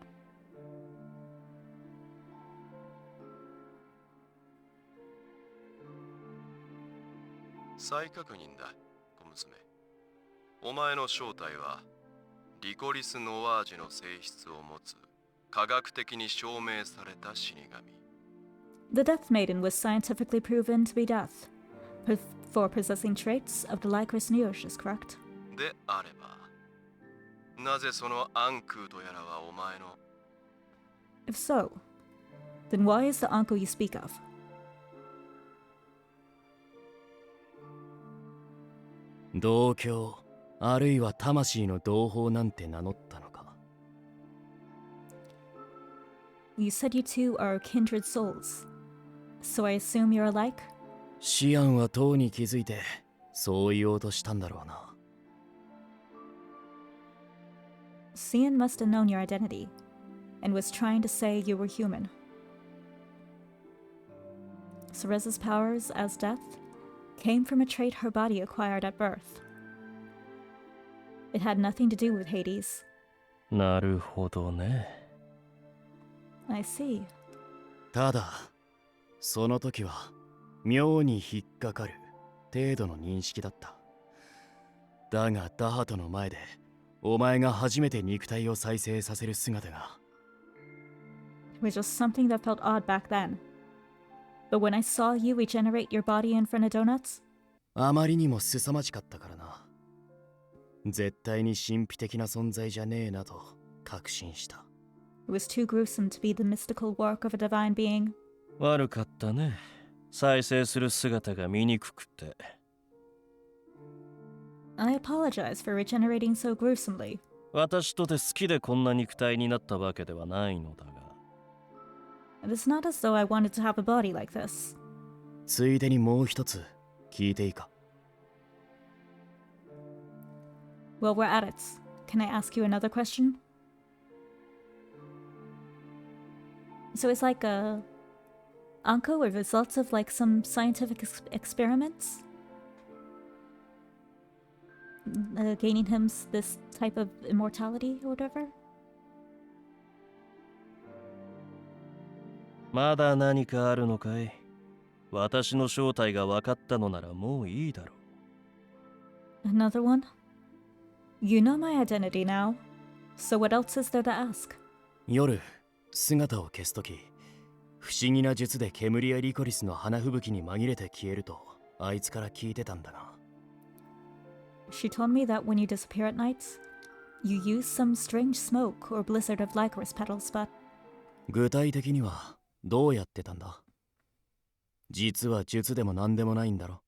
再確認だ、小娘。お前の正体はリコリス・ノワージの性質を持つ科学的に証明された死神。 The Death Maiden was scientifically proven to be death, for possessing traits of the Lycoris Neoshes, correct? であれば、なぜそのアンクーとやらはお前の If so, then why is the Anko you speak of? 同郷あるいは魂の同胞なんて名乗ったのか？ You said you two are kindred souls, so I assume you're alike? シアンはとうに気づいてそう言おうとしたんだろうな。 Cian must have known your identity, and was trying to say you were human. Cereza's powers as death came from a trait her body acquired at birth. It had nothing to do with Hades. なるほどね。I see. ただその時は妙に引っかかる程度の認識だった。だがダハトの前でお前が初めて肉体を再生させる姿が It was just something that felt odd back then. But when I saw you regenerate your body in front of Donuts, あまりにも凄まじかったからな。絶対に神秘的な存在じゃねえなと確信した。it was too gruesome to be the mystical work of a divine being. 悪かったね。再生する姿が見にくくて。I apologize for regenerating so gruesomely. 私とて好きでこんな肉体になったわけではないのだが。It's not as though I wanted to have a body like this. ついでにもう一つ聞いていいか。Well, we're at it. Can I ask you another question? So it's like a Anko with results of like some scientific experiments? Gaining him this type of immortality or whatever? まだ何かあるのかい？私の正体が分かったのならもういいだろう。 Another one? You know my identity now. So what else is there to ask? 夜姿を消すとき不思議な術で煙やリコリスの花吹雪に紛れて消えるとあいつから聞いてたんだな。 She told me that when you disappear at nights, you use some strange smoke or blizzard of licorice petals, but 具体的にはどうやってたんだ？実は術でも何でもないんだろ。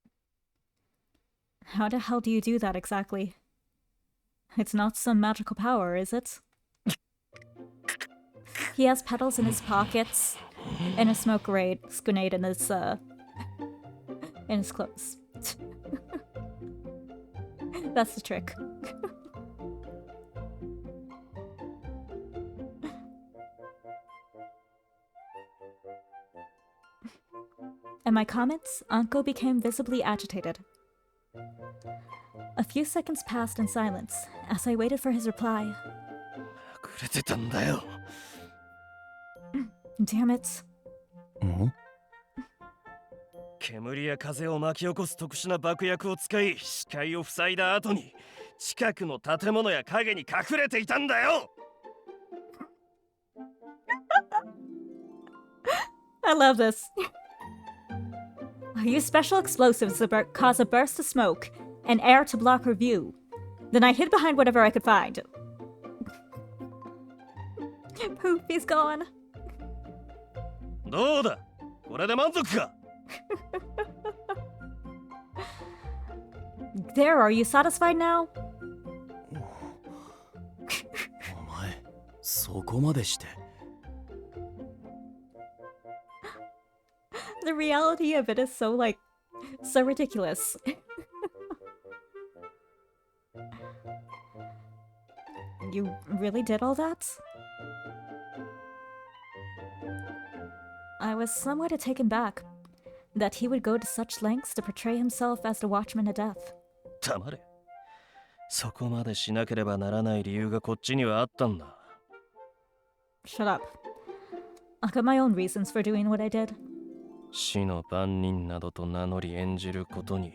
how the hell do you do that exactly? It's not some magical power, is it? He has petals in his pockets and a smoke grenade in his clothes. That's the trick. At my comments, Anko became visibly agitated. A few seconds passed in silence as I waited for his reply. くれてたんだよ。Damn it. 煙や風を巻き起こす特殊な爆薬を使い視界を塞いだ後に近くの建物や影に隠れていたんだよ。 I love this. I use special explosives to cause a burst of smoke and air to block her view. Then I hid behind whatever I could find. Poof, he's gone. どうだ？これで満足か？ There, are you satisfied now? お前そこまでして。 The reality of it is so ridiculous. You really did all that? I was somewhat taken back that he would go to such lengths to portray himself as the Watchman of Death. たまれ。そこまでしなければならない理由がこっちにはあったんだ。 Shut up. I've got my own reasons for doing what I did. 死の番人などと名乗り演じることに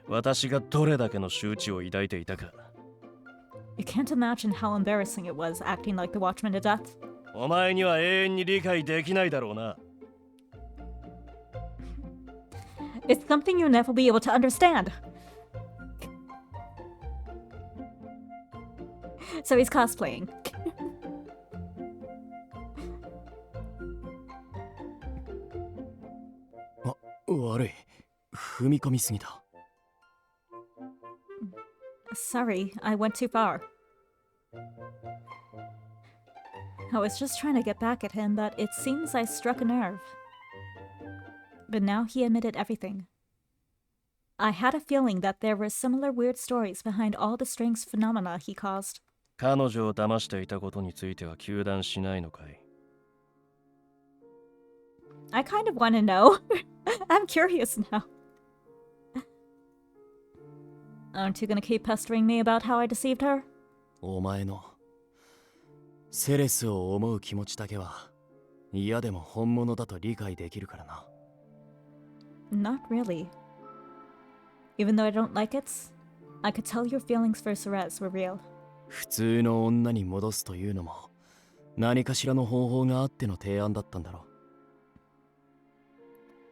私がどれだけの羞恥を抱いていたか。 You can't imagine how embarrassing it was acting like the Watchman of Death. お前には永遠に理解できないだろうな。 It's something you'll never be able to understand. So he's cosplaying. 悪い。踏み込みすぎた。 Sorry, I went too far. I was just trying to get back at him, but it seems I struck a nerve. But now he admitted everything. I had a feeling that there were similar weird stories behind all the strange phenomena he caused. 彼女を騙していたことについては糾弾しないのかい？ I kind of want to know. I'm curious now. Aren't you gonna keep pestering me about how I deceived her? お前のセレスを思う気持ちだけは嫌でも本物だと理解できるからな。Not really. Even though I don't like it, I could tell your feelings for Ceres were real. 普通の女に戻すというのも何かしらの方法があっての提案だったんだろう。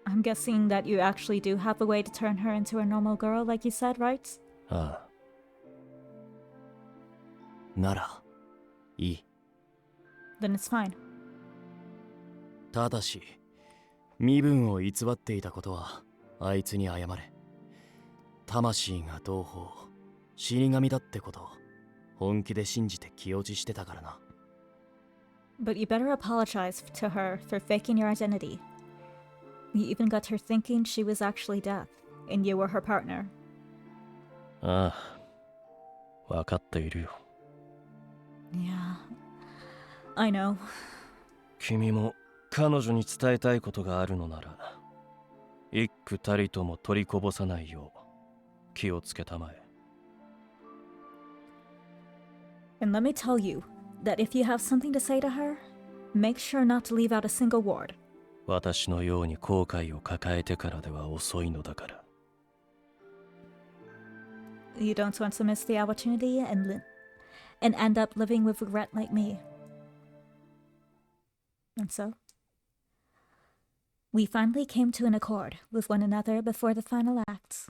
I'm guessing that you actually do have a way to turn her into a normal girl, like you said, right? ああ。ならいい。 Then it's fine. ただし身分を偽っていたことはあいつに謝れ。魂が同胞、死神だってことを本気で信じて気落ちしてたからな。 But you better apologize to her for faking your identity. You even got her thinking she was actually Death, and you were her partner. ああ、わかっているよ。 Yeah, I know. 君も彼女に伝えたいことがあるのなら、一句たりとも取りこぼさないよう気をつけたまえ。 And let me tell you that if you have something to say to her, make sure not to leave out a single word. 私のように後悔を抱えてからでは遅いのだから。 You don't want to miss the opportunity and end up living with regret like me. And so, we finally came to an accord with one another before the final acts.